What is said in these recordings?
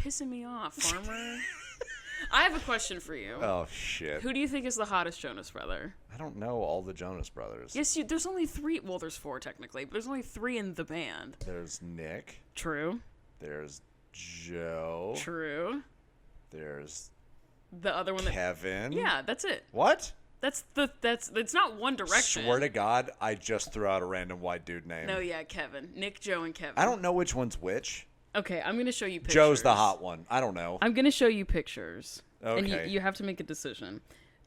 pissing me off, Farmer. I have a question for you. Oh, shit. Who do you think is the hottest Jonas brother? I don't know all the Jonas Brothers. Yes, there's only 3. Well, there's 4 technically, but there's only 3 in the band. There's Nick. True. There's Joe. True. There's the other one. Kevin. Yeah, that's it. What? That's it's not One Direction. Swear to God, I just threw out a random white dude name. No, yeah, Kevin. Nick, Joe, and Kevin. I don't know which one's which. Okay, I'm going to show you pictures. Joe's the hot one. I don't know. I'm going to show you pictures. Okay. And you have to make a decision.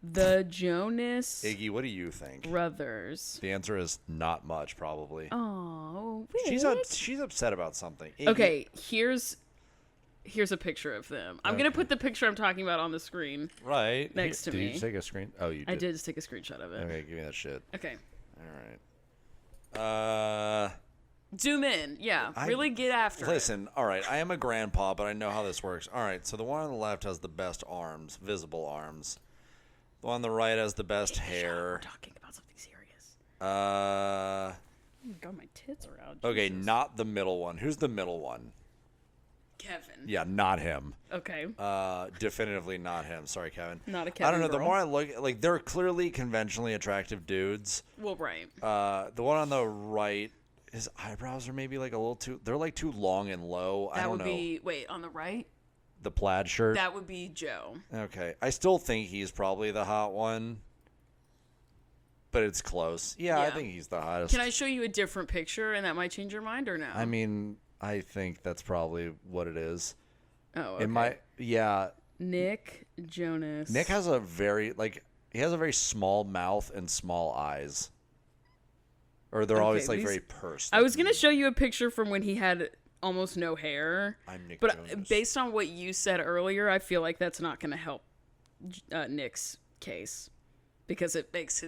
The Jonas Iggy, what do you think? Brothers. The answer is not much, probably. Oh, She's upset about something. Iggy. Okay, here's a picture of them. I'm going to put the picture I'm talking about on the screen. Right. Next to me. Did you take a screen? Oh, you did. I did just take a screenshot of it. Okay, give me that shit. Okay. All right. Zoom in. Yeah. Really get after it. Listen, all right. I am a grandpa, but I know how this works. All right. So the one on the left has the best arms, visible arms. The one on the right has the best hair. We're talking about something serious. Oh my God, my tits are out. Okay, Jesus. not the middle one. Who's the middle one? Kevin. Yeah, not him. Okay. Definitively not him. Sorry, Kevin. Not a Kevin. I don't know. Girl. The more I look, like, they're clearly conventionally attractive dudes. Well, right. The one on the right, his eyebrows are maybe like a little too. They're like too long and low. I don't know. That would be. Wait, on the right. The plaid shirt. That would be Joe. Okay, I still think he's probably the hot one, but it's close. Yeah, I think he's the hottest. Can I show you a different picture, and that might change your mind, or no? I mean, I think that's probably what it is. Oh, okay. It might. Yeah. Nick Jonas. Nick has a very small mouth and small eyes. Or they're always like very pursed. I was gonna show you a picture from when he had almost no hair. I'm Nick but Jonas. Based on what you said earlier, I feel like that's not gonna help Nick's case because it makes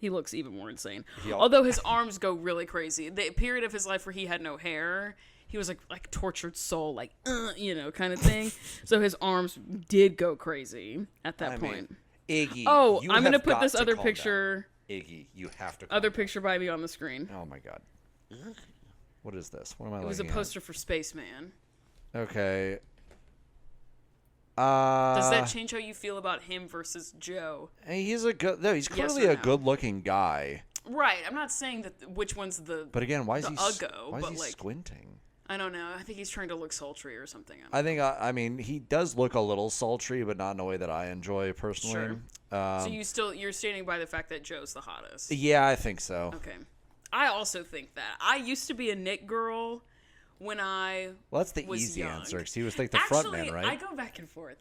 he looks even more insane. Although his arms go really crazy. The period of his life where he had no hair, he was like tortured soul, like kind of thing. So his arms did go crazy at that point. Iggy. Oh, I'm gonna put this other picture. Iggy, you have to. Other picture by me on the screen. Oh my God. What is this? What am I looking at? It was a poster for Spaceman. Okay. Does that change how you feel about him versus Joe? He's clearly a good-looking guy. Right. I'm not saying that which one's the. But again, why is he uggo, squinting? I don't know. I think he's trying to look sultry or something. I mean, he does look a little sultry, but not in a way that I enjoy personally. Sure. So you're standing by the fact that Joe's the hottest. Yeah, I think so. Okay. I also think that. I used to be a Nick girl when I that's the was easy young. answer because he was like the front man, right? I go back and forth.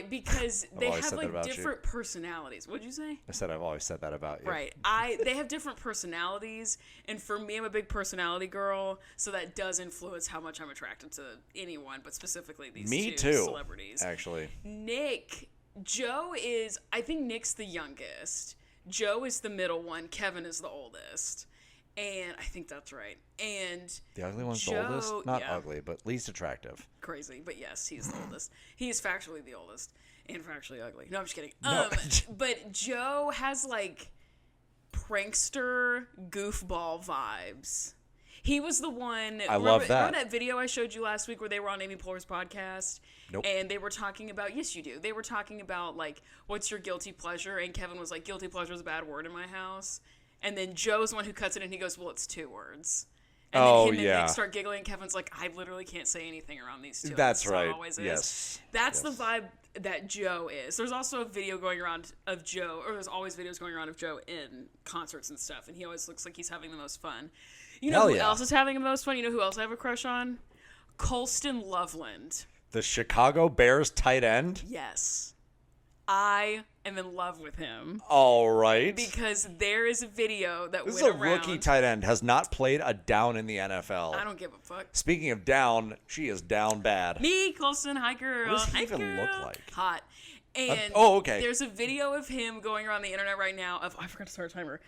Because they have like different personalities. What'd you say? I said I've always said that about you. Right. They have different personalities, and for me, I'm a big personality girl, so that does influence how much I'm attracted to anyone, but specifically these two celebrities. Actually. I think Nick's the youngest. Joe is the middle one. Kevin is the oldest. And I think that's right. And the ugly one's the oldest? Not ugly, but least attractive. Crazy. But yes, he's the oldest. He is factually the oldest. And factually ugly. No, I'm just kidding. No. But Joe has like prankster goofball vibes. He was the one. I love that. Remember that video I showed you last week where they were on Amy Poehler's podcast? Nope. And they were talking about, yes, you do. They were talking about, like, what's your guilty pleasure? And Kevin was like, guilty pleasure is a bad word in my house. And then Joe's the one who cuts it and he goes, well, it's 2 words. And then him and Nick start giggling. And Kevin's like, I literally can't say anything around these two. That's right. It always is. Yes. That's the vibe that Joe is. There's also a video going around of Joe, or there's always videos going around of Joe in concerts and stuff. And he always looks like he's having the most fun. You know who else is having the most fun? You know who else I have a crush on? Colston Loveland. The Chicago Bears tight end? Yes. I am in love with him. All right. Because there is a video that this went is a around. rookie tight end, has not played a down in the NFL. I don't give a fuck. Speaking of down, she is down bad. Me, Colston, hi girl. What does he even look like? Hot. And okay. There's a video of him going around the internet right now of, I forgot to start a timer,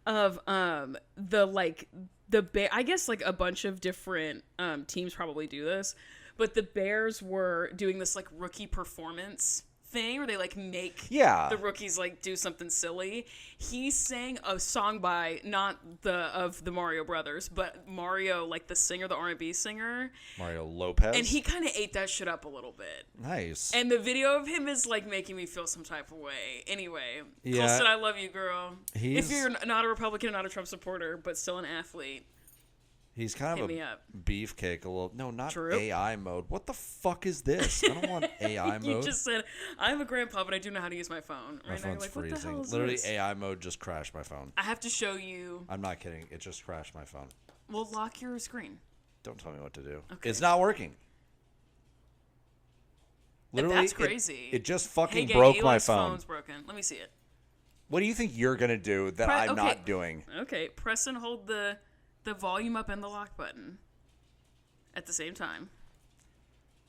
of the Bear. I guess like a bunch of different teams probably do this, but the Bears were doing this like rookie performance thing where they like make the rookies like do something silly. He sang a song by not of the Mario Brothers, but Mario, like the singer, the R&B singer, Mario Lopez, and he kind of ate that shit up a little Nice. And the video of him is like making me feel some type of way. Anyway, Yeah. Colston, I love you, girl. He's- If you're not a Republican and not a Trump supporter, but still an athlete, He's kind hit of me a up. beefcake. A little. No, not True. AI mode. What the fuck is this? I don't want AI mode. You just said, I'm a grandpa, but I do know how to use my phone. My Right now, you're phone's like, what the freezing. hell is Literally, this? AI mode just crashed my phone. I have to show you. I'm not kidding. It just crashed my phone. Well, lock your screen. Don't tell me what to do. Okay. It's not working. Literally, That's crazy. It just fucking Hey, gang, broke my Eli's phone. phone's broken. Let me see it. What do you think you're gonna do that I'm not doing? Okay, press and hold the volume up and the lock button at the same time.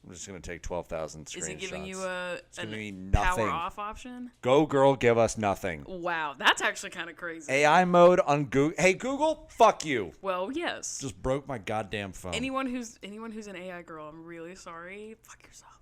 I'm just gonna take 12,000 screenshots. Is it giving you a giving me power nothing. off option? Go girl, give us nothing. Wow, that's actually kind of crazy. AI mode on Google. Hey Google, fuck you. Well, yes. Just broke my goddamn phone. Anyone who's an AI girl, I'm really sorry. Fuck yourself.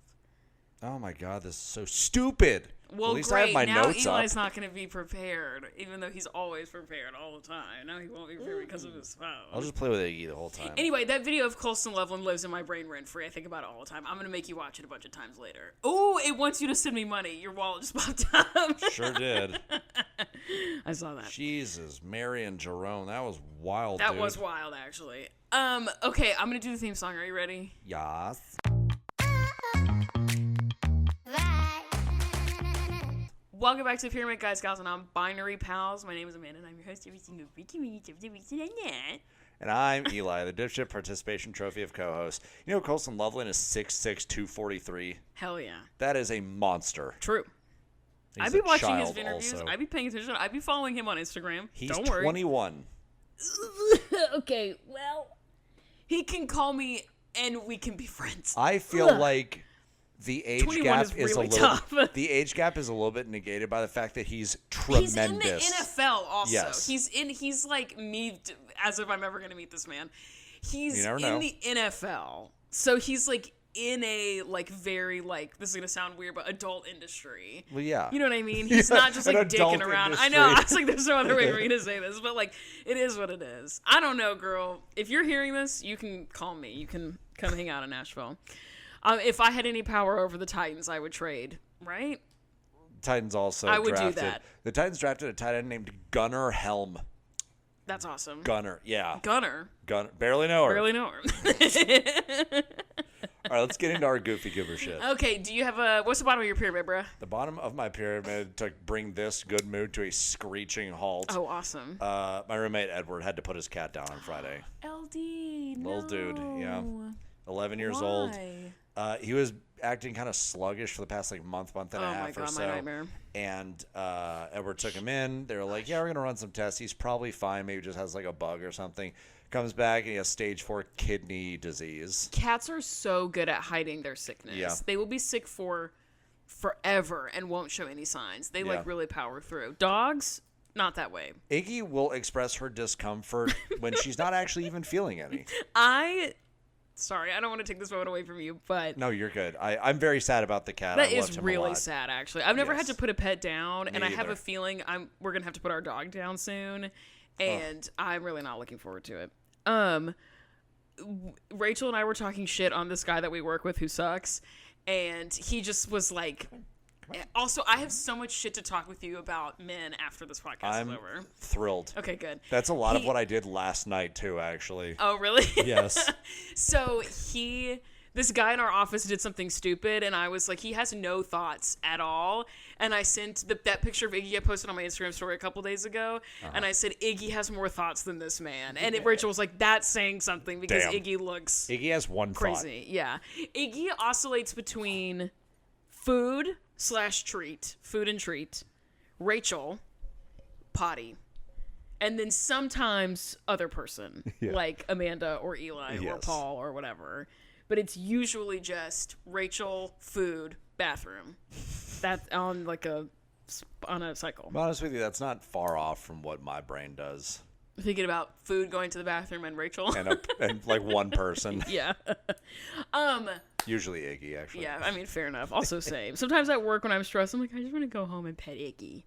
Oh my god, this is so stupid. Well, At least great. I have my now notes Eli's up. not going to be prepared, even though he's always prepared all the time. Now he won't be prepared because of his phone. I'll just play with Iggy the whole time. Anyway, that video of Colston Loveland lives in my brain rent free. I think about it all the time. I'm going to make you watch it a bunch of times later. Oh, it wants you to send me money. Your wallet just popped up. Sure did. I saw that. Jesus, Mary and Jerome, that was wild. That dude. was wild, actually. Okay, I'm going to do the theme song. Are you ready? Yes. Welcome back to Pyramid Guys, Gals, and Non-Binary Pals. My name is Amanda, and I'm your host every single week. And I'm Eli, the dipshit participation trophy of co-host. You know, Colston Loveland is 6'6", 243. Hell yeah. That is a monster. True. He's I'd be a watching his child interviews. also. I'd be paying attention. I'd be following him on Instagram. He's Don't worry. 21. Okay, well, he can call me, and we can be friends. I feel like the age 21 gap is is really a little. tough. The age gap is a little bit negated by the fact that he's tremendous. He's in the NFL also. Yes. He's like me, as if I'm ever going to meet this man. He's You never in know. the NFL. So he's like in a like very like, this is going to sound weird, but adult industry. Well, yeah. You know what I mean? He's not just an like adult dicking around. industry. I know. I was like, there's no other way for me to say this, but like, it is what it is. I don't know, girl. If you're hearing this, you can call me. You can come hang out in Nashville. If I had any power over the Titans, I would trade, right? Titans also I would do drafted. that. The Titans drafted a tight end named Gunnar Helm. That's awesome. Gunnar, yeah. Gunner. Gunnar. Barely know her. Barely know her. All right, let's get into our goofy goober shit. Okay, do you have what's the bottom of your pyramid, bruh? The bottom of my pyramid to bring this good mood to a screeching halt. Oh, awesome. My roommate Edward had to put his cat down on Friday. LD, Little no. dude, yeah. 11 years old. Why? He was acting kind of sluggish for the past like month and a Oh my half or God, so. my nightmare. And Edward took him in. They were like, yeah, we're going to run some tests. He's probably fine. Maybe just has like a bug or something. Comes back and he has stage 4 kidney disease. Cats are so good at hiding their sickness. Yeah. They will be sick for forever and won't show any signs. They like Yeah. really power through. Dogs, not that way. Iggy will express her discomfort when she's not actually even feeling any. Sorry, I don't want to take this moment away from you, but No, you're good. I'm very sad about the cat. that I loved is him a really lot. sad, actually. I've never had Yes. to put a pet down, and I have either. a feeling we're gonna have to put our dog down soon, and I'm really not looking forward to it. Rachel and I were talking shit on this guy that we work with who sucks, and he just was like. Also, I have so much shit to talk with you about men after this podcast is over. Thrilled. Okay, good. That's a lot of what I did last night too, actually. Oh, really? Yes. So this guy in our office did something stupid, and I was like, he has no thoughts at all. And I sent that picture of Iggy I posted on my Instagram story a couple days ago, and I said, Iggy has more thoughts than this man. And Rachel was like, that's saying something because Damn. Iggy looks Iggy has one crazy. Yeah. Iggy oscillates between food and treat, Rachel, potty, and then sometimes other person, like Amanda or Eli or Yes. Paul or whatever. But it's usually just Rachel, food, bathroom. That's on a cycle. To be honest with you, that's not far off from what my brain does. Thinking about food, going to the bathroom, and Rachel. And like one person. Yeah. Usually Iggy, actually. Yeah, I mean, fair enough. Also same. Sometimes at work when I'm stressed, I'm like, I just want to go home and pet Iggy.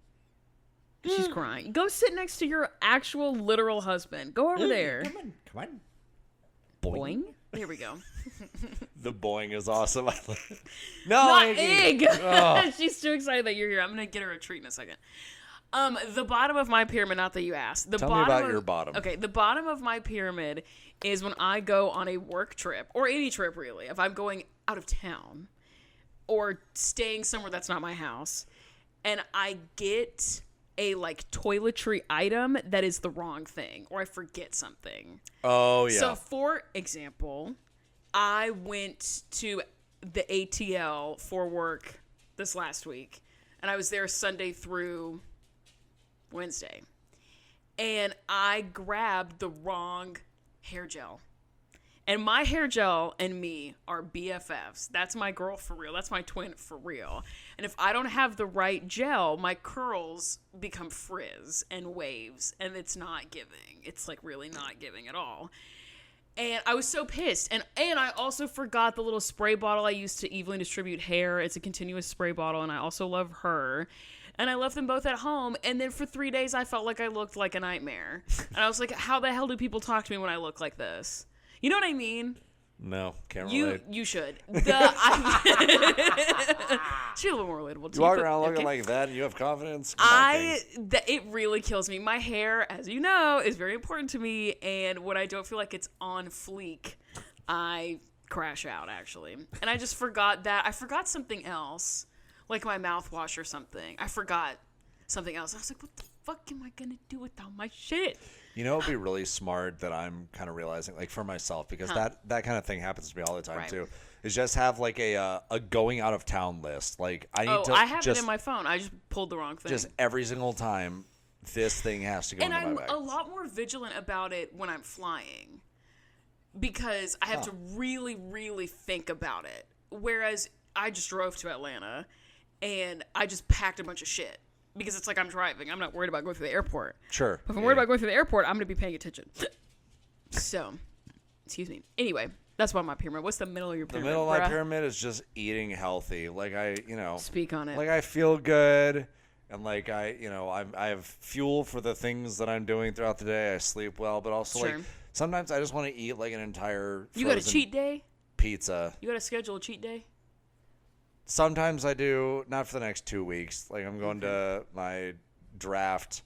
She's crying. Go sit next to your actual literal husband. Go over there. Come on. Boing. There we go. The boing is awesome. No, Not Iggy. Iggy. Oh. She's too excited that you're here. I'm gonna get her a treat in a second. The bottom of my pyramid, not that you asked. Tell me about your bottom. Okay, the bottom of my pyramid is when I go on a work trip, or any trip really. If I'm going out of town, or staying somewhere that's not my house, and I get a like toiletry item that is the wrong thing, or I forget something. Oh, yeah. So, for example, I went to the ATL for work this last week, and I was there Sunday through Wednesday, and I grabbed the wrong hair gel. And my hair gel and me are BFFs. That's my girl for real. That's my twin for real. And if I don't have the right gel, my curls become frizz and waves, and it's not giving. It's like really not giving at all. And I was so pissed. And I also forgot the little spray bottle I used to evenly distribute hair. It's a continuous spray bottle, and I also love her. And I left them both at home. And then for 3 days, I felt like I looked like a nightmare. And I was like, how the hell do people talk to me when I look like this? You know what I mean? No, can't relate. You should. She's a little more relatable. You walk around looking like that and you have confidence? It really kills me. My hair, as you know, is very important to me. And when I don't feel like it's on fleek, I crash out, actually. And I just forgot that. I forgot something else, like my mouthwash or something. I forgot something else. I was like, what the fuck am I going to do without my shit? You know, it'd be really smart that I'm kind of realizing, like for myself, because that kind of thing happens to me all the time too. Is just have like a going out of town list. Like I need to. I have it in my phone. I just pulled the wrong thing. Just every single time, this thing has to go. And into I'm my bag. a lot more vigilant about it when I'm flying, because I have to really, really think about it. Whereas I just drove to Atlanta, and I just packed a bunch of shit. Because it's like I'm driving. I'm not worried about going through the airport. Sure. If I'm worried about going through the airport, I'm going to be paying attention. So, excuse me. Anyway, that's why my pyramid. What's the middle of your pyramid? The middle of my pyramid is just eating healthy. Like Speak on it. Like I feel good, and like I have fuel for the things that I'm doing throughout the day. I sleep well, but also like sometimes I just want to eat like an entire. You got a cheat day? Pizza. You got to schedule a cheat day? Sometimes I do, not for the next 2 weeks. Like I'm going to my draft.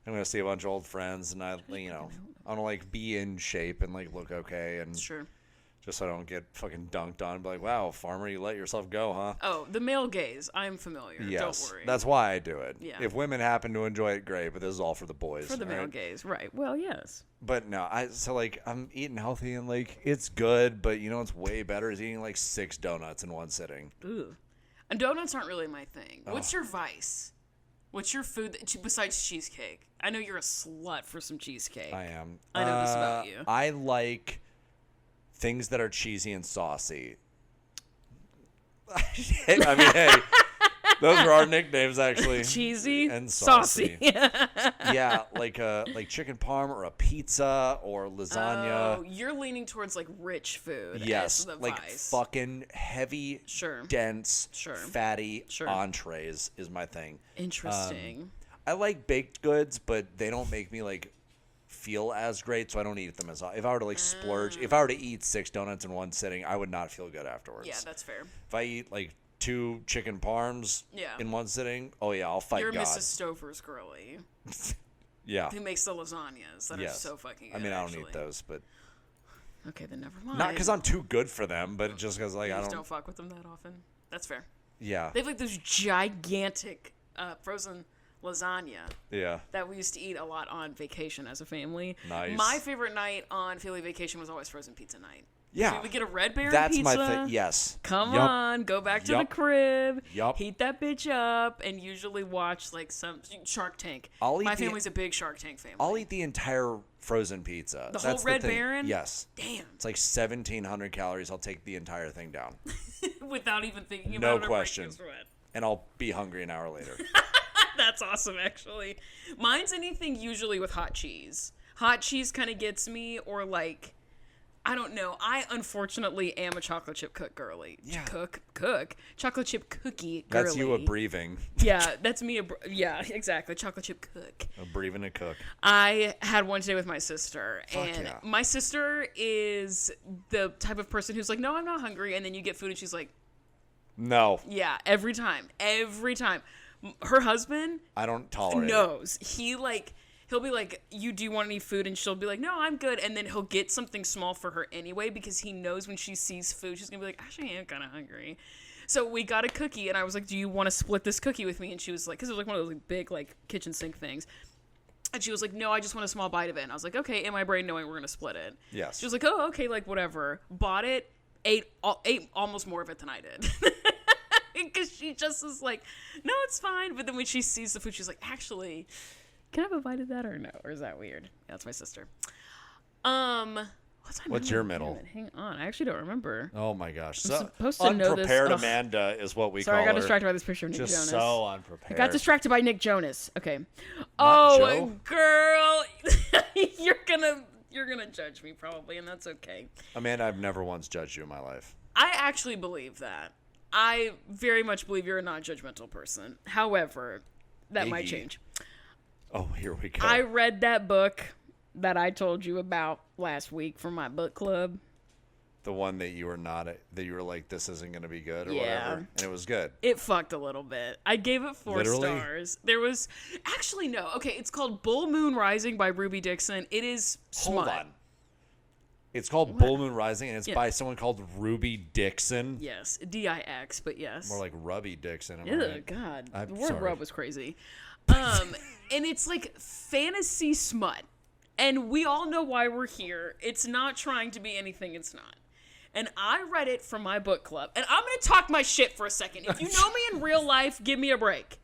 I'm going to see a bunch of old friends, and I want to like be in shape and like look okay, and just so I don't get fucking dunked on. Be like, wow, farmer, you let yourself go, huh? Oh, the male gaze. I'm familiar. Yes, don't worry. that's why I do it. Yeah. If women happen to enjoy it, great. But this is all for the boys. For the male gaze, right? Well, yes. But no, I'm eating healthy, and like it's good. But you know what's way better is eating like 6 donuts in one sitting. Ooh. And donuts aren't really my thing. What's your vice? What's your food besides cheesecake? I know you're a slut for some cheesecake. I am. I know this about you. I like things that are cheesy and saucy. I mean, hey, those are our nicknames actually. Cheesy and saucy. Yeah, like chicken parm or a pizza or lasagna. Oh, you're leaning towards like rich food. Yes, as the like vice. fucking heavy, dense, fatty entrees is my thing. Interesting. I like baked goods, but they don't make me like feel as great, so I don't eat them as often. If I were to like splurge, if I were to eat 6 donuts in one sitting, I would not feel good afterwards. Yeah, that's fair. If I eat like 2 chicken parms in one sitting, oh yeah, I'll fight You're God. Mrs. Stouffer's girly. Yeah. Who makes the lasagnas that are so fucking good. I mean, I don't eat those, but okay, then never mind. not because I'm too good for them, but just because like I don't fuck with them that often. That's fair. Yeah. They have like those gigantic frozen lasagna. Yeah. That we used to eat a lot on vacation as a family. Nice. My favorite night on family vacation was always frozen pizza night. Yeah. So we get a Red Baron That's pizza. my thing. Yes. Come on, go back to the crib. Yup. Heat that bitch up, and usually watch like some Shark Tank. My family's a big Shark Tank family. I'll eat the entire frozen pizza. The whole Red Baron? Yes. Damn. It's like 1,700 calories. I'll take the entire thing down. Without even thinking about it. No question. And I'll be hungry an hour later. That's awesome, actually. Mine's anything usually with hot cheese. Hot cheese kind of gets me, or like I don't know. I unfortunately am a chocolate chip cook girly. Yeah. Cook. Chocolate chip cookie girly. That's you a breathing. Yeah, that's me. Yeah, exactly. Chocolate chip cook. A breathing a cook. I had one today with my sister, and yeah. my sister is the type of person who's like, no, I'm not hungry, and then you get food, and she's like, no. yeah, every time. Her husband I don't tolerate knows. He'll be like, do you want any food? And she'll be like, no, I'm good. And then he'll get something small for her anyway, because he knows when she sees food, she's going to be like, actually, I am kind of hungry. So we got a cookie, and I was like, do you want to split this cookie with me? And she was like, because it was like one of those like, big like kitchen sink things. And she was like, no, I just want a small bite of it. And I was like, okay, in my brain knowing we're going to split it. Yes. She was like, oh, okay, like whatever. Bought it, ate almost more of it than I did. Because she just was like, no, it's fine. But then when she sees the food, she's like, actually, can I have a bite of that or no? Or is that weird? Yeah, that's my sister. What's your middle? Hang on, I actually don't remember. Oh my gosh. I'm supposed to know this. Unprepared Amanda is what we call her. Sorry, I got distracted by this picture of Nick Just Jonas. so unprepared. I got distracted by Nick Jonas. Okay. Joe? Girl, you're gonna judge me probably, and that's okay. Amanda, I've never once judged you in my life. I actually believe that. I very much believe you're a non-judgmental person. However, that might Iggy. change. Oh, here we go. I read that book that I told you about last week for my book club. The one that you were like, this isn't going to be good or Yeah. whatever. And it was good. It fucked a little bit. I gave it 4 Literally? stars. There was... Actually, no. Okay, it's called Bull Moon Rising by Ruby Dixon. It is smut. Hold on. It's called Bull Moon Rising, and it's Yeah. by someone called Ruby Dixon. Yes. D-I-X, but yes. More like Rubby Dixon. Am I Ew, right? God. I'm The word sorry. rub was crazy. And it's like fantasy smut. And we all know why we're here. It's not trying to be anything it's not. And I read it from my book club. And I'm going to talk my shit for a second. If you know me in real life, give me a break.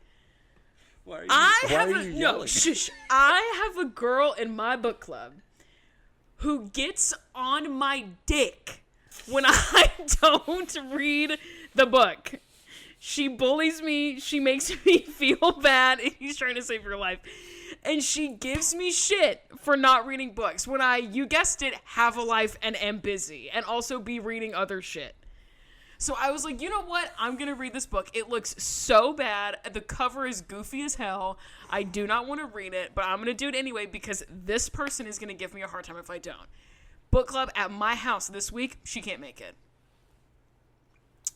Why are you, No, shush. I have a girl in my book club who gets on my dick when I don't read the book. She bullies me. She makes me feel bad. He's trying to save your life. And she gives me shit for not reading books when I, you guessed it, have a life and am busy. And also be reading other shit. So I was like, you know what? I'm going to read this book. It looks so bad. The cover is goofy as hell. I do not want to read it, but I'm going to do it anyway because this person is going to give me a hard time if I don't. Book club at my house this week, she can't make it.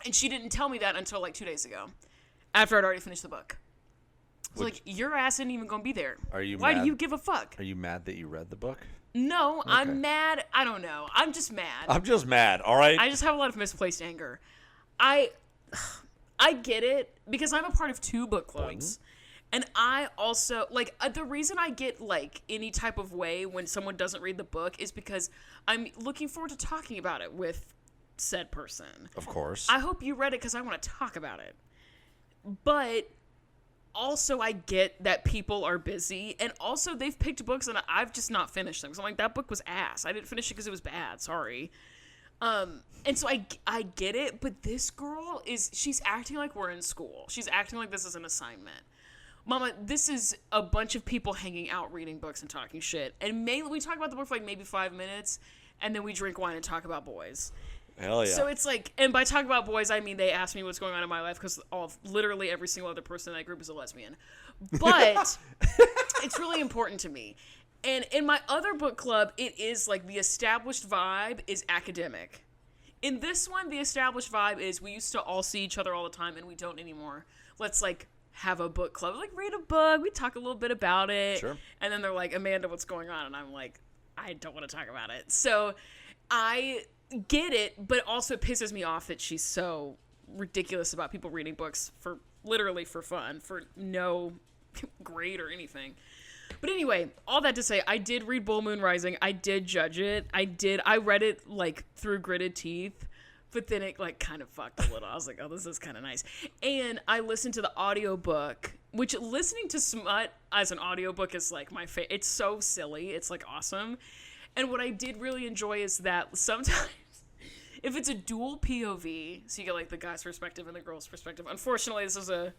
And she didn't tell me that until like 2 days ago, after I'd already finished the book. I was like, your ass isn't even going to be there. Are you Why mad? do you give a fuck? Are you mad that you read the book? No, Okay. I'm mad. I don't know. I'm just mad. I'm just mad, all right? I just have a lot of misplaced anger. I get it because I'm a part of 2 book clubs. And I also, like, the reason I get, like, any type of way when someone doesn't read the book is because I'm looking forward to talking about it with said person. Of course. I hope you read it because I want to talk about it. But also I get that people are busy. And also they've picked books and I've just not finished them. So I'm like, that book was ass. I didn't finish it because it was bad. Sorry. And so I get it. But this girl she's acting like we're in school. She's acting like this is an assignment. Mama, this is a bunch of people hanging out reading books and talking shit. And we talk about the book for like maybe 5 minutes. And then we drink wine and talk about boys. Hell yeah. So it's like, and by talking about boys, I mean they ask me what's going on in my life because literally every single other person in that group is a lesbian. But it's really important to me. And in my other book club, it is like the established vibe is academic. In this one, the established vibe is we used to all see each other all the time and we don't anymore. Let's like have a book club, like read a book, we talk a little bit about it. Sure. And then they're like, Amanda, what's going on? And I'm like, I don't want to talk about it. So I get it, but also it pisses me off that she's so ridiculous about people reading books for literally for fun, for no grade or anything. But anyway, all that to say, I did read Bull Moon Rising. I did judge it. I read it like through gritted teeth, but then it like kind of fucked a little. I was like, oh, this is kind of nice. And I listened to the audiobook, which listening to smut as an audiobook is like my favorite. It's so silly. It's like awesome. And what I did really enjoy is that sometimes if it's a dual POV, so you get like the guy's perspective and the girl's perspective. Unfortunately, this is a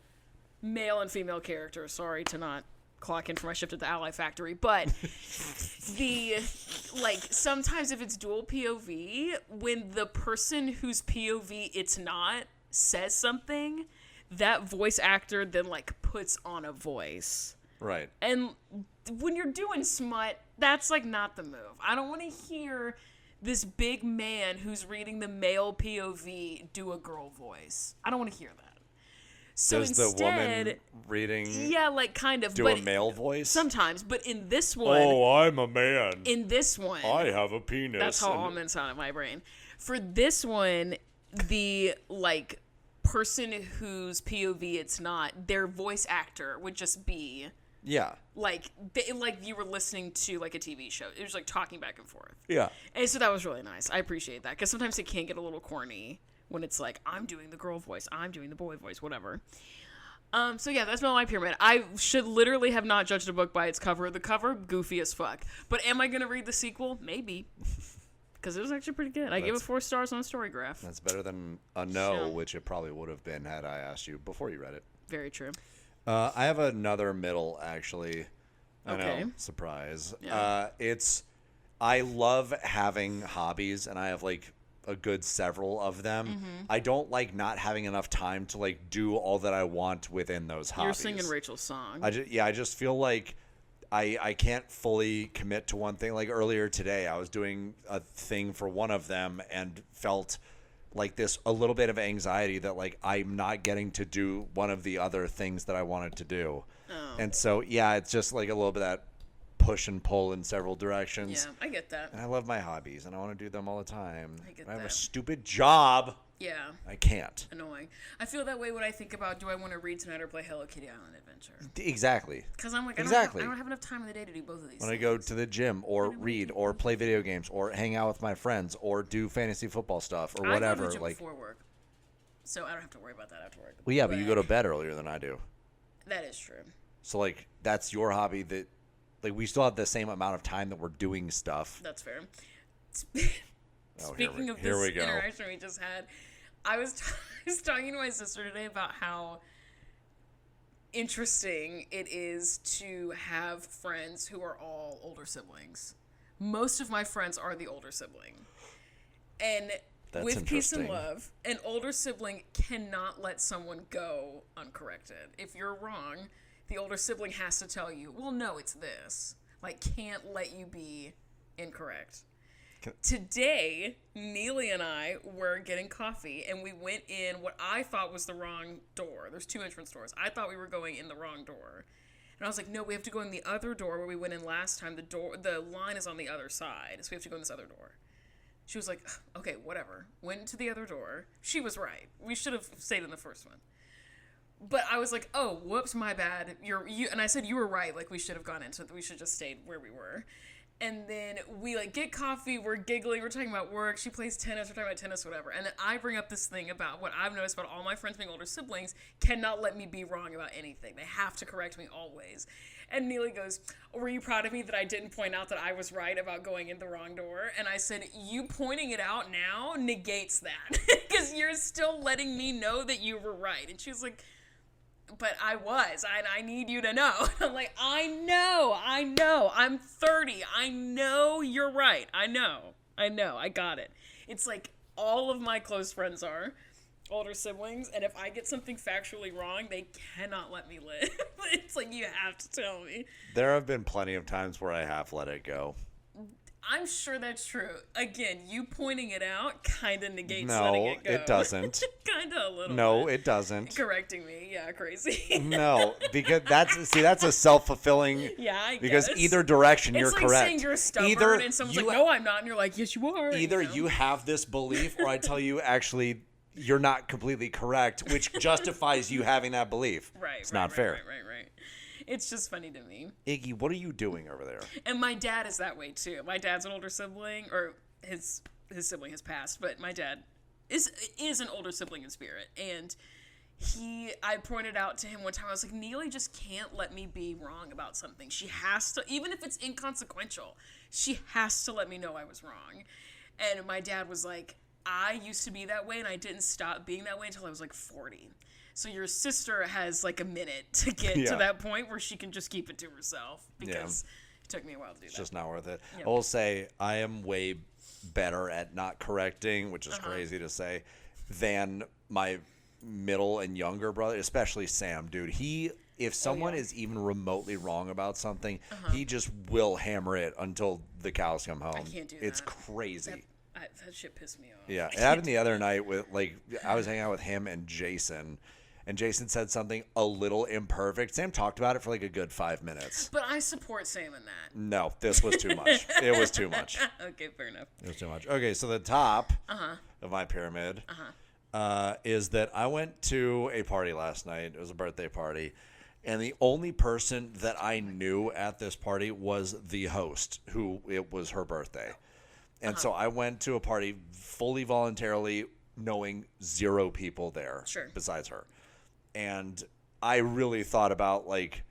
male and female character. Sorry to not clock in for my shift at the Ally Factory, but sometimes if it's dual POV, when the person whose POV it's not says something, that voice actor then puts on a voice. Right. And when you're doing smut, that's not the move. I don't want to hear this big man who's reading the male POV do a girl voice. I don't want to hear that. So does instead, the woman reading kind of do a male voice? Sometimes, but in this one... Oh, I'm a man. In this one... I have a penis. That's how all men sound in my brain. For this one, the, person whose POV it's not, their voice actor would just be... Yeah. Like you were listening to, a TV show. It was, talking back and forth. Yeah. And so that was really nice. I appreciate that. Because sometimes it can get a little corny when it's I'm doing the girl voice, I'm doing the boy voice, whatever. So yeah, that's my pyramid. I should literally have not judged a book by its cover. The cover, goofy as fuck. But am I going to read the sequel? Maybe. Because it was actually pretty good. I gave it 4 stars on Storygraph. That's better than a no, which it probably would have been had I asked you before you read it. Very true. I have another middle, actually. Okay. Know, surprise. Yeah. I love having hobbies, and I have, a good several of them. Mm-hmm. I don't like not having enough time to, do all that I want within those hobbies. You're singing Rachel's song. I just feel like I can't fully commit to one thing. Like, earlier today, I was doing a thing for one of them and felt a little bit of anxiety that I'm not getting to do one of the other things that I wanted to do. Oh. And so, yeah, it's just a little bit of that push and pull in several directions. Yeah, I get that. And I love my hobbies, and I want to do them all the time. I get I have that. a stupid job. Yeah. I can't. Annoying. I feel that way when I think about, do I want to read tonight or play Hello Kitty Island Adventure? Exactly. Because I'm exactly. I don't have enough time in the day to do both of these When things. I go to the gym or read or play video games or hang out with my friends or do fantasy football stuff or whatever. I go to the gym before work, so I don't have to worry about that after work. Well, yeah, but you go to bed earlier than I do. That is true. So, that's your hobby that, we still have the same amount of time that we're doing stuff. That's fair. Speaking of this interaction we just had, I was talking to my sister today about how interesting it is to have friends who are all older siblings. Most of my friends are the older sibling. And That's with peace and interesting. love, an older sibling cannot let someone go uncorrected. If you're wrong, the older sibling has to tell you, well, no, it's this. Can't let you be incorrect. Today, Neely and I were getting coffee, and we went in what I thought was the wrong door. There's 2 entrance doors. I thought we were going in the wrong door. And I was like, no, we have to go in the other door where we went in last time. The line is on the other side, so we have to go in this other door. She was like, okay, whatever. Went to the other door. She was right. We should have stayed in the first one. But I was like, oh, whoops, my bad. You and I said you were right. We should have gone into. We should just stayed where we were. And then we get coffee. We're giggling. We're talking about work. She plays tennis. We're talking about tennis, whatever. And then I bring up this thing about what I've noticed about all my friends being older siblings cannot let me be wrong about anything. They have to correct me always. And Neely goes, were you proud of me that I didn't point out that I was right about going in the wrong door? And I said, you pointing it out now negates that. Because you're still letting me know that you were right. And she was like, but I was. I need you to know. I'm like, I know. I'm 30. I know you're right. I know. I got it. It's all of my close friends are older siblings, and if I get something factually wrong, they cannot let me live. It's you have to tell me. There have been plenty of times where I have let it go. I'm sure that's true. Again, you pointing it out kind of negates letting it go. No, it doesn't. Kind of a little No, bit. it doesn't. Correcting me. Yeah, crazy. No, because that's a self-fulfilling. Yeah, I guess. Because either direction, you're it's correct. Saying you're stubborn and someone's like, no, I'm not. And you're like, yes, you are. Either you have this belief or I tell you, actually, you're not completely correct, which justifies you having that belief. Right. It's not fair. Right. It's just funny to me. Iggy, what are you doing over there? And my dad is that way too. My dad's an older sibling, or his sibling has passed, but my dad is an older sibling in spirit. And I pointed out to him one time, I was like, Neely just can't let me be wrong about something. She has to, even if it's inconsequential, she has to let me know I was wrong. And my dad was like, I used to be that way, and I didn't stop being that way until I was like 40. So your sister has like a minute to get to that point where she can just keep it to herself, because it took me a while to do that. It's just not worth it. Yep. I will say I am way better at not correcting, which is crazy to say, than my middle and younger brother, especially Sam, dude. If someone is even remotely wrong about something, he just will hammer it until the cows come home. I can't do that. It's crazy. That shit pissed me off. Yeah, it happened the other night with, like, I was hanging out with him and Jason said something a little imperfect. Sam talked about it for like a good 5 minutes. But I support Sam in that. No, this was too much. It was too much. Okay, fair enough. It was too much. Okay, so the top of my pyramid is that I went to a party last night. It was a birthday party. And the only person that I knew at this party was the host, who it was her birthday. And so I went to a party fully voluntarily, knowing 0 people there besides her. And I really thought about, like,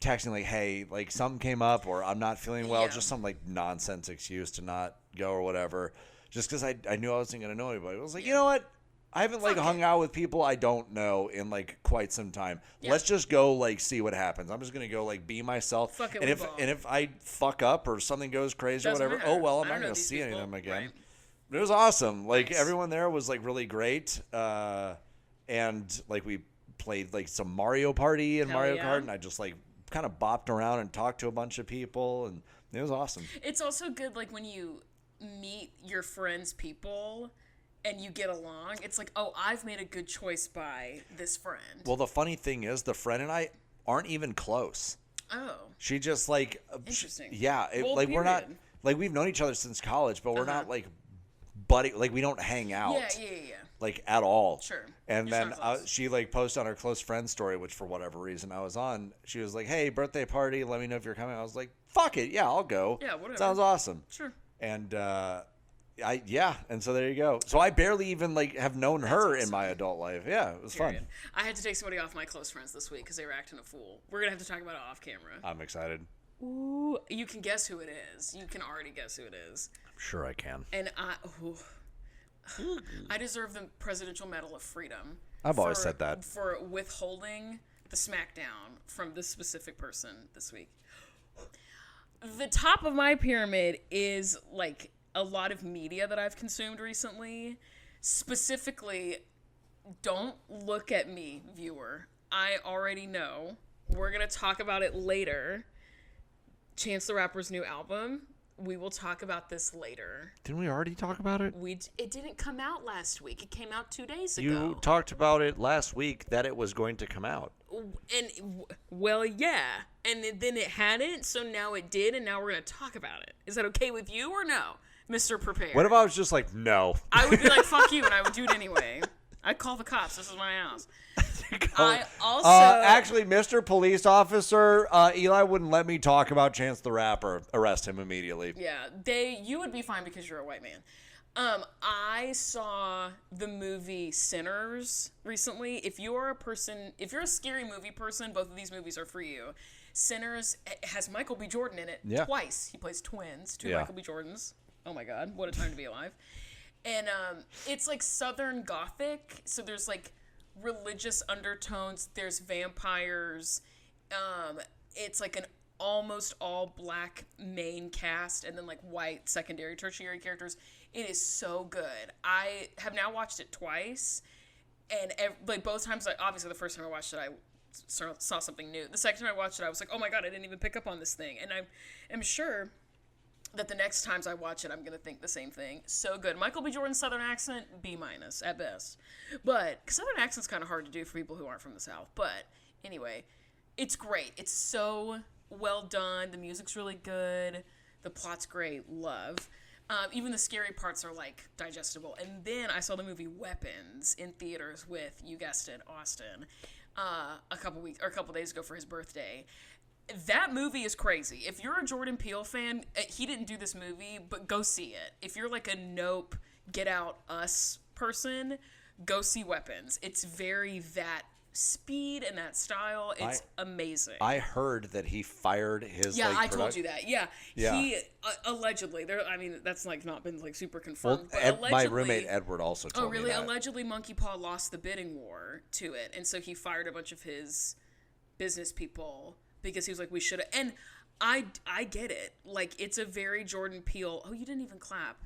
texting, like, hey, like, something came up or I'm not feeling well, just some, like, nonsense excuse to not go or whatever. Just because I knew I wasn't going to know anybody. I was like, you know what? I haven't, like, hung out with people I don't know in, like, quite some time. Yeah. Let's just go, like, see what happens. I'm just going to go, like, be myself. Fuck it, and if I fuck up or something goes crazy or whatever, matter. oh, well, I'm not going to see any of them again. Right. But it was awesome. Like, everyone there was, like, really great. And, like, we played, like, some Mario Party and Mario Kart. And I just, like, kind of bopped around and talked to a bunch of people. And it was awesome. It's also good, like, when you meet your friends' people and you get along, it's like, oh, I've made a good choice by this friend. Well, the funny thing is, the friend and I aren't even close. Oh. She just, like... Interesting. Like, we're not... Like, we've known each other since college, but we're not, like, buddy... Like, we don't hang out. Yeah. Like, at all. Sure. And then she, like, posted on her close friend story, which for whatever reason I was on. She was like, hey, birthday party, let me know if you're coming. I was like, fuck it. Yeah, I'll go. Yeah, whatever. Sounds awesome. Sure. And, and so there you go. So I barely even, like, have known her in my adult life. Yeah, it was fun. I had to take somebody off my close friends this week because they were acting a fool. We're going to have to talk about it off camera. I'm excited. Ooh, you can guess who it is. You can already guess who it is. I'm sure I can. And I deserve the Presidential Medal of Freedom. I've always said that. For withholding the smackdown from this specific person this week. The top of my pyramid is, like, a lot of media that I've consumed recently. Specifically, don't look at me, viewer. I already know. We're going to talk about it later. Chance the Rapper's new album. We will talk about this later. Didn't we already talk about it? It didn't come out last week. It came out 2 days ago. You talked about it last week that it was going to come out. And, well, yeah. And then it hadn't, so now it did, and now we're going to talk about it. Is that okay with you or no, Mr. Prepared? What if I was just like, no? I would be like, fuck you, and I would do it anyway. I'd call the cops. This is my house. I also... actually, Mr. Police Officer, Eli wouldn't let me talk about Chance the Rapper. Arrest him immediately. Yeah, you would be fine because you're a white man. I saw the movie Sinners recently. If you're a scary movie person, both of these movies are for you. Sinners has Michael B. Jordan in it twice. He plays twins, two Michael B. Jordans. Oh my God, what a time to be alive. And it's like Southern Gothic, so there's like religious undertones, there's vampires, it's like an almost all black main cast and then like white secondary tertiary characters. It is so good. I have now watched it twice, and like both times, like obviously the first time I watched it I saw something new. The second time I watched it I was like, oh my God, I didn't even pick up on this thing, and I am sure that the next times I watch it, I'm going to think the same thing. So good. Michael B. Jordan's Southern accent, B- at best. But Southern accent's kind of hard to do for people who aren't from the South. But anyway, it's great. It's so well done. The music's really good. The plot's great. Love. Even the scary parts are, like, digestible. And then I saw the movie Weapons in theaters with, you guessed it, Austin, a couple days ago for his birthday. That movie is crazy. If you're a Jordan Peele fan, he didn't do this movie, but go see it. If you're like a Nope, Get Out, Us person, go see Weapons. It's very that speed and that style. It's amazing. I heard that he fired his. Yeah, I told you that. Yeah. He allegedly. That's like not been like super confirmed. Well, but my roommate Edward also told me that. Allegedly, Monkey Paw lost the bidding war to it, and so he fired a bunch of his business people because he was like, we should have. And I get it. Like, it's a very Jordan Peele. Oh, you didn't even clap.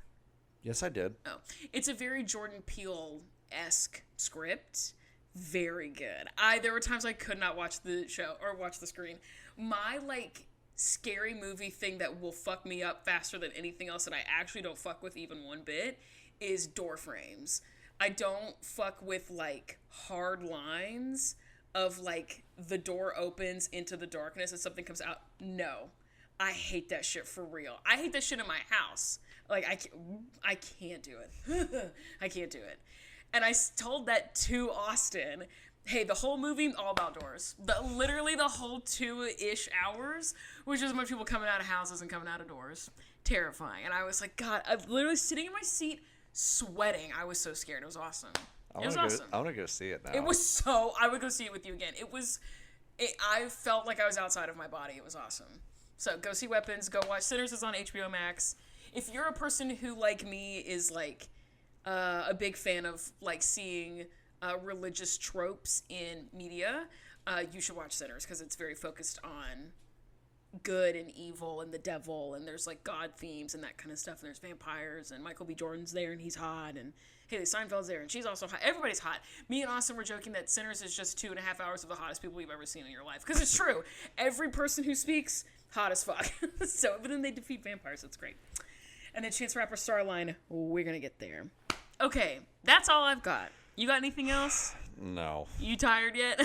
Yes, I did. Oh, it's a very Jordan Peele-esque script. Very good. There were times I could not watch the show or watch the screen. My, like, scary movie thing that will fuck me up faster than anything else that I actually don't fuck with even one bit is door frames. I don't fuck with, like, hard lines of, like, the door opens into the darkness and something comes out. No. I hate that shit for real. I hate that shit in my house. Like, I can't do it. I can't do it. And I told that to Austin. Hey, the whole movie, all about doors. Literally the whole 2-ish hours was just a bunch of people coming out of houses and coming out of doors. Terrifying. And I was like, God, I'm literally sitting in my seat sweating. I was so scared. It was awesome. It was awesome. I want to go see it now. It was so... I would go see it with you again. I felt like I was outside of my body. It was awesome. So go see Weapons. Go watch Sinners is on HBO Max. If you're a person who, like me, is like a big fan of like seeing religious tropes in media, you should watch Sinners because it's very focused on good and evil and the devil, and there's like God themes and that kind of stuff, and there's vampires, and Michael B. Jordan's there and he's hot, and Haley Steinfeld's there and she's also hot. Everybody's hot. Me and Austin were joking that Sinners is just 2.5 hours of the hottest people you've ever seen in your life, because it's true. Every person who speaks, hot as fuck. So, but then they defeat vampires. It's great. And then Chance the Rapper Starline, we're gonna get there. Okay, that's all I've got. You got anything else? No. You tired yet?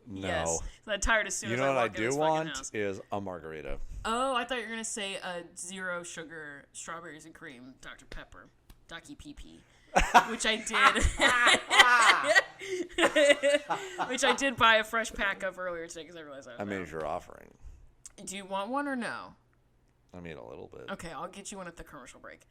No. Yes. I'm tired as soon as I walk in this You know fucking what I do want house. is a margarita. Oh, I thought you were gonna say a 0 sugar strawberries and cream Dr. Pepper, Ducky PP, which I did. Which I did buy a fresh pack of earlier today because I realized I mean, if you're offering. Do you want one or no? I mean, a little bit. Okay, I'll get you one at the commercial break.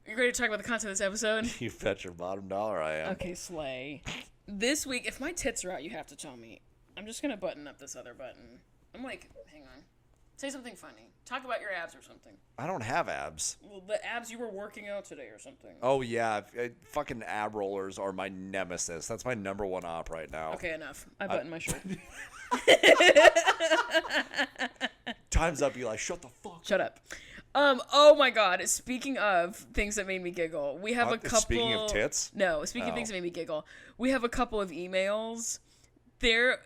You ready to talk about the content of this episode? You bet your bottom dollar I am. Okay, slay. This week, if my tits are out, you have to tell me. I'm just going to button up this other button. I'm like, hang on. Say something funny. Talk about your abs or something. I don't have abs. Well, the abs you were working out today or something. Oh, yeah. Fucking ab rollers are my nemesis. That's my number one op right now. Okay, enough. I buttoned my shirt. Time's up, Eli. Shut the fuck up. Shut up. Oh my God. Speaking of things that made me giggle, we have a couple. Speaking of tits? No, speaking of things that made me giggle, we have a couple of emails. There,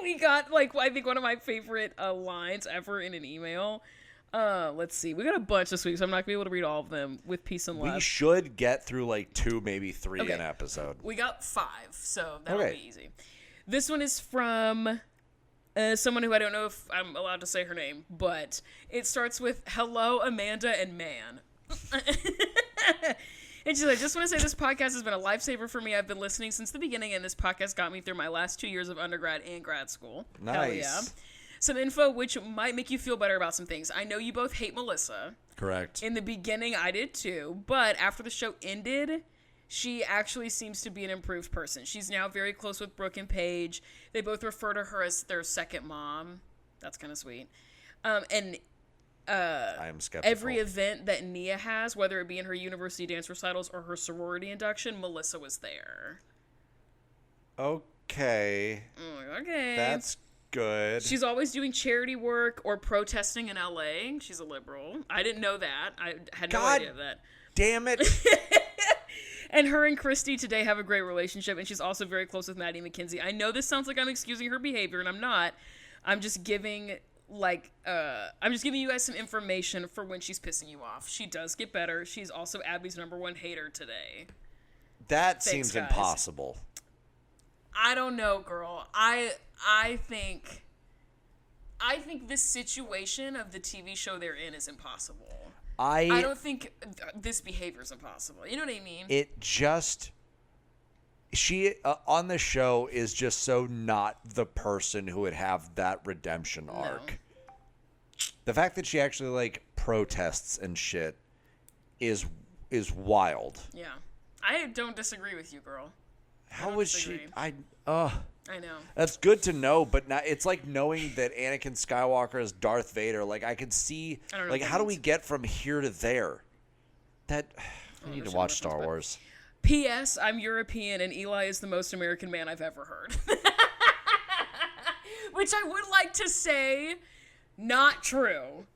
we got like I think one of my favorite lines ever in an email. Let's see. We got a bunch this week, so I'm not gonna be able to read all of them with peace and love. We should get through like 2, maybe 3 an episode. We got 5, so that'll be easy. This one is from someone who I don't know if I'm allowed to say her name, but it starts with "Hello, Amanda and Man." And she's like, "Just want to say this podcast has been a lifesaver for me. I've been listening since the beginning, and this podcast got me through my last 2 years of undergrad and grad school." Nice. Hell yeah. Some info which might make you feel better about some things. I know you both hate Melissa. Correct. In the beginning, I did too, but after the show ended, she actually seems to be an improved person. She's now very close with Brooke and Paige. They both refer to her as their second mom. That's kind of sweet. And I am skeptical. Every event that Nia has, whether it be in her university dance recitals or her sorority induction, Melissa was there. Okay. Okay. That's good. She's always doing charity work or protesting in LA. She's a liberal. I didn't know that. I had no idea of that. Damn it. And her and Christy today have a great relationship, and she's also very close with Maddie McKenzie. I know this sounds like I'm excusing her behavior, and I'm not. I'm just giving you guys some information for when she's pissing you off. She does get better. She's also Abby's #1 hater today. That seems guys. Impossible. I don't know, girl. I think this situation of the TV show they're in is impossible. I don't think this behavior is impossible. You know what I mean? She on the show is just so not the person who would have that redemption arc. No. The fact that she actually like protests and shit is wild. Yeah. I don't disagree with you, girl. How was she? I know. That's good to know, but not, it's like knowing that Anakin Skywalker is Darth Vader. Like I could see, like how do we get from here to there? I need to watch Star Wars. P.S. I'm European and Eli is the most American man I've ever heard. Which I would like to say, not true.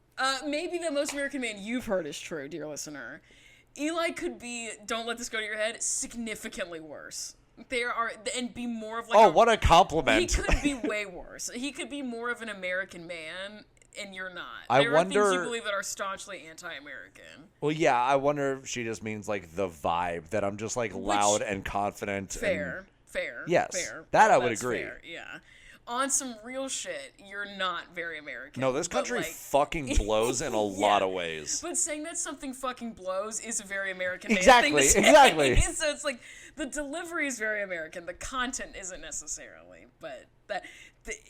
Maybe the most American man you've heard is true, dear listener. Eli could be, don't let this go to your head, significantly worse. And be more of like what a compliment. He could be way worse. He could be more of an American man, and you're not. There are things you believe that are staunchly anti-American. Well, yeah, I wonder if she just means like the vibe, that I'm just like loud and confident. Fair. Yes, fair. That I would agree. Fair, yeah. On some real shit, you're not very American. No, this country fucking blows in a lot of ways. But saying that something fucking blows is a very American thing to say. Exactly. So it's like, the delivery is very American. The content isn't necessarily. But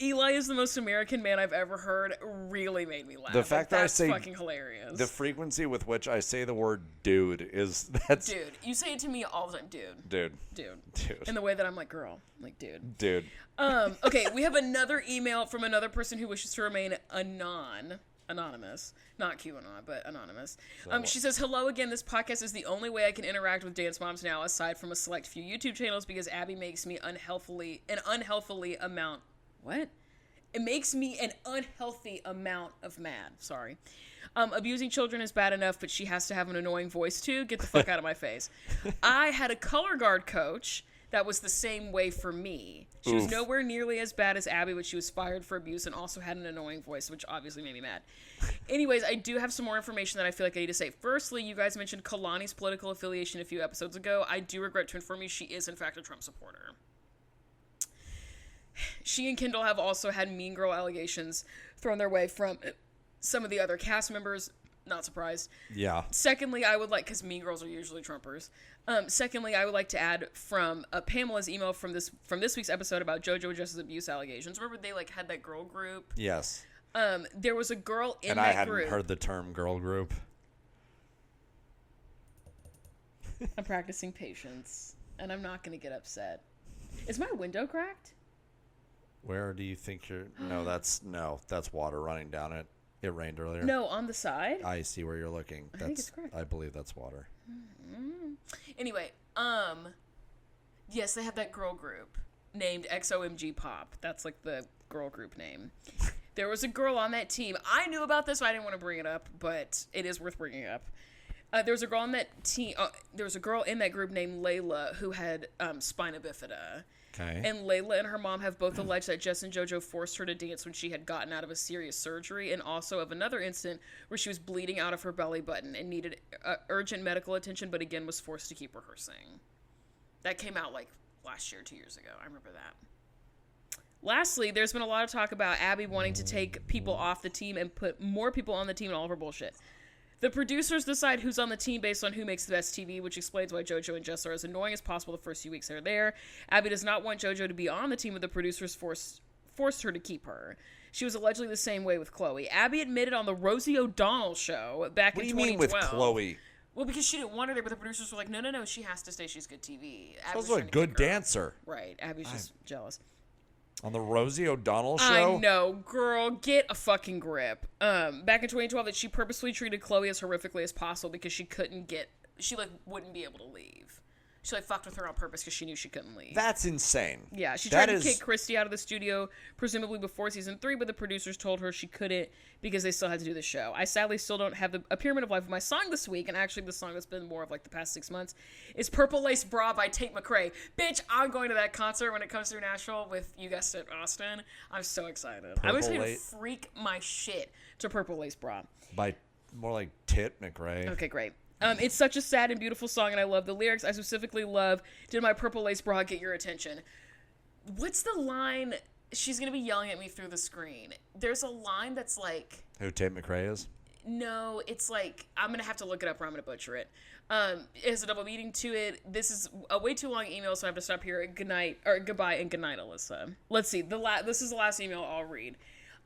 Eli is the most American man I've ever heard really made me laugh. The fact that I say fucking hilarious. The frequency with which I say the word dude Dude. You say it to me all the time, dude. Dude. In the way that I'm like, girl. I'm like, Dude. Okay, we have another email from another person who wishes to remain anonymous. Not QAnon, but anonymous. She says, hello again. This podcast is the only way I can interact with dance moms now, aside from a select few YouTube channels, because Abby makes me an unhealthy amount. What? It makes me an unhealthy amount of mad. Sorry. Abusing children is bad enough, but she has to have an annoying voice too. Get the fuck out of my face. I had a color guard coach that was the same way for me. She was nowhere nearly as bad as Abby, but she was fired for abuse and also had an annoying voice, which obviously made me mad. Anyways, I do have some more information that I feel like I need to say. Firstly, you guys mentioned Kalani's political affiliation a few episodes ago. I do regret to inform you she is, in fact, a Trump supporter. She and Kendall have also had mean girl allegations thrown their way from some of the other cast members. Not surprised. Yeah. Secondly, I would like, because mean girls are usually Trumpers. Secondly, I would like to add from Pamela's email from this week's episode about JoJo and Jess's abuse allegations. Remember they had that girl group? Yes. There was a girl in and that I hadn't group. heard the term girl group. I'm practicing patience, and I'm not going to get upset. Is my window cracked? Where do you think you're? No, that's water running down it. It rained earlier. No, on the side. I see where you're looking. I think it's cracked. I believe that's water. Mm-hmm. Anyway, yes, they have that girl group named XOMG Pop. That's like the girl group name. There was a girl on that team. I knew about this, so I didn't want to bring it up, but it is worth bringing up. There was a girl on that team. There was a girl in that group named Layla who had spina bifida. Okay. And Layla and her mom have both alleged that Jess and JoJo forced her to dance when she had gotten out of a serious surgery, and also of another incident where she was bleeding out of her belly button and needed urgent medical attention, but again was forced to keep rehearsing. That came out like last year, 2 years ago. I remember that. Lastly, there's been a lot of talk about Abby wanting to take people off the team and put more people on the team and all of her bullshit. The producers decide who's on the team based on who makes the best TV, which explains why JoJo and Jess are as annoying as possible the first few weeks they're there. Abby does not want JoJo to be on the team, but the producers forced her to keep her. She was allegedly the same way with Chloe. Abby admitted on the Rosie O'Donnell show back in 2012. What do you mean with Chloe? Well, because she didn't want her there, but the producers were like, no, she has to stay. She's good TV. She's also a good dancer. Right. Abby's just jealous. On the Rosie O'Donnell show? I know, girl, get a fucking grip. Back in 2012, that she purposely treated Chloe as horrifically as possible because she wouldn't be able to leave. She fucked with her on purpose because she knew she couldn't leave. That's insane. Yeah, she tried to kick Christy out of the studio, presumably before season 3, but the producers told her she couldn't because they still had to do the show. I sadly still don't have a Pyramid of Life of my song this week, and actually the song that's been more of the past 6 months is Purple Lace Bra by Tate McRae. Bitch, I'm going to that concert when it comes through Nashville with, you guessed it, Austin. I'm so excited. I'm excited to freak my shit to Purple Lace Bra. By more like Tit McRae. Okay, great. It's such a sad and beautiful song, and I love the lyrics. I specifically love, did my purple lace bra get your attention? What's the line? She's going to be yelling at me through the screen. There's a line that's like... Who Tate McRae is? No, it's like... I'm going to have to look it up or I'm going to butcher it. It has a double meaning to it. This is a way too long email, so I have to stop here. Good night, or goodbye and good night, Alyssa. Let's see. This is the last email I'll read.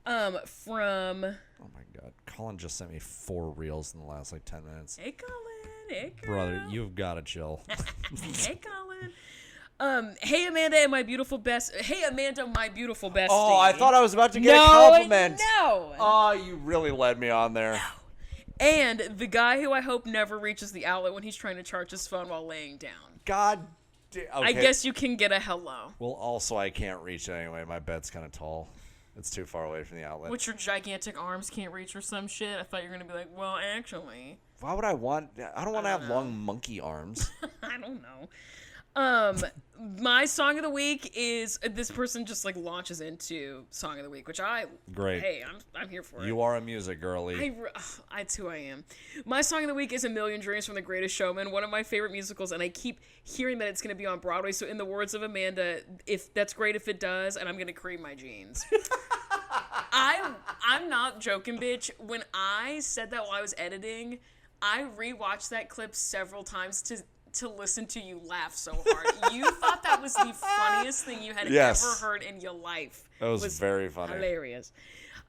From... Oh my god. Colin just sent me 4 reels in the last 10 minutes. Hey, Colin. Brother, you've got to chill. Hey, Colin. Hey Amanda and my beautiful best. Hey Amanda, my beautiful bestie. Oh, I thought I was about to get a compliment. No. Oh, you really led me on there. No. And the guy who I hope never reaches the outlet when he's trying to charge his phone while laying down. God. Okay. I guess you can get a hello. Well, also I can't reach it anyway. My bed's kind of tall. It's too far away from the outlet. Which your gigantic arms can't reach or some shit. I thought you were gonna be like, well, actually. Why would I want? I don't want to have long monkey arms. I don't know. My song of the week is this person just like launches into song of the week, which great. Hey, I'm here for it. You are a music girly. That's who I am. My song of the week is "A Million Dreams" from The Greatest Showman, one of my favorite musicals, and I keep hearing that it's going to be on Broadway. So, in the words of Amanda, if that's great if it does, and I'm going to cream my jeans. I'm not joking, bitch. When I said that while I was editing, I rewatched that clip several times to listen to you laugh so hard. You thought that was the funniest thing you had ever heard in your life. That was very funny. Hilarious.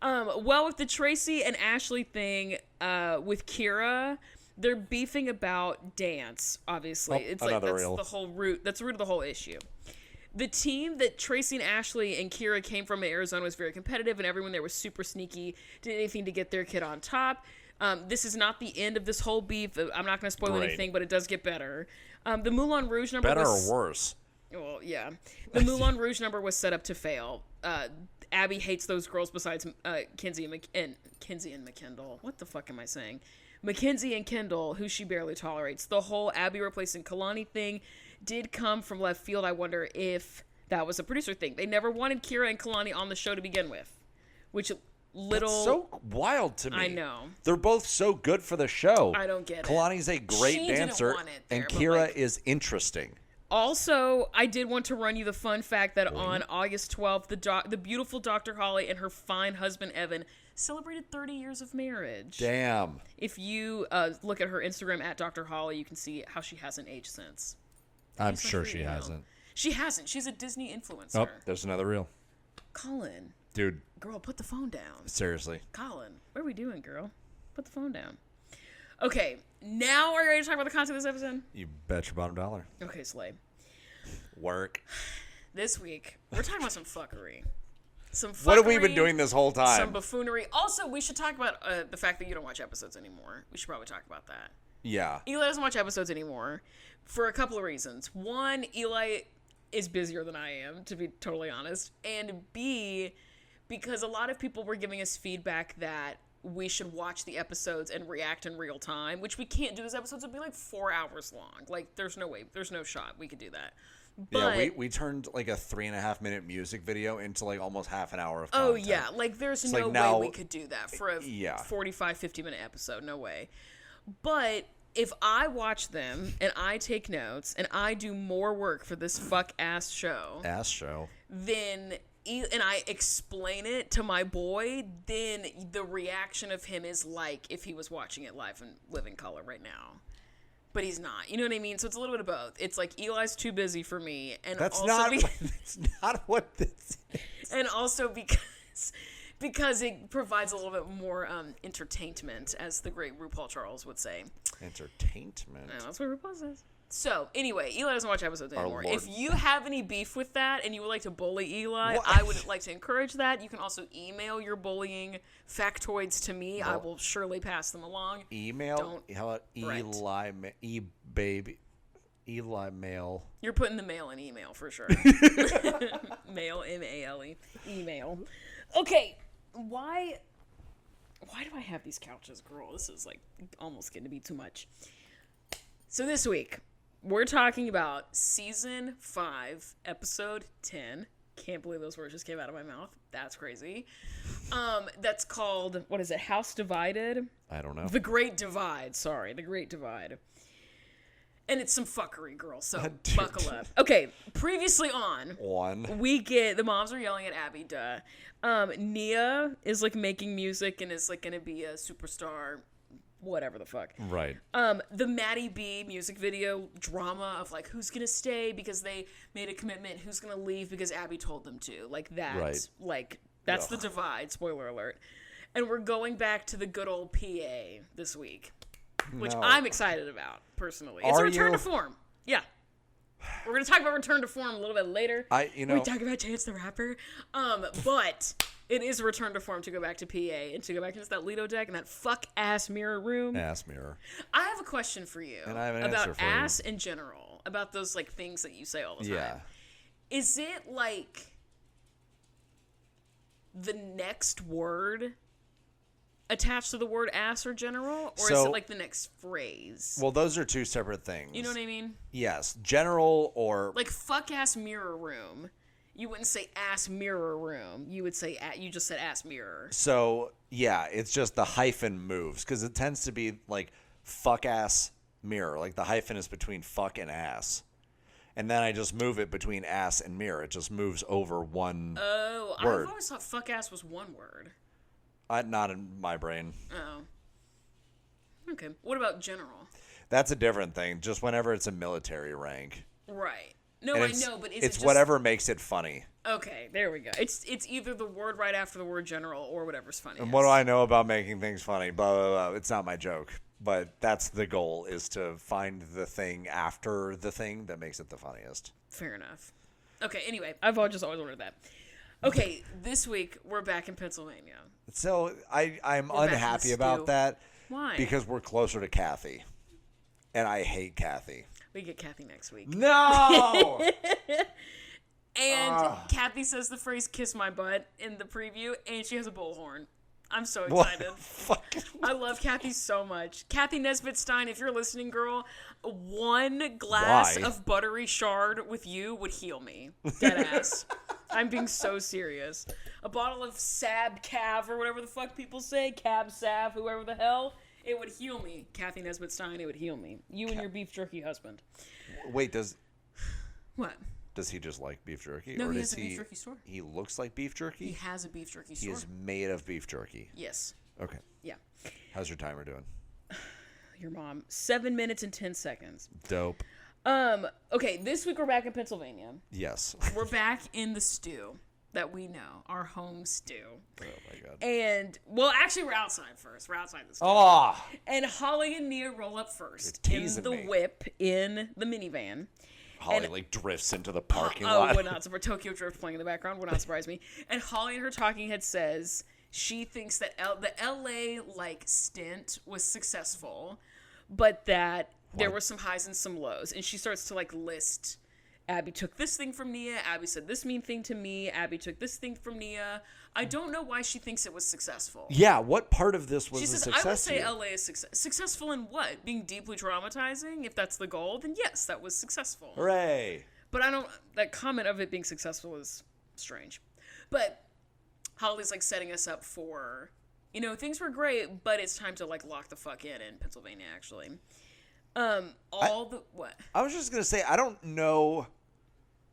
Well, with the Tracy and Ashley thing, with Kira, they're beefing about dance, obviously. It's like that's the whole root. That's the root of the whole issue. The team that Tracy and Ashley and Kira came from in Arizona was very competitive, and everyone there was super sneaky, did anything to get their kid on top. This is not the end of this whole beef. I'm not going to spoil anything, but it does get better. The Moulin Rouge number better or worse? Well, yeah. The Moulin Rouge number was set up to fail. Abby hates those girls besides Kinsey and McKendall. What the fuck am I saying? Mackenzie and Kendall, who she barely tolerates. The whole Abby replacing Kalani thing did come from left field. I wonder if that was a producer thing. They never wanted Kira and Kalani on the show to begin with, which... That's so wild to me. I know. They're both so good for the show. I don't get it. Kalani's a great dancer, and Kira is interesting. Also, I did want to run you the fun fact that on August 12th, the beautiful Dr. Holly and her fine husband, Evan, celebrated 30 years of marriage. Damn. If you look at her Instagram at Dr. Holly, you can see how she hasn't aged since. I'm sure she hasn't. She hasn't. She's a Disney influencer. Oh, there's another reel. Colin. Dude. Girl, put the phone down. Seriously. Colin, what are we doing, girl? Put the phone down. Okay, now are you ready to talk about the content of this episode? You bet your bottom dollar. Okay, Slay. Work. This week, we're talking about some fuckery. What have we been doing this whole time? Some buffoonery. Also, we should talk about the fact that you don't watch episodes anymore. We should probably talk about that. Yeah. Eli doesn't watch episodes anymore for a couple of reasons. One, Eli is busier than I am, to be totally honest. And B, because a lot of people were giving us feedback that we should watch the episodes and react in real time, which we can't do. Those episodes would be like 4 hours long. Like, there's no way, there's no shot we could do that. But, yeah, we turned like a 3.5-minute music video into like almost half an hour of content. Oh, yeah. Like, there's no way we could do that for a 45, 50-minute episode. No way. But if I watch them and I take notes and I do more work for this fuck-ass show... then... and I explain it to my boy, then the reaction of him is like if he was watching it live in living color right now. But he's not. You know what I mean? So it's a little bit of both. It's like Eli's too busy for me. And that's also that's not what this is. And also because it provides a little bit more entertainment, as the great RuPaul Charles would say. Entertainment? Yeah, that's what RuPaul says. So, anyway, Eli doesn't watch episodes anymore. Lord. If you have any beef with that and you would like to bully Eli, I would like to encourage that. You can also email your bullying factoids to me. I will surely pass them along. Email? How about Eli mail? You're putting the mail in email for sure. Mail, M-A-L-E. Email. Okay, why do I have these couches, girl? This is like almost getting to be too much. So this week, we're talking about Season 5, Episode 10. Can't believe those words just came out of my mouth. That's crazy. That's called, what is it, House Divided? I don't know. The Great Divide. Sorry, The Great Divide. And it's some fuckery, girl, so buckle up. Okay, previously we get, the moms are yelling at Abby, Nia is, like, making music and is, like, gonna be a superstar, whatever the fuck. Right. The Maddie B music video drama of, like, who's gonna stay because they made a commitment, who's gonna leave because Abby told them to. Like, that's, right. Like, that's the divide, spoiler alert. And we're going back to the good old PA this week. Which I'm excited about, personally. It's a return to form. Yeah. We're going to talk about Return to Form a little bit later. We talk about Chance the Rapper. But it is a return to form to go back to PA and to go back into that Lido deck and that fuck-ass mirror room. Ass mirror. I have a question for you. And I have an about answer for ass you. in general. About those, like, things that you say all the time. Yeah. Is it, like, the next word attached to the word ass or general? Or is it, like, the next phrase? Well, those are two separate things. You know what I mean? Yes. General or... Like, fuck-ass mirror room. You wouldn't say ass mirror room. You would say, you just said ass mirror. So, yeah, it's just the hyphen moves. Because it tends to be, like, fuck-ass mirror. Like, the hyphen is between fuck and ass. And then I just move it between ass and mirror. It just moves over one word. I've always thought fuck-ass was one word. Not in my brain. Oh. Okay. What about general? That's a different thing. Just whenever it's a military rank. Right. No, And I know, but it's whatever makes it funny. Okay, there we go. It's either the word right after the word general or whatever's funny. And what do I know about making things funny? Blah, blah, blah. It's not my joke. But that's the goal, is to find the thing after the thing that makes it the funniest. Fair enough. Okay, anyway, I've just always wondered that. Okay, this week we're back in Pennsylvania. So I'm unhappy about that. Why? Because we're closer to Kathy. And I hate Kathy. We get Kathy next week. No! And Kathy says the phrase "kiss my butt" in the preview, and she has a bullhorn. I'm so excited. I love Kathy so much. Kathy Nesbitt Stein, if you're listening, girl, one glass of buttery shard with you would heal me. Deadass. I'm being so serious. A bottle of Sab Cav, or whatever the fuck people say, Cab Sav, whoever the hell, it would heal me. Kathy Nesbitt Stein, it would heal me. You and your beef jerky husband. Wait, What? Does he just like beef jerky? No, or he does has a beef jerky store. He looks like beef jerky? He has a beef jerky store. He is made of beef jerky. Yes. Okay. Yeah. How's your timer doing? Your mom. 7 minutes and 10 seconds. Dope. Okay, this week we're back in Pennsylvania. Yes. We're back in the stew that we know, our home stew. Oh my god. And, well, actually, we're outside first. We're outside the stew. Oh! And Holly and Nia roll up first You're in teasing the me. whip in the minivan. Holly, like, drifts into the parking lot. Oh, would not surprise. Tokyo Drift playing in the background would not surprise me. And Holly in her talking head says she thinks that the LA, like, stint was successful, but that there were some highs and some lows. And she starts to, like, list, Abby took this thing from Nia, Abby said this mean thing to me, Abby took this thing from Nia. I don't know why she thinks it was successful. Yeah, what part of this was She a says, success I would say to you? LA is successful in what? Being deeply traumatizing? If that's the goal, then yes, that was successful. Hooray! But that comment of it being successful is strange. But Holly's, like, setting us up for, things were great, but it's time to, like, lock the fuck in Pennsylvania, actually. What? I was just going to say, I don't know.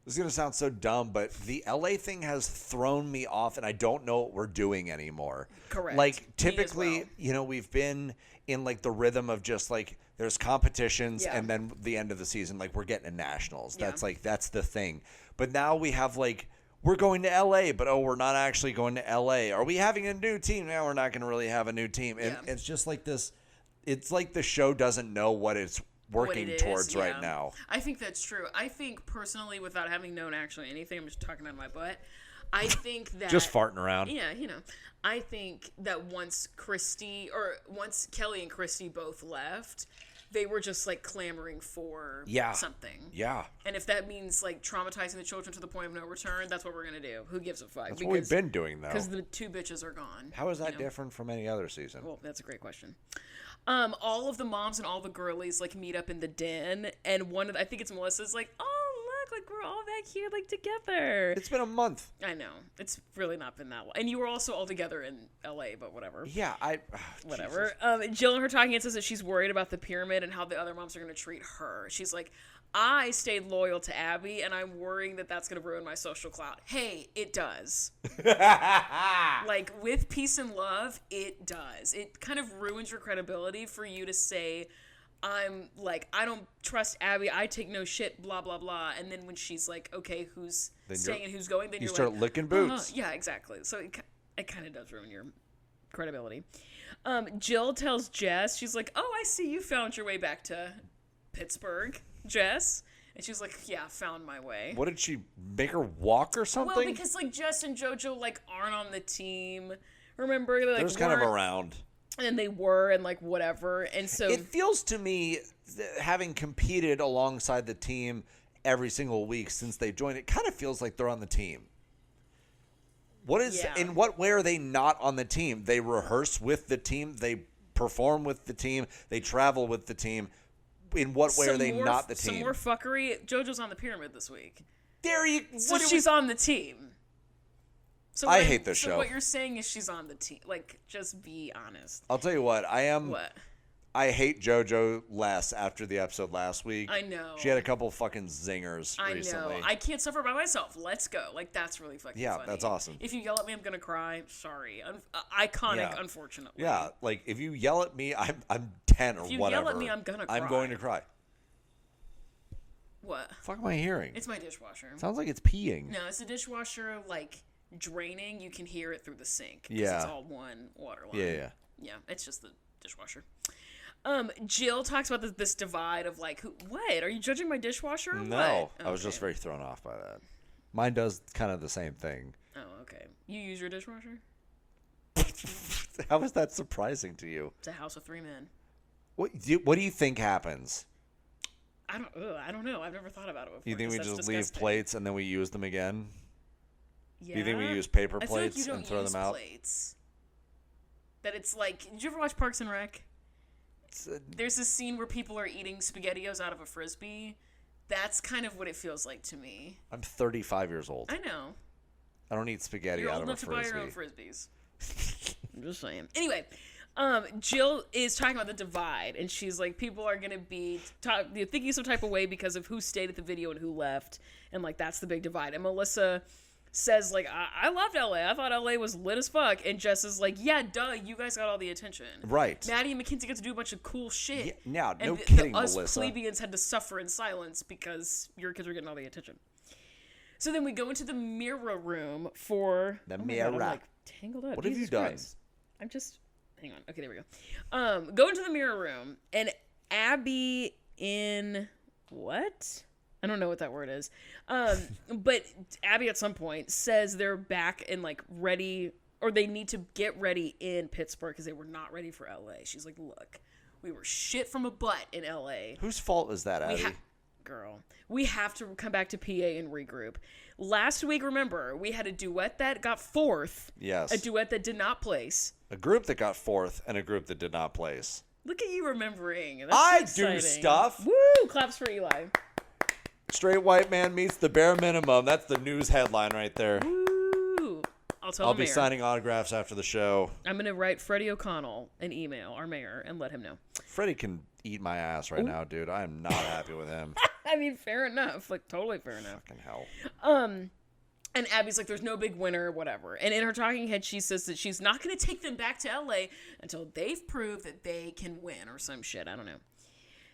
This is going to sound so dumb, but the LA thing has thrown me off, and I don't know what we're doing anymore. Correct. Like, typically, we've been in, like, the rhythm of just, like, there's competitions, and then the end of the season, like, we're getting to nationals. Yeah. That's the thing. But now we have, like, we're going to LA, but, we're not actually going to LA. Are we having a new team? Now we're not going to really have a new team. And it's just like this. It's like the show doesn't know what it's working towards right now. I think that's true. I think personally, without having known actually anything, I'm just talking out of my butt. I think that just farting around. Yeah, I think that once Kelly and Christy both left, they were just, like, clamoring for something. Yeah. And if that means, like, traumatizing the children to the point of no return, that's what we're gonna do. Who gives a fuck? That's what we've been doing, though. Because the two bitches are gone. How is that different from any other season? Well, that's a great question. All of the moms and all the girlies, like, meet up in the den, and I think it's Melissa's like, oh, look, like, we're all back here, like, together. It's been a month. I know. It's really not been that long. And you were also all together in LA, but whatever. Yeah, whatever. Jill in her talking head says that she's worried about the pyramid and how the other moms are going to treat her. She's like, I stayed loyal to Abby, and I'm worrying that that's going to ruin my social clout. Hey, it does. Like, with peace and love, it does. It kind of ruins your credibility for you to say, I don't trust Abby, I take no shit, blah, blah, blah. And then when she's like, okay, who's staying and who's going, then you you're start like, licking boots. Yeah, exactly. So it kind of does ruin your credibility. Jill tells Jess, she's like, oh, I see you found your way back to Pittsburgh, Jess. And she was like, yeah, found my way. What did she make her walk or something? Well, because like Jess and JoJo like aren't on the team. Remember, they like, they're just kind of around. And they were, and like whatever. And so it feels to me, having competed alongside the team every single week since they joined, it kind of feels like they're on the team. In what way are they not on the team? They rehearse with the team. They perform with the team. They travel with the team. In what way are they not the team? Some more fuckery. JoJo's on the pyramid this week. So she's on the team. So I hate this show. So what you're saying is she's on the team. like, just be honest. I'll tell you what. What? I hate JoJo less after the episode last week. I know. She had a couple fucking zingers recently. I know. I can't suffer by myself. Let's go. Like, that's really fucking funny. Yeah, that's awesome. If you yell at me, I'm going to cry. Sorry. Iconic, unfortunately. Yeah, like, if you yell at me, I'm 10 or whatever. If you yell at me, I'm going to cry. I'm going to cry. What? Fuck am I hearing? It's my dishwasher. Sounds like it's peeing. No, it's the dishwasher, like, draining. You can hear it through the sink. Yeah. It's all one water line. Yeah. Yeah, it's just the dishwasher. Jill talks about this divide of like, what? Are you judging my dishwasher or No, what? I was just very thrown off by that. Mine does kind of the same thing. Oh, okay. You use your dishwasher? How is that surprising to you? It's a house of 3 men. What do you think happens? I don't know. I've never thought about it before. You think we just leave plates and then we use them again? Yeah. Do you think we use paper I feel like plates you don't and throw use them out? Plates. That it's like, did you ever watch Parks and Rec? There's this scene where people are eating SpaghettiOs out of a Frisbee. That's kind of what it feels like to me. I'm 35 years old. I know. I don't eat spaghetti You're out old of a enough Frisbee. to buy your own Frisbees. I'm just saying. Anyway, Jill is talking about the divide, and she's like, people are going to be thinking some type of way because of who stayed at the video and who left, and like that's the big divide. And Melissa says like, I loved LA. I thought LA was lit as fuck. And Jess is like, yeah, duh, you guys got all the attention. Right. Maddie and Mackenzie got to do a bunch of cool shit. Yeah, no and kidding, us Melissa. plebeians had to suffer in silence because your kids were getting all the attention. So then we go into the mirror room for the mirror. God, I'm like tangled up. What Jesus have you done? Christ. I'm just hang on. Okay, there we go. Go into the mirror room, and Abby in what? I don't know what that word is. But Abby at some point says they're back and like ready, or they need to get ready in Pittsburgh because they were not ready for LA. She's like, look, we were shit from a butt in LA. Whose fault is that, Abby? We have to come back to PA and regroup. Last week, remember, we had a duet that got 4th. Yes. A duet that did not place. A group that got 4th and a group that did not place. Look at you remembering. That's do stuff. Woo! Claps for Eli. Straight white man meets the bare minimum. That's the news headline right there. Woo! I'll be signing autographs after the show. I'm going to write Freddie O'Connell an email, our mayor, and let him know. Freddie can eat my ass right now, dude. I am not happy with him. I mean, fair enough. Like, totally fair enough. Fucking hell. And Abby's like, there's no big winner, whatever. And in her talking head, she says that she's not going to take them back to LA until they've proved that they can win or some shit. I don't know.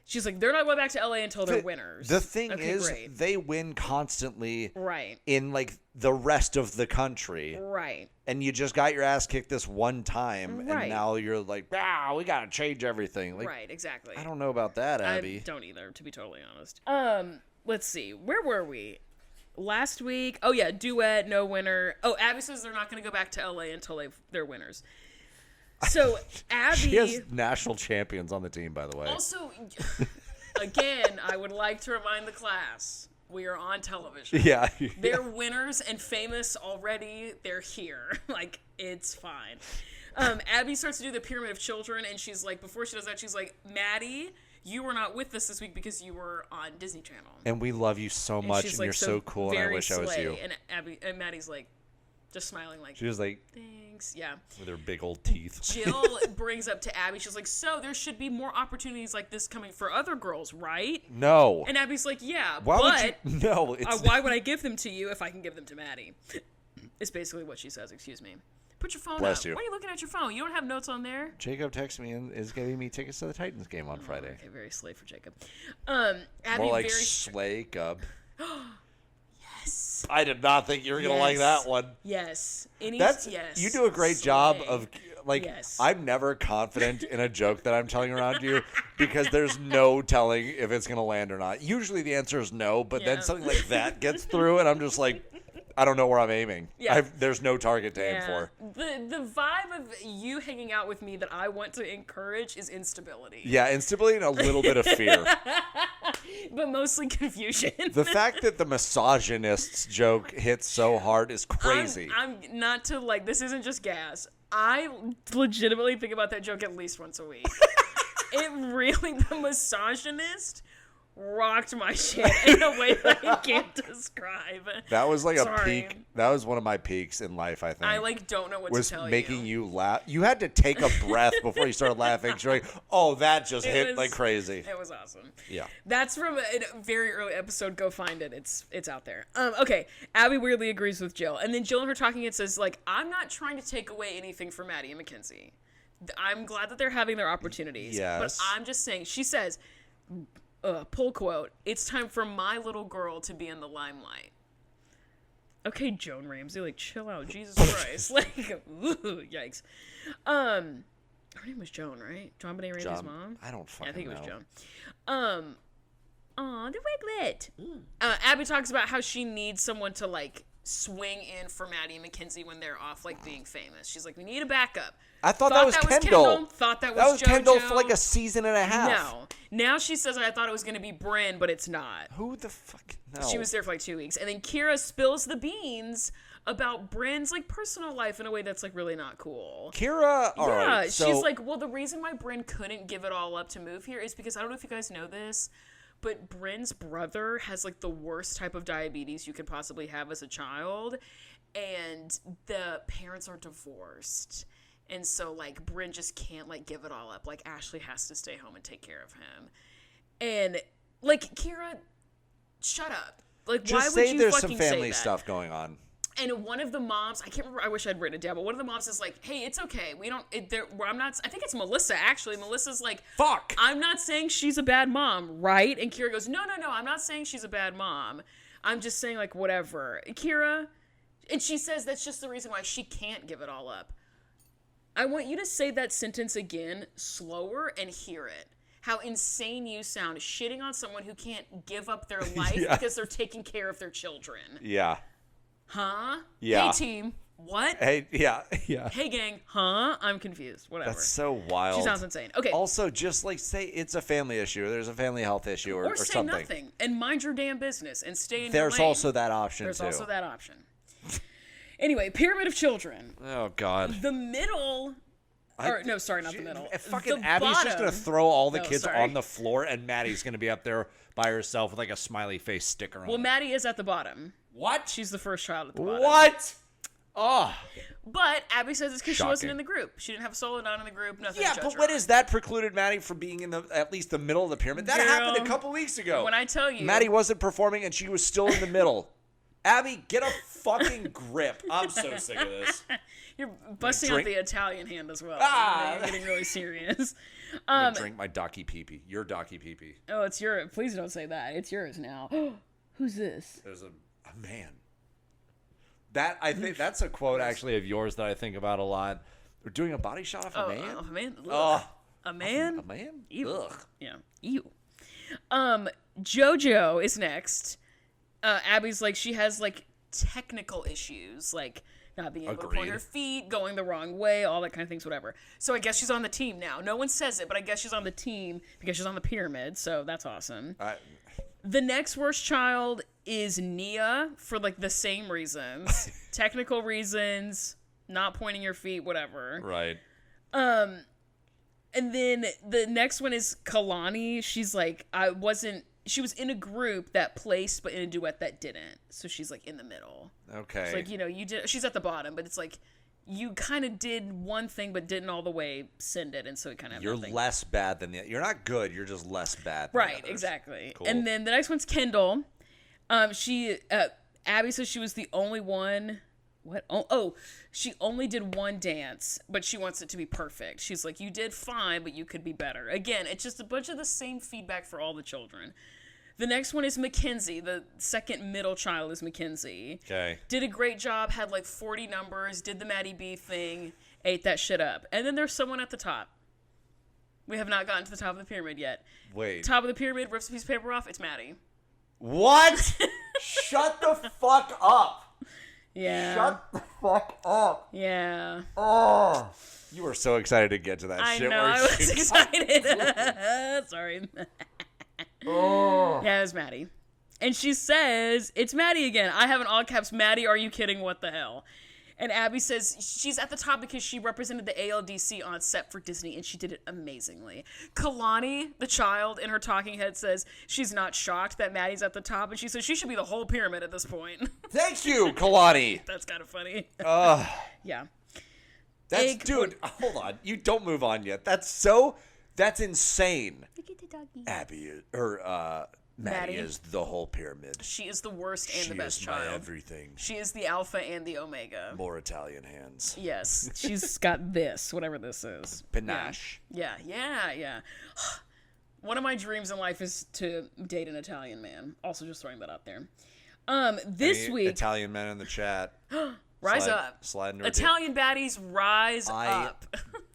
She's like, they're not going back to LA until they're winners. The thing is, they win constantly right in, like, the rest of the country. Right. And you just got your ass kicked this one time, right. And now you're like, we got to change everything. Like, right, exactly. I don't know about that, Abby. I don't either, to be totally honest. Let's see. Where were we? Last week? Oh, yeah, duet, no winner. Oh, Abby says they're not going to go back to LA until they're winners. So, Abby... She has national champions on the team, by the way. Also, again, I would like to remind the class, we are on television. Yeah. They're winners and famous already. They're here. Like, it's fine. Abby starts to do the pyramid of children, and she's like, before she does that, she's like, Maddie, you were not with us this week because you were on Disney Channel. And we love you so much, and you're so cool, and I wish I was you. And Maddie's like, just smiling like, she was like, thanks, yeah. With her big old teeth. Jill brings up to Abby, she's like, so there should be more opportunities like this coming for other girls, right? No. And Abby's like, yeah, why would I give them to you if I can give them to Maddie? It's basically what she says, excuse me. Put your phone Bless up. you. Why are you looking at your phone? You don't have notes on there? Jacob texted me and is giving me tickets to the Titans game on Friday. Okay, very slay for Jacob. Abby, more like Slay Cub. Yes. I did not think you were gonna like that one. Yes. Yes. You do a great job of I'm never confident in a joke that I'm telling around you because there's no telling if it's gonna land or not. Usually the answer is no, but then something like that gets through, and I'm just like, I don't know where I'm aiming. Yeah. There's no target to aim for. The vibe of you hanging out with me that I want to encourage is instability. Yeah, instability and a little bit of fear. But mostly confusion. The fact that the misogynist's joke hits so hard is crazy. I'm not to this isn't just gas. I legitimately think about that joke at least once a week. It really, the misogynist rocked my shit in a way that I can't describe. That was a peak. That was one of my peaks in life, I think. I don't know what to tell you. Was making you laugh. You had to take a breath before you started laughing. You're like, oh, that just hit like crazy. It was awesome. Yeah. That's from a very early episode. Go find it. It's out there. Okay. Abby weirdly agrees with Jill. And then Jill in her talking it says, I'm not trying to take away anything from Maddie and Mackenzie. I'm glad that they're having their opportunities. Yes. But I'm just saying, she says, pull quote, "It's time for my little girl to be in the limelight." Okay, Joan Ramsey, chill out, Jesus Christ. Ooh, yikes. Her name was Joan, right? John Benet Ramsey's mom? I don't fucking know. I think it was Joan. Aw, the wiglet. Abby talks about how she needs someone to, swing in for Maddie and Mackenzie when they're off, being famous. She's like, we need a backup. I thought that was Kendall. Thought that was JoJo. Kendall for a season and a half. No. Now she says, I thought it was going to be Brynn, but it's not. Who the fuck? No. She was there for 2 weeks. And then Kira spills the beans about Brynn's personal life in a way that's really not cool. Kira, all right. So, she's like, well, the reason why Brynn couldn't give it all up to move here is because, I don't know if you guys know this, but Brynn's brother has the worst type of diabetes you could possibly have as a child. And the parents are divorced. And so, Brynn just can't, give it all up. Ashley has to stay home and take care of him. And, Kira, shut up. Just why say would you there's fucking some family say that? stuff going on. And one of the moms, I can't remember, I wish I'd written it down, but one of the moms is like, hey, it's okay. I'm not, I think it's Melissa, actually. Melissa's like, fuck. I'm not saying she's a bad mom, right? And Kira goes, no, I'm not saying she's a bad mom. I'm just saying, whatever. Kira, and she says that's just the reason why she can't give it all up. I want you to say that sentence again, slower, and hear it. How insane you sound, shitting on someone who can't give up their life because they're taking care of their children. Yeah. Huh? Yeah. Hey, team. What? Hey, yeah. Hey, gang. Huh? I'm confused. Whatever. That's so wild. She sounds insane. Okay. Also, just say it's a family issue, or there's a family health issue, or say something. Nothing and mind your damn business and stay in There's your lane. also that option, There's too. also that option. Anyway, Pyramid of Children. Oh, God. The middle... no, sorry, not the middle. Fucking the Abby's bottom. just going to throw all the kids on the floor, and Maddie's going to be up there by herself with a smiley face sticker on. Well, Maddie is at the bottom. What? She's the first child at the bottom. What? Oh. But Abby says it's because she wasn't in the group. She didn't have a solo down in the group. Nothing. Yeah, but when has that precluded Maddie from being in at least the middle of the pyramid? That happened a couple weeks ago. When I tell you, Maddie wasn't performing and she was still in the middle. Abby, get a fucking grip. I'm so sick of this. You're busting out the Italian hand as well. You're getting really serious. I'm gonna drink my Docky Pee-Pee. Your Docky Pee-Pee. Oh, it's yours. Please don't say that. It's yours now. Who's this? There's a man. I think that's a quote actually of yours that I think about a lot. We're doing a body shot of a man. A man. A man. A man. Ew. Ugh. Yeah. Ew. JoJo is next. Abby's she has technical issues, not being able to point her feet, going the wrong way, all that kind of things, whatever. So I guess she's on the team now. No one says it, but I guess she's on the team because she's on the pyramid, so that's awesome. The next worst child is Nia for the same reasons. Technical reasons, not pointing your feet, whatever. Right. And then the next one is Kalani. She's she was in a group that placed, but in a duet that didn't. So she's in the middle. Okay. It's you did. She's at the bottom, but it's you kind of did one thing, but didn't all the way send it, and so it kind of. You're less bad than the. You're not good. You're just less bad. Right. Exactly. Cool. And then the next one's Kendall. She Abby says she was the only one. What? Oh, she only did one dance, but she wants it to be perfect. She's you did fine, but you could be better. Again, it's just a bunch of the same feedback for all the children. The next one is Mackenzie. The second middle child is Mackenzie. Okay. Did a great job, had like 40 numbers, did the Maddie B thing, ate that shit up. And then there's someone at the top. We have not gotten to the top of the pyramid yet. Wait. Top of the pyramid, rips a piece of paper off, it's Maddie. What? Shut the fuck up. Yeah. Shut the fuck up. Yeah. Oh. You were so excited to get to that I shit. know, I was excited. Sorry. Oh. Yeah, it was Maddie. And she says, it's Maddie again. I have an all caps, Maddie, are you kidding? What the hell? And Abby says she's at the top because she represented the ALDC on set for Disney, and she did it amazingly. Kalani, the child, in her talking head says she's not shocked that Maddie's at the top, and she says she should be the whole pyramid at this point. Thank you, Kalani. That's kind of funny. Yeah. That's, dude, hold on. You don't move on yet. That's insane. Look at the doggy. Abby, Maddie is the whole pyramid. She is the worst and the best She child. is my everything. She is the alpha and the omega. More Italian hands. Yes, she's got this, whatever this is. Panache. Yeah. One of my dreams in life is to date an Italian man. Also, just throwing that out there. This week, Italian men in the chat. rise up. Slide into Italian baddies, rise up.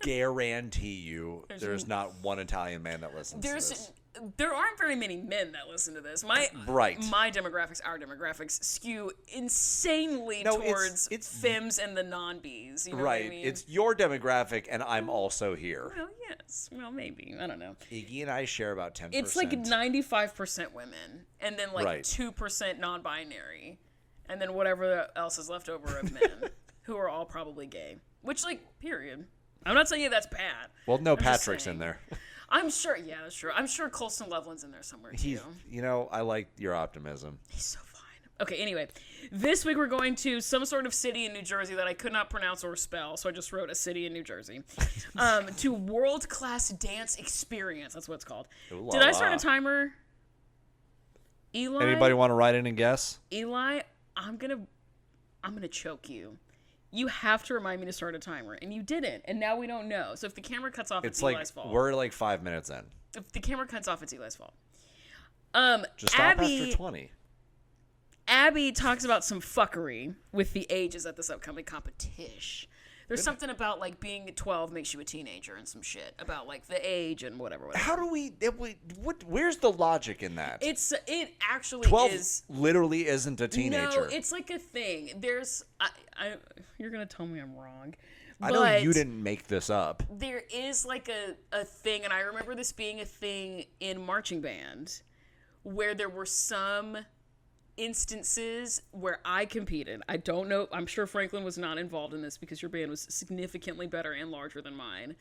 Guarantee you, there's not one Italian man that listens to this. There aren't very many men that listen to this. My demographics, our demographics, skew insanely towards femmes and the non-bees. You know what I mean? It's your demographic, and I'm also here. Well, yes. Well, maybe. I don't know. Iggy and I share about 10%. It's like 95% women, and then like 2% non-binary, and then whatever else is left over of men, who are all probably gay. Which, like, period. I'm not saying that's bad. Well, no, Patrick's in there. I'm sure, yeah, that's true. I'm sure Colson Loveland's in there somewhere, too. I like your optimism. He's so fine. Okay, anyway. This week we're going to some sort of city in New Jersey that I could not pronounce or spell, so I just wrote a city in New Jersey. To World Class Dance Experience. That's what it's called. Ooh, Did I start a timer? Eli? Anybody want to write in and guess? Eli, I'm gonna choke you. You have to remind me to start a timer, and you didn't, and now we don't know. So if the camera cuts off, it's Eli's fault. We're like 5 minutes in. If the camera cuts off, it's Eli's fault. Just stop after 20. Abby talks about some fuckery with the ages at this upcoming competition. There's something about, like, being 12 makes you a teenager and some shit about, like, the age and whatever. How do where's the logic in that? It actually 12 is. Literally isn't a teenager. No, it's like a thing. You're going to tell me I'm wrong. I know you didn't make this up. There is, like, a thing, and I remember this being a thing in marching band, where there were some instances where I competed. I don't know. I'm sure Franklin was not involved in this because your band was significantly better and larger than mine.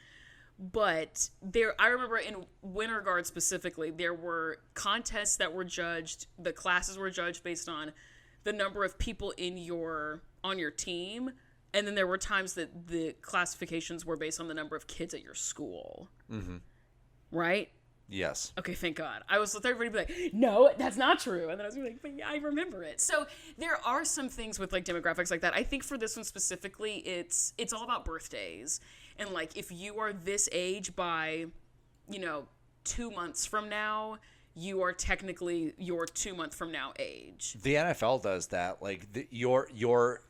But I remember in Winter Guard specifically, there were contests that were judged. The classes were judged based on the number of people on your team. And then there were times that the classifications were based on the number of kids at your school. Mm-hmm. Right? Yes. Okay, thank God. I was with everybody be like, no, that's not true. And then I was like, but yeah, I remember it. So there are some things with, like, demographics like that. I think for this one specifically, it's all about birthdays. And, like, if you are this age by, 2 months from now, you are technically your 2 month from now age. The NFL does that. Like, your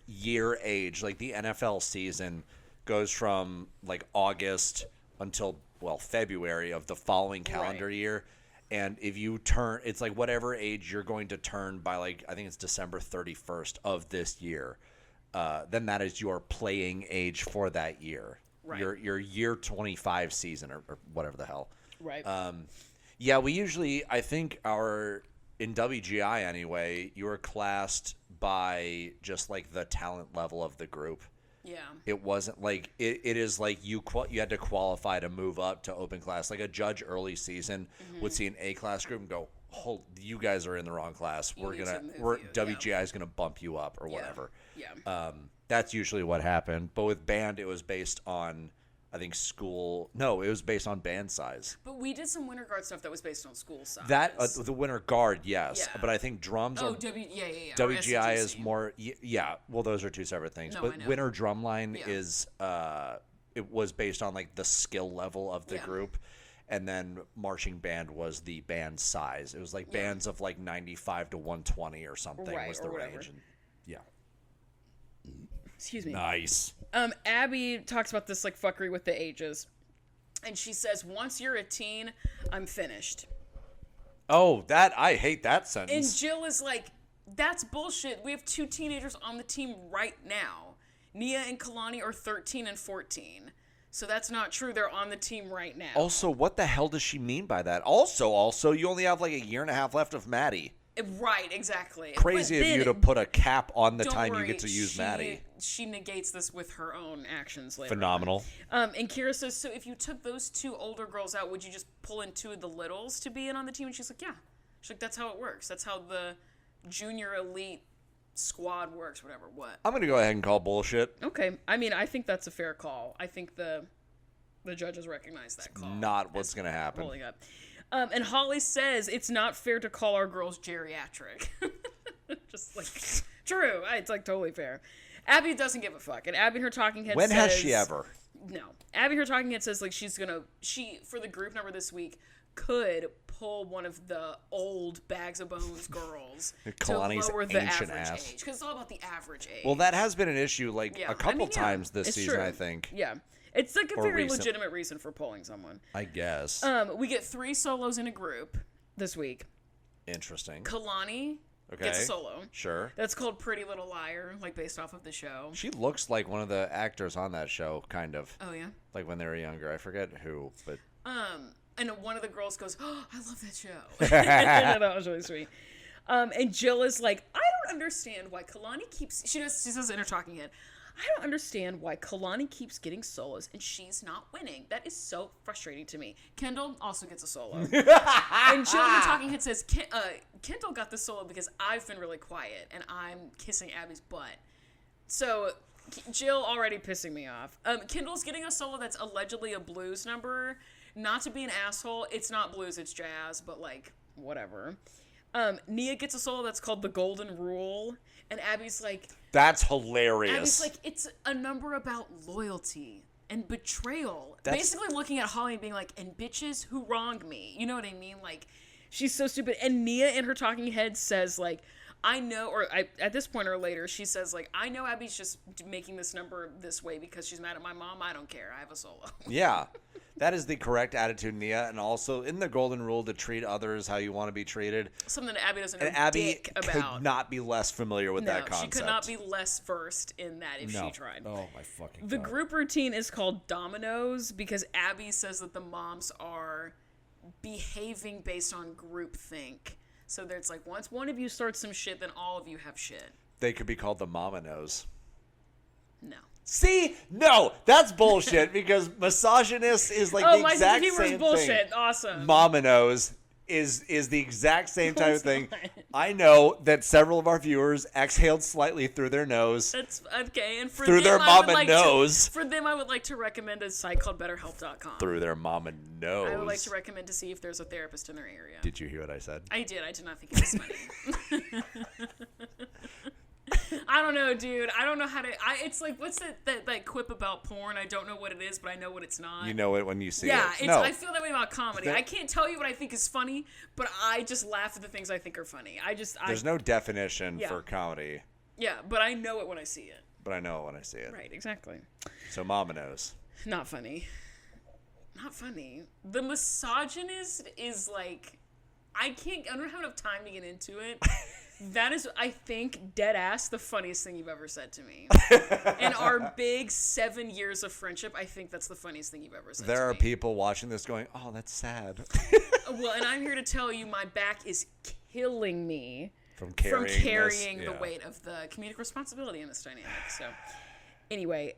year age, like the NFL season goes from, like, August until February of the following calendar year. And if you turn, it's like whatever age you're going to turn by, like, I think it's December 31st of this year, then that is your playing age for that year. Right. Your year 25 season or whatever the hell. Right. Yeah, we usually, I think in WGI anyway, you were classed by just, like, the talent level of the group. Yeah. It wasn't like it is like you had to qualify to move up to open class. Like a judge early season would see an A class group and go, "Hold, you guys are in the wrong class. WGI is gonna bump you up or whatever." Yeah. That's usually what happened. But with band, it was based on, I think, school. No, it was based on band size. But we did some Winter Guard stuff that was based on school size. That the Winter Guard, yes. Yeah. But I think drums are. Yeah. WGI is more. Yeah. Well, those are two separate things. No, but Winter Drumline is. It was based on, like, the skill level of the group, and then marching band was the band size. It was like bands of like 95 to 120 or something was the range. And, yeah. Excuse me. Nice. Abby talks about this like fuckery with the ages, and she says, "Once you're a teen, I'm finished." Oh, I hate that And sentence. Jill is like, "That's bullshit. We have 2 teenagers on the team right now. Nia and Kalani are 13 and 14." So that's not true. They're on the team right now. Also, what the hell does she mean by that? Also, you only have like a year and a half left of Maddie. Right, exactly. Crazy of you to put a cap on the time you get to use Maddie. She negates this with her own actions later. Phenomenal. And Kira says, so if you took those 2 older girls out, would you just pull in 2 of the littles to be in on the team? And she's like, yeah. She's like, that's how it works. That's how the junior elite squad works, whatever. What? I'm going to go ahead and call bullshit. Okay. I mean, I think that's a fair call. I think the judges recognize that call. Not what's going to happen. Holding up. And Holly says it's not fair to call our girls geriatric. Just like, true. It's like totally fair. Abby doesn't give a fuck. And Abby in her talking head When says... has she ever? No. Abby in her talking head says like she, for the group number this week, could pull one of the old Bags of Bones girls to lower the average age. Because it's all about the average age. Well, that has been an issue a couple times this season, true. I think. Yeah. It's like a very legitimate reason for pulling someone. I guess. We get 3 solos in a group this week. Interesting. Kalani gets a solo. Sure. That's called Pretty Little Liar, like based off of the show. She looks like one of the actors on that show, kind of. Oh, yeah? Like when they were younger. I forget who, but... And one of the girls goes, oh, I love that show. That was really sweet. And Jill is like, I don't understand why Kalani keeps... She says in her talking head, I don't understand why Kalani keeps getting solos and she's not winning. That is so frustrating to me. Kendall also gets a solo. And Jill in the talking head says, Kendall got the solo because I've been really quiet and I'm kissing Abby's butt. So Jill already pissing me off. Kendall's getting a solo that's allegedly a blues number. Not to be an asshole, it's not blues, it's jazz, but like, whatever. Nia gets a solo that's called The Golden Rule, and Abby's like... That's hilarious. Abby's like, it's a number about loyalty and betrayal. Basically looking at Holly and being like, and bitches who wronged me. You know what I mean? Like, she's so stupid. And Nia in her talking head says, like, at this point or later, she says, like, I know Abby's just making this number this way because she's mad at my mom. I don't care. I have a solo. Yeah. That is the correct attitude, Nia. And also, in the golden rule to treat others how you want to be treated. Something that Abby doesn't know dick about. Abby could not be less familiar with that concept. She could not be less versed in that if she tried. Oh, my fucking God. The group routine is called Dominoes because Abby says that the moms are behaving based on groupthink. So there's like, once one of you starts some shit, then all of you have shit. They could be called the Mama Knows. No. See? No, that's bullshit because misogynist is like the exact same thing. Bullshit. Awesome. Mama Knows is the exact same type of thing. I know that several of our viewers exhaled slightly through their nose. That's okay. And for through them, their mama nose. For them, I would like to recommend a site called BetterHelp.com. Through their mama nose. I would like to recommend to see if there's a therapist in their area. Did you hear what I said? I did. I did not think it was funny. I don't know, dude. I don't know how to... it's like, what's that quip about porn? I don't know what it is, but I know what it's not. You know it when you see it. Yeah, I feel that way about comedy. I can't tell you what I think is funny, but I just laugh at the things I think are funny. There's no definition for comedy. Yeah, but I know it when I see it. But I know it when I see it. Right, exactly. So Mama Knows. Not funny. Not funny. The misogynist is like... I don't have enough time to get into it. That is, I think, dead ass the funniest thing you've ever said to me. In our big 7 years of friendship, I think that's the funniest thing you've ever said to me. There are people watching this going, oh, that's sad. Well, and I'm here to tell you my back is killing me from carrying the weight of the comedic responsibility in this dynamic. So, anyway,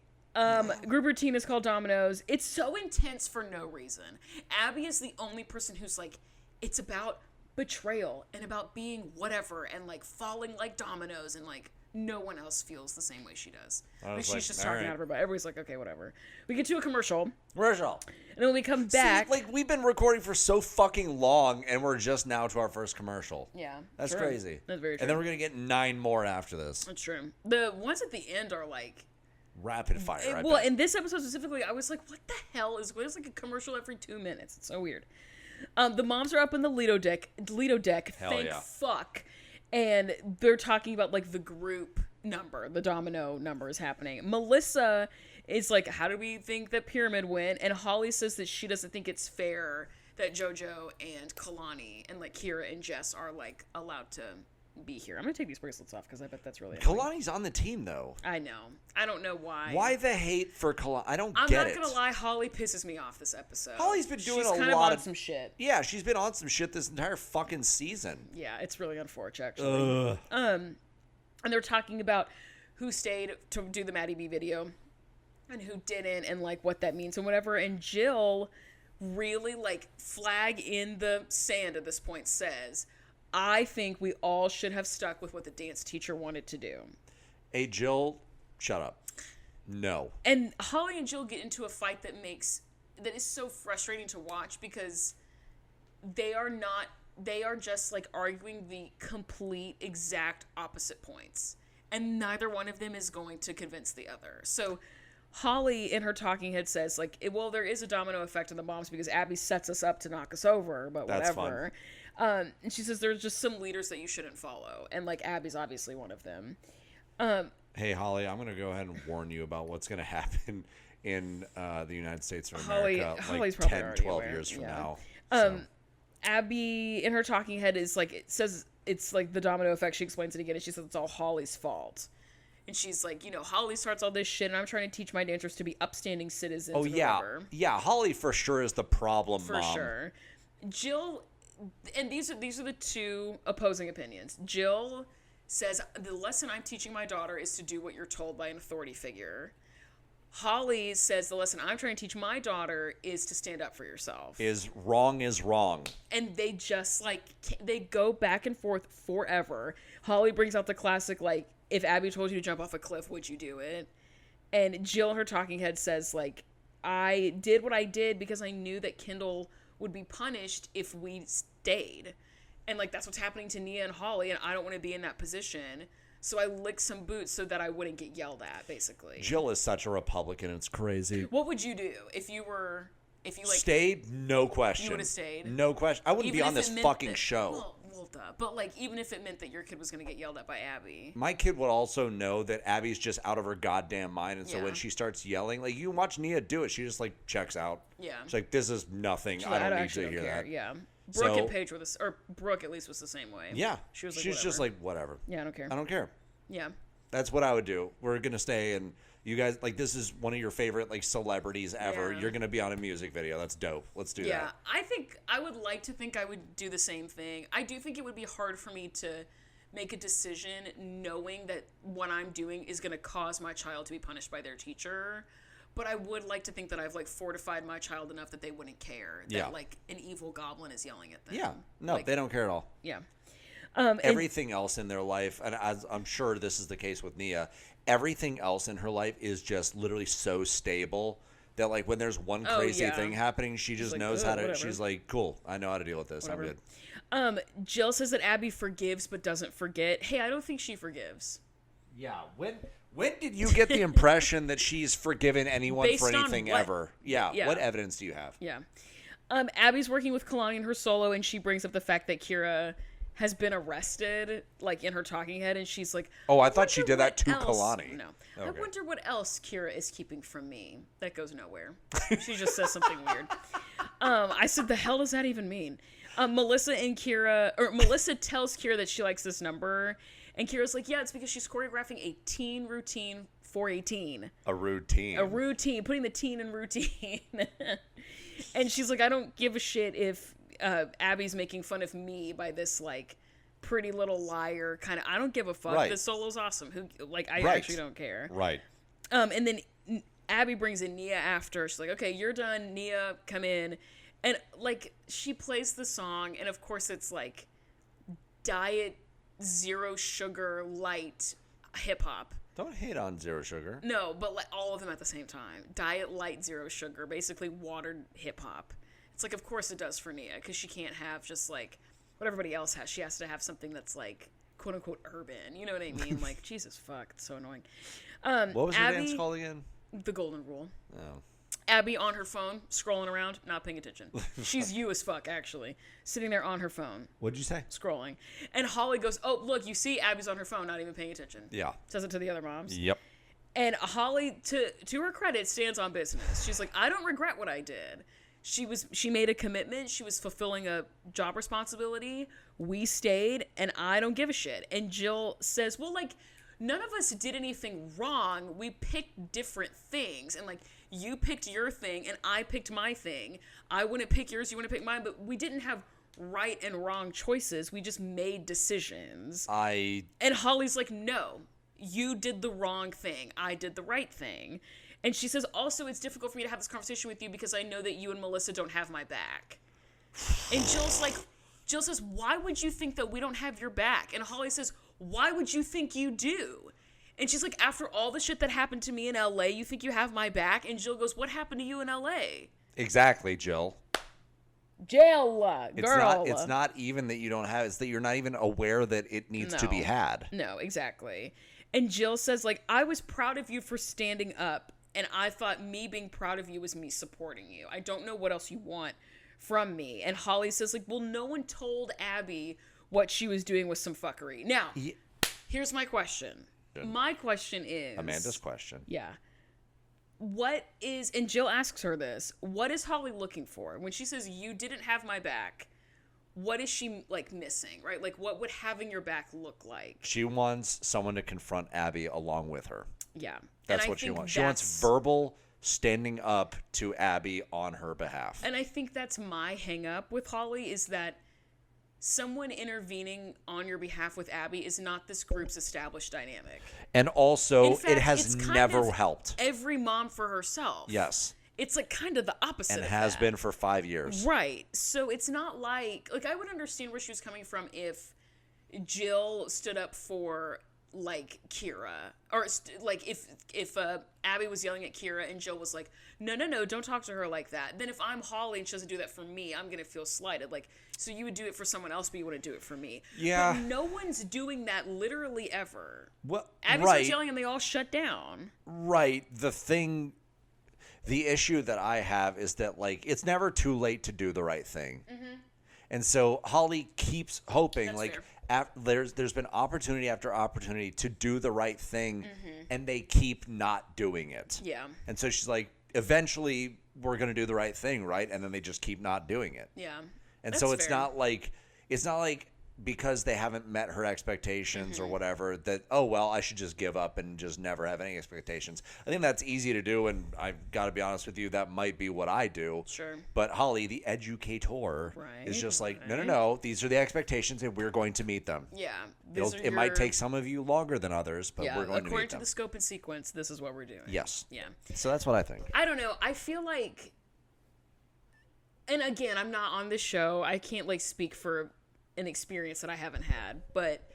group routine is called Dominoes. It's so intense for no reason. Abby is the only person who's like, it's about betrayal and about being whatever and like falling like dominoes and like no one else feels the same way she does. Like, she's just talking out of her butt. Everybody's like, okay, whatever. We get to a commercial. And then when we come back... See, like, we've been recording for so fucking long and we're just now to our first commercial. Yeah. That's crazy. That's very true. And then we're going to get 9 more after this. That's true. The ones at the end are like... rapid fire. Well, in this episode specifically, I was like, what the hell is, there's like a commercial every 2 minutes. It's so weird. The moms are up in the Lido deck. Hell Thank yeah. fuck. And they're talking about like the group number, the domino number is happening. Melissa is like, how do we think that Pyramid went? And Holly says that she doesn't think it's fair that JoJo and Kalani and like Kira and Jess are like allowed to be here. I'm gonna take these bracelets off because I bet that's really annoying. Kalani's on the team though. I know. I don't know why. Why the hate for Kalani? I don't I'm get it. not gonna lie, Holly pisses me off this episode. Holly's been doing She's a kind lot of on some shit. Yeah, she's been on some shit this entire fucking season. Yeah, it's really unfortunate actually. And they're talking about who stayed to do the Maddie B video and who didn't and like what that means and whatever. And Jill really like flag in the sand at this point says, I think we all should have stuck with what the dance teacher wanted to do. Hey, Jill, shut up. No. And Holly and Jill get into a fight that is so frustrating to watch because they are just like arguing the complete exact opposite points. And neither one of them is going to convince the other. So Holly in her talking head says like, well, there is a domino effect in the moms because Abby sets us up to knock us over, but That's whatever. fun. And she says there's just some leaders that you shouldn't follow. And like Abby's obviously one of them. Hey, Holly, I'm going to go ahead and warn you about what's going to happen in the United States of America Holly's like probably 10, already 12 aware. years from Yeah. now. So. Abby in her talking head is like, it says it's like the domino effect. She explains it again and she says it's all Holly's fault. And she's like, Holly starts all this shit and I'm trying to teach my dancers to be upstanding citizens. Oh, yeah. Whatever. Yeah, Holly for sure is the problem, For Mom. sure. Jill, and these are the two opposing opinions. Jill says, the lesson I'm teaching my daughter is to do what you're told by an authority figure. Holly says the lesson I'm trying to teach my daughter is to stand up for yourself. Is wrong. And they just, like, they go back and forth forever. Holly brings out the classic, like, if Abby told you to jump off a cliff, would you do it? And Jill in her talking head says, like, I did what I did because I knew that Kendall would be punished if we stayed. And, like, that's what's happening to Nia and Holly, and I don't want to be in that position. So I licked some boots so that I wouldn't get yelled at, basically. Jill is such a Republican. It's crazy. What would you do if you stayed? No question. You would have stayed? No question. I wouldn't Even be on if this it meant fucking that, show. Well, duh. But, like, even if it meant that your kid was going to get yelled at by Abby. My kid would also know that Abby's just out of her goddamn mind. And so Yeah. when she starts yelling, like, you can watch Nia do it. She just, like, checks out. Yeah. She's like, this is nothing. She's I like, don't need actually to hear care. that. Yeah. Brooke So- and Paige were or Brooke at least was the same way. Yeah. She was like, She's whatever. just like, whatever. Yeah, I don't care. I don't care. Yeah. That's what I would do. We're going to stay and you guys, like, this is one of your favorite, like, celebrities ever. Yeah. You're going to be on a music video. That's dope. Let's do Yeah, that. I would like to think I would do the same thing. I do think it would be hard for me to make a decision knowing that what I'm doing is going to cause my child to be punished by their teacher. But I would like to think that I've, like, fortified my child enough that they wouldn't care. That, Yeah. like, an evil goblin is yelling at them. Yeah. No, like, they don't care at all. Yeah. Everything else in their life, and as I'm sure this is the case with Nia, everything else in her life is just literally so stable that, like, when there's one crazy thing happening, she just like, knows how to. whatever. She's like, cool, I know how to deal with this. Whatever. I'm good. Jill says that Abby forgives but doesn't forget. Hey, I don't think she forgives. Yeah. When did you get the impression that she's forgiven anyone Based for on anything what? ever? Yeah. What evidence do you have? Yeah. Abby's working with Kalani in her solo, and she brings up the fact that Kira has been arrested, like, in her talking head, and she's like, Oh, I thought she wonder did that what to else- Kalani. No. Okay. I wonder what else Kira is keeping from me. That goes nowhere. She just says something weird. I said, the hell does that even mean? Melissa tells Kira that she likes this number, and Kira's like, yeah, it's because she's choreographing a teen routine for a teen. A routine. A routine, putting the teen in routine. And she's like, I don't give a shit if Abby's making fun of me by this, like, pretty little liar kind of. I don't give a fuck. Right. The solo's awesome. I Right. actually don't care. Right. And then Abby brings in Nia after. She's like, okay, you're done. Nia, come in. And, like, she plays the song, and of course it's, like, diet, zero sugar, light hip-hop. Don't hate on Zero Sugar. No, but, like, all of them at the same time. Diet, light, zero sugar, basically watered hip-hop. It's like, of course it does for Nia, because she can't have just, like, what everybody else has. She has to have something that's, like, quote unquote urban. You know what I mean? Like, Jesus fuck, it's so annoying. What was your Abby, dance called again? The Golden Rule. Oh. Abby on her phone, scrolling around, not paying attention. She's you as fuck, actually. Sitting there on her phone. What'd you say? Scrolling. And Holly goes, oh, look, you see Abby's on her phone, not even paying attention. Yeah. Says it to the other moms. Yep. And Holly, to her credit, stands on business. She's like, I don't regret what I did. She made a commitment. She was fulfilling a job responsibility. We stayed, and I don't give a shit. And Jill says, well, like, none of us did anything wrong. We picked different things. And, like, you picked your thing, and I picked my thing. I wouldn't pick yours, you wouldn't pick mine, but we didn't have right and wrong choices. We just made decisions. And Holly's like, no, you did the wrong thing. I did the right thing. And she says, also, it's difficult for me to have this conversation with you because I know that you and Melissa don't have my back. And Jill says, why would you think that we don't have your back? And Holly says, why would you think you do? And she's like, after all the shit that happened to me in LA, you think you have my back? And Jill goes, what happened to you in LA? Exactly, Jill. Jill, girl. It's not even that you don't have, it's that you're not even aware that it needs to be had. No, exactly. And Jill says, like, I was proud of you for standing up, and I thought me being proud of you was me supporting you. I don't know what else you want from me. And Holly says, like, well, no one told Abby what she was doing with some fuckery. Now, here's my question. My question is... Amanda's question. Yeah. What is... And Jill asks her this. What is Holly looking for? When she says, you didn't have my back, what is she, like, missing, right? Like, what would having your back look like? She wants someone to confront Abby along with her. Yeah. That's what she wants. She wants verbal standing up to Abby on her behalf. And I think that's my hang up with Holly, is that someone intervening on your behalf with Abby is not this group's established dynamic. And also, in fact, it has never helped. Every mom for herself. Yes. It's like kind of the opposite and of has that. been for 5 years. Right. So it's not like I would understand where she was coming from if Jill stood up for, like, Kira, or like if Abby was yelling at Kira and Jill was like, no, don't talk to her like that. Then if I'm Holly and she doesn't do that for me, I'm gonna feel slighted. Like, so you would do it for someone else, but you wouldn't do it for me. Yeah. But no one's doing that literally ever. Well, Abby starts yelling and they all shut down. Right. The issue that I have is that, like, it's never too late to do the right thing. Mm-hmm. And so Holly keeps hoping. That's like fair. There's been opportunity after opportunity to do the right thing, and they keep not doing it. Yeah. And so she's like, eventually we're going to do the right thing, right? And then they just keep not doing it. Yeah. And so it's not like because they haven't met her expectations or whatever that, oh, well, I should just give up and just never have any expectations. I think that's easy to do, and I've got to be honest with you, that might be what I do. Sure. But Holly, the educator, is just like, no, these are the expectations, and we're going to meet them. Yeah. It might take some of you longer than others, but we're going to meet them. According to the scope and sequence, this is what we're doing. Yes. Yeah. So that's what I think. I don't know. I feel like, and again, I'm not on this show. I can't, like, speak for an experience that I haven't had, but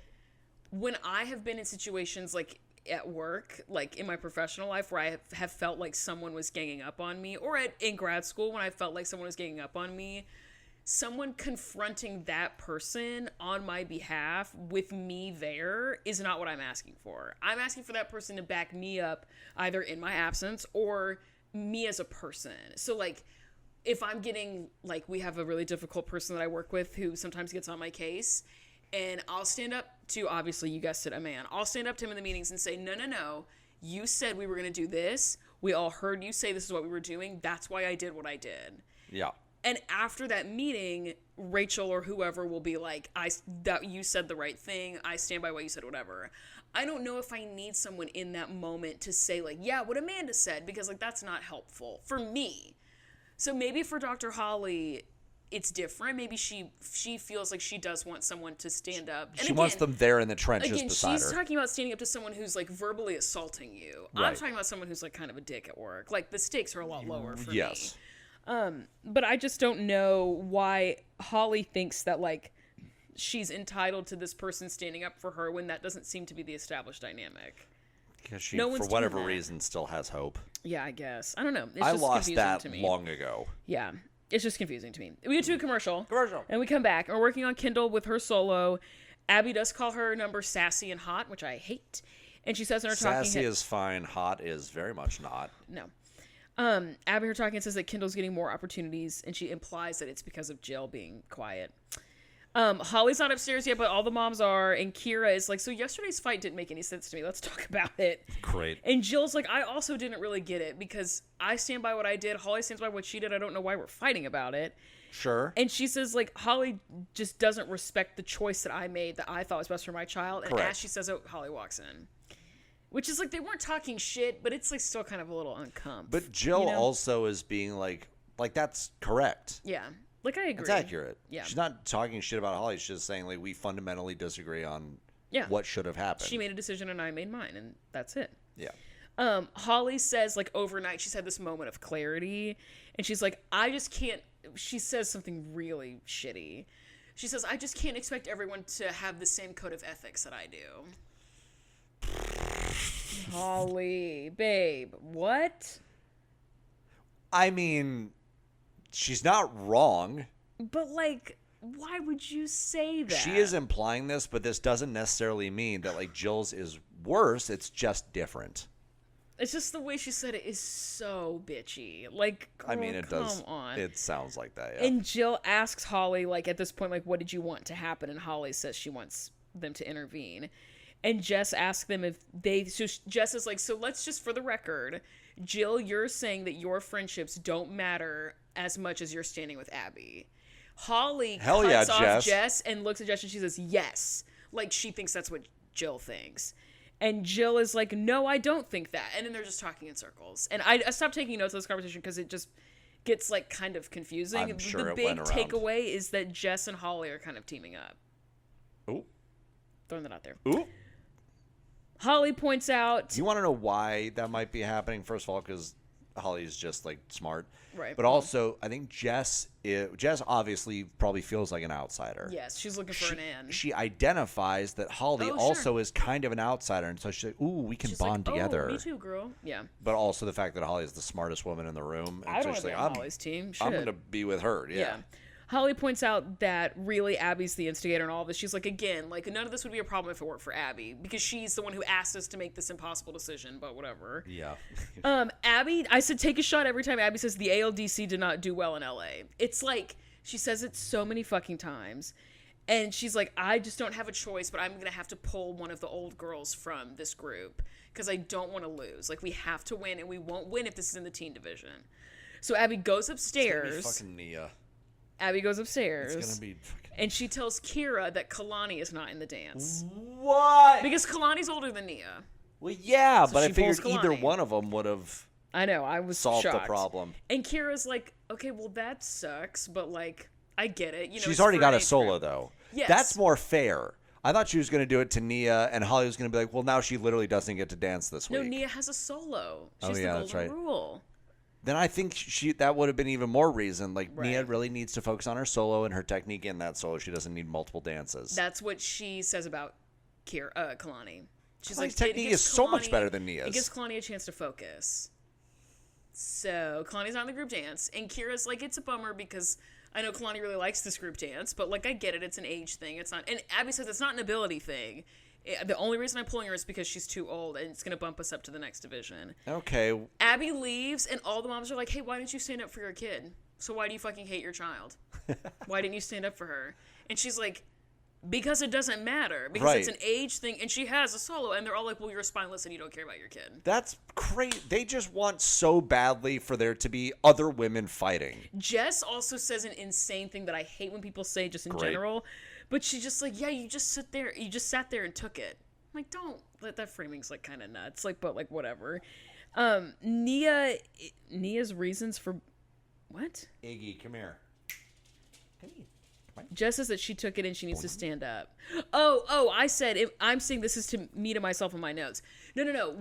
when I have been in situations like at work, like in my professional life, where I have felt like someone was ganging up on me, or in grad school when I felt like someone was ganging up on me, someone confronting that person on my behalf with me there is not what I'm asking for. I'm asking for that person to back me up either in my absence or me as a person. So, like, if I'm getting, like, we have a really difficult person that I work with who sometimes gets on my case, and I'll stand up to, obviously, you guessed it, a man. I'll stand up to him in the meetings and say, no, you said we were going to do this. We all heard you say this is what we were doing. That's why I did what I did. Yeah. And after that meeting, Rachel or whoever will be like, that you said the right thing. I stand by what you said, whatever. I don't know if I need someone in that moment to say, like, yeah, what Amanda said, because, like, that's not helpful for me. So maybe for Dr. Holly, it's different. Maybe she feels like she does want someone to stand up. And she wants them there in the trenches beside her. She's talking about standing up to someone who's, like, verbally assaulting you. Right. I'm talking about someone who's, like, kind of a dick at work. Like, the stakes are a lot lower for me. But I just don't know why Holly thinks that, like, she's entitled to this person standing up for her when that doesn't seem to be the established dynamic. Because she, for whatever reason, still has hope. Yeah, I guess. I don't know. It's I just lost that to me. long ago. Yeah. It's just confusing to me. We get to a commercial. And we come back. And we're working on Kindle with her solo. Abby does call her number sassy and hot, which I hate. And she says in her talking Sassy is fine. Hot is very much not. No. Abby, her talking, says that Kendall's getting more opportunities, and she implies that it's because of Jill being quiet. Holly's not upstairs yet, but all the moms are, and Kira is like, so yesterday's fight didn't make any sense to me. Let's talk about it. Great. And Jill's like, I also didn't really get it, because I stand by what I did. Holly stands by what she did. I don't know why we're fighting about it. Sure. And she says, like, Holly just doesn't respect the choice that I made that I thought was best for my child. And Correct. as she says it, Holly walks in. Which is like, they weren't talking shit, but it's like still kind of a little uncomfortable. But Jill also is being like that's correct. Yeah. Like, I agree. It's accurate. Yeah. She's not talking shit about Holly. She's just saying, like, we fundamentally disagree on what should have happened. She made a decision and I made mine, and that's it. Yeah. Holly says, like, overnight, she's had this moment of clarity, and she's like, I just can't, she says something really shitty. She says, I just can't expect everyone to have the same code of ethics that I do. Holly, babe, what? I mean, she's not wrong. But, like, why would you say that? She is implying this, but this doesn't necessarily mean that, like, Jill's is worse. It's just different. It's just the way she said it is so bitchy. Like, girl, I mean, it does. On. It sounds like that, yeah. And Jill asks Holly, like, at this point, like, what did you want to happen? And Holly says she wants them to intervene. And Jess asks them if they... So Jess is like, so let's just, for the record, Jill, you're saying that your friendships don't matter as much as you're standing with Abby. Holly cuts off Jess and looks at Jess and she says, yes. Like, she thinks that's what Jill thinks. And Jill is like, no, I don't think that. And then they're just talking in circles. And I stopped taking notes of this conversation because it just gets, like, kind of confusing. I'm sure the it big went around. takeaway is that Jess and Holly are kind of teaming up. Ooh. Throwing that out there. Ooh. Holly points out... Do you want to know why that might be happening? First of all, because Holly's just, like, smart. Right. But also, I think Jess obviously probably feels like an outsider. Yes, she's looking for an in. She identifies that Holly also is kind of an outsider, and so she's like, ooh, we can bond together. Oh, me too, girl. Yeah. But also the fact that Holly is the smartest woman in the room. And I so don't she's want to like, be on Holly's team. I'm going to be with her. Yeah. Holly points out that really Abby's the instigator in all of this. She's like, again, like, none of this would be a problem if it weren't for Abby, because she's the one who asked us to make this impossible decision, but whatever. Yeah. Abby, I said take a shot every time Abby says the ALDC did not do well in LA. It's like, she says it so many fucking times. And she's like, I just don't have a choice, but I'm going to have to pull one of the old girls from this group because I don't want to lose. Like, we have to win, and we won't win if this is in the teen division. So Abby goes upstairs. It's gonna be fucking Nia. Abby goes upstairs. It's gonna be fucking... And she tells Kira that Kalani is not in the dance. What? Because Kalani's older than Nia. Well, yeah, So but I she figured pulls either Kalani. one of them would have I know, I was solved shocked. the problem. And Kira's like, okay, well, that sucks, but, like, I get it. You know, She's already got a solo, though. Yes. That's more fair. I thought she was going to do it to Nia, and Holly was going to be like, well, now she literally doesn't get to dance this week. No, Nia has a solo. She's Oh, yeah, the that's golden right. rule. Then I think that would have been even more reason. Like, Right. Nia really needs to focus on her solo and her technique in that solo. She doesn't need multiple dances. That's what she says about Kalani. She's Kalani's like, technique is so much better than Nia's. It gives Kalani a chance to focus. So Kalani's not in the group dance, and Kira's like, it's a bummer because I know Kalani really likes this group dance, but, like, I get it. It's an age thing. It's not. And Abby says it's not an ability thing. The only reason I'm pulling her is because she's too old, and it's going to bump us up to the next division. Okay. Abby leaves, and all the moms are like, hey, why didn't you stand up for your kid? So why do you fucking hate your child? Why didn't you stand up for her? And she's like, because it doesn't matter. Because Right. it's an age thing, and she has a solo, and they're all like, well, you're spineless and you don't care about your kid. That's great. They just want so badly for there to be other women fighting. Jess also says an insane thing that I hate when people say just in Great. general. But she's just like, yeah, you just sat there and took it. I'm like, don't. That framing's, like, kind of nuts. Like, but, like, whatever. Nia's reasons for... What? Iggy, come here. Come here. Jess says that she took it and she needs to stand up. Oh, I said, I'm saying this is to me to myself in my notes. No.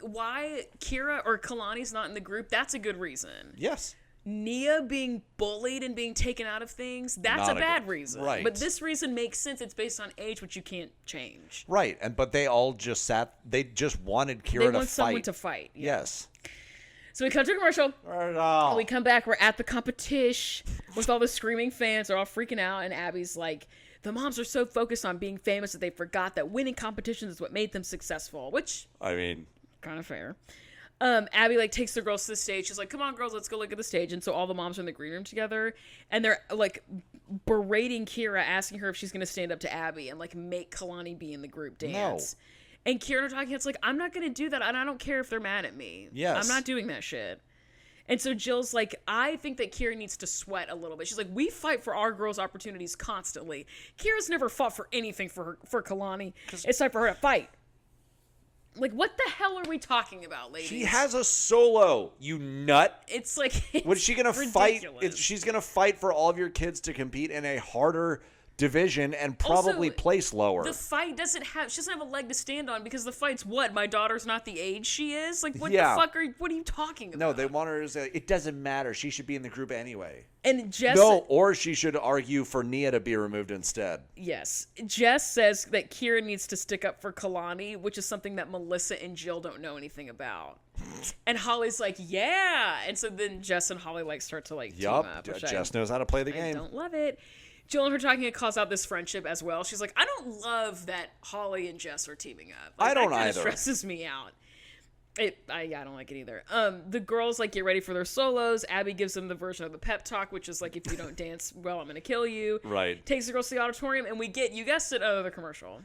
Why Kira or Kalani's not in the group, that's a good reason. Yes. Nia being bullied and being taken out of things, that's a bad reason. Right. But this reason makes sense. It's based on age, which you can't change. Right. But they all just they just wanted Kira They to want fight. someone to fight. Yeah. Yes. So we come to a commercial. Oh. We come back. We're at the competition with all the screaming fans. They're all freaking out. And Abby's like, the moms are so focused on being famous that they forgot that winning competitions is what made them successful, which I mean, kind of fair. Abby like takes the girls to the stage. She's like, come on girls, let's go look at the stage. And so all the moms are in the green room together and they're like berating Kira, asking her if she's going to stand up to Abby and like make Kalani be in the group dance. No. And Kira and her talking heads like, I'm not going to do that. And I don't care if they're mad at me. Yes. I'm not doing that shit. And so Jill's like, I think that Kira needs to sweat a little bit. She's like, we fight for our girls' opportunities constantly. Kira's never fought for anything for Kalani. It's time for her to fight. Like, what the hell are we talking about, ladies? She has a solo, you nut. It's like, what is she gonna fight? She's gonna fight for all of your kids to compete in a harder division and probably also, place lower. The fight she doesn't have a leg to stand on because the fight's what? My daughter's not the age she is? Like, what the fuck what are you talking about? No, they want her to say, it doesn't matter. She should be in the group anyway. And Jess... No, or she should argue for Nia to be removed instead. Yes. Jess says that Kira needs to stick up for Kalani, which is something that Melissa and Jill don't know anything about. And Holly's like, yeah! And so then Jess and Holly like start to like team up. Jess knows how to play the game. I don't love it. Jill and her talking it calls out this friendship as well. She's like, I don't love that Holly and Jess are teaming up. Like, I don't that either. Stresses me out. I don't like it either. The girls like get ready for their solos. Abby gives them the version of the pep talk, which is like, if you don't dance well, I'm gonna kill you. Right. Takes the girls to the auditorium, and we get, you guessed it, another commercial.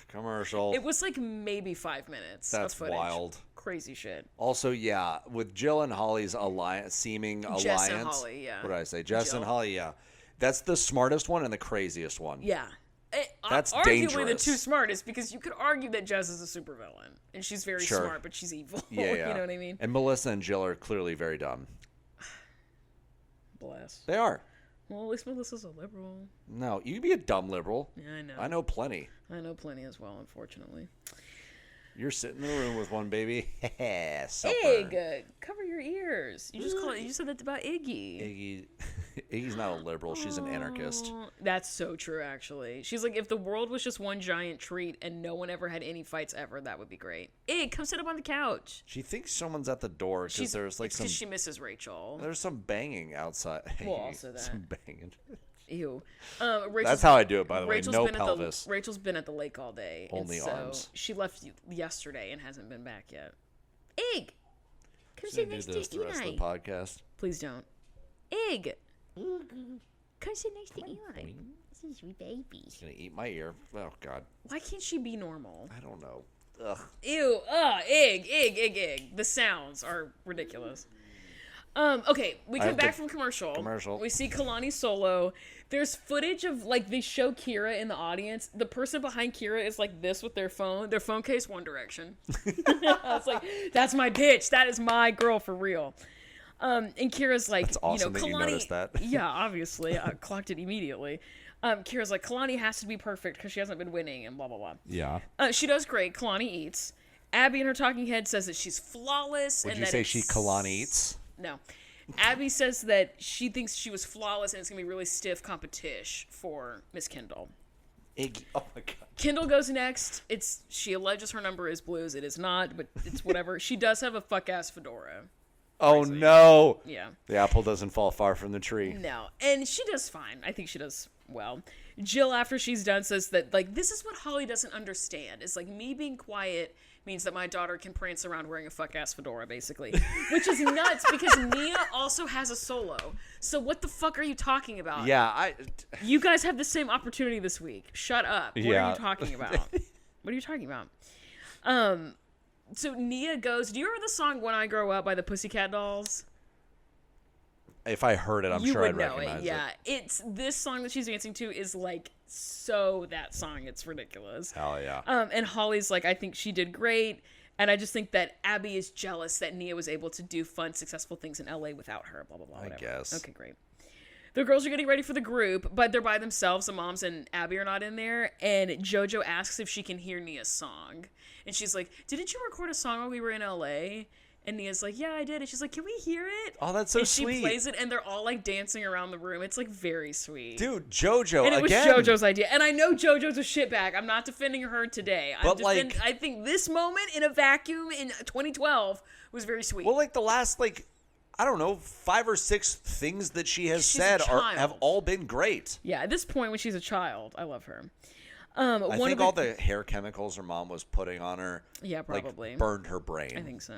Commercial. It was like maybe 5 minutes. That's of footage. Wild. Crazy shit. Also, yeah, with Jill and Holly's seeming alliance. Jess and Holly, yeah. What did I say? Jess and Holly, yeah. That's the smartest one and the craziest one. Yeah. That's arguably dangerous. The two smartest, because you could argue that Jess is a supervillain and she's very smart, but she's evil. Yeah, You know what I mean? And Melissa and Jill are clearly very dumb. Bless. They are. Well, at least Melissa's a liberal. No, you can be a dumb liberal. Yeah, I know. I know plenty. I know plenty as well, unfortunately. You're sitting in the room with one, baby. Iggy, cover your ears. You just call it. You just said that about Iggy. Iggy's not a liberal. She's an anarchist. That's so true, actually. She's like, if the world was just one giant treat and no one ever had any fights ever, that would be great. Iggy, come sit up on the couch. She thinks someone's at the door because there's like some. Because she misses Rachel. There's some banging outside. Well, also that. Some banging. Ew. That's how I do it, by the way. No pelvis. Rachel's been at the lake all day. Only arms. She left yesterday and hasn't been back yet. Egg! Come sit next to Eli. The rest of the podcast. Please don't. Egg! Come sit next to Eli. This is your baby. She's going to eat my ear. Oh, God. Why can't she be normal? I don't know. Ugh. Ew. Egg. The sounds are ridiculous. Okay, we come back from commercial. We see Kalani solo. There's footage of, like, they show Kira in the audience. The person behind Kira is like this with their phone. Their phone case, One Direction. I was like, that's my bitch. That is my girl for real. And Kira's like, that's awesome, Kalani. You noticed that. Yeah, obviously. I clocked it immediately. Kira's like, Kalani has to be perfect because she hasn't been winning and blah, blah, blah. Yeah. She does great. Kalani eats. Abby in her talking head says that she's flawless. Would you say she Kalani eats? No. Abby says that she thinks she was flawless and it's going to be really stiff competition for Miss Kendall. Iggy. Oh, my God. Kendall goes next. She alleges her number is blues. It is not, but it's whatever. She does have a fuck-ass fedora. Oh, no. Yeah. The apple doesn't fall far from the tree. No. And she does fine. I think she does well. Jill, after she's done, says that, like, this is what Holly doesn't understand. It's like, me being quiet means that my daughter can prance around wearing a fuck-ass fedora, basically. Which is nuts, because Nia also has a solo. So what the fuck are you talking about? Yeah, You guys have the same opportunity this week. Shut up. What are you talking about? What are you talking about? So Nia goes, do you remember the song When I Grow Up by the Pussycat Dolls? If I heard it, I'm sure I'd recognize it. Yeah, it's this song that she's dancing to is like so that song. It's ridiculous. Hell yeah. And Holly's like, I think she did great, and I just think that Abby is jealous that Nia was able to do fun, successful things in LA without her. Blah blah blah. Whatever. I guess. Okay, great. The girls are getting ready for the group, but they're by themselves. The moms and Abby are not in there. And JoJo asks if she can hear Nia's song, and she's like, "Didn't you record a song while we were in LA?" And Nia's like, yeah, I did. And she's like, can we hear it? Oh, that's so sweet. And she plays it, and they're all, like, dancing around the room. It's, like, very sweet. Dude, JoJo, and it again. was JoJo's idea. And I know JoJo's a shitbag. I'm not defending her today. But, I think this moment in a vacuum in 2012 was very sweet. Well, like, the last, like, I don't know, 5 or 6 things that she has She's a said child. have all been great. Yeah, at this point when she's a child, I love her. I think all the hair chemicals her mom was putting on her, yeah, probably like, burned her brain. I think so.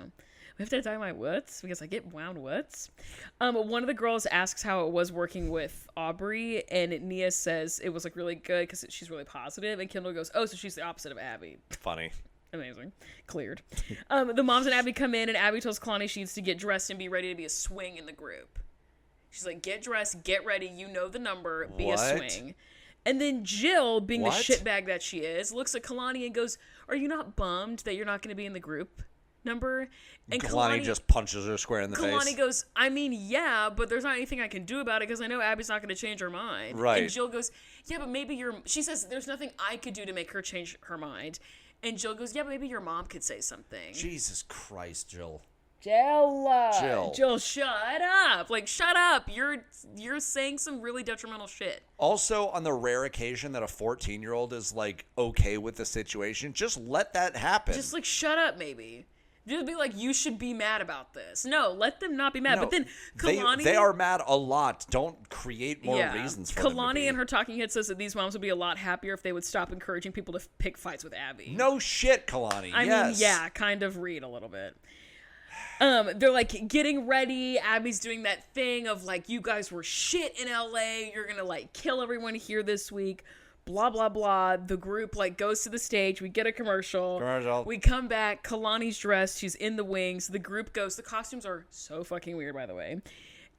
We have to dye my woods because I get wound woods. One of the girls asks how it was working with Aubrey, and Nia says it was like really good because she's really positive. And Kendall goes, "Oh, so she's the opposite of Abby." Funny. Amazing. Cleared. The moms and Abby come in, and Abby tells Kalani she needs to get dressed and be ready to be a swing in the group. She's like, "Get dressed, get ready. You know the number. Be a swing." And then Jill, being the shitbag that she is, looks at Kalani and goes, "Are you not bummed that you're not going to be in the group number?" And Kalani just punches her square in the face. Kalani goes, "I mean, yeah, but there's not anything I can do about it because I know Abby's not going to change her mind." Right. And Jill goes, "Yeah, but maybe she says, "There's nothing I could do to make her change her mind." And Jill goes, "Yeah, but maybe your mom could say something." Jesus Christ, Jill. Jill, shut up. Like, shut up. You're saying some really detrimental shit. Also, on the rare occasion that a 14-year-old is, like, okay with the situation, just let that happen. Just, like, shut up, maybe. Just be like, you should be mad about this. No, let them not be mad. But then Kalani... They are mad a lot. Don't create more reasons for them to be. Kalani in her talking head says that these moms would be a lot happier if they would stop encouraging people to pick fights with Abby. No shit, Kalani. I mean, yeah, kind of read a little bit. They're like getting ready. Abby's doing that thing of like, you guys were shit in LA. You're gonna like kill everyone here this week. Blah blah blah. The group like goes to the stage. We get a commercial. We come back. Kalani's dressed. She's in the wings. The group goes. The costumes are so fucking weird, by the way.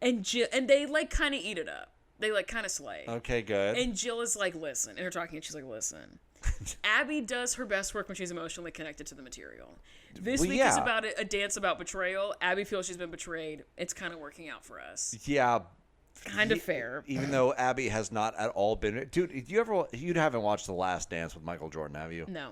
And they like kind of eat it up. They like kind of slay. Okay, good. And Jill is like, listen. In her talking, she's like, listen. Abby does her best work when she's emotionally connected to the material. This week is about a dance about betrayal. Abby feels she's been betrayed. It's kind of working out for us. Yeah. Kind of fair. Even though Abby has not at all been... Dude, you haven't watched The Last Dance with Michael Jordan, have you? No.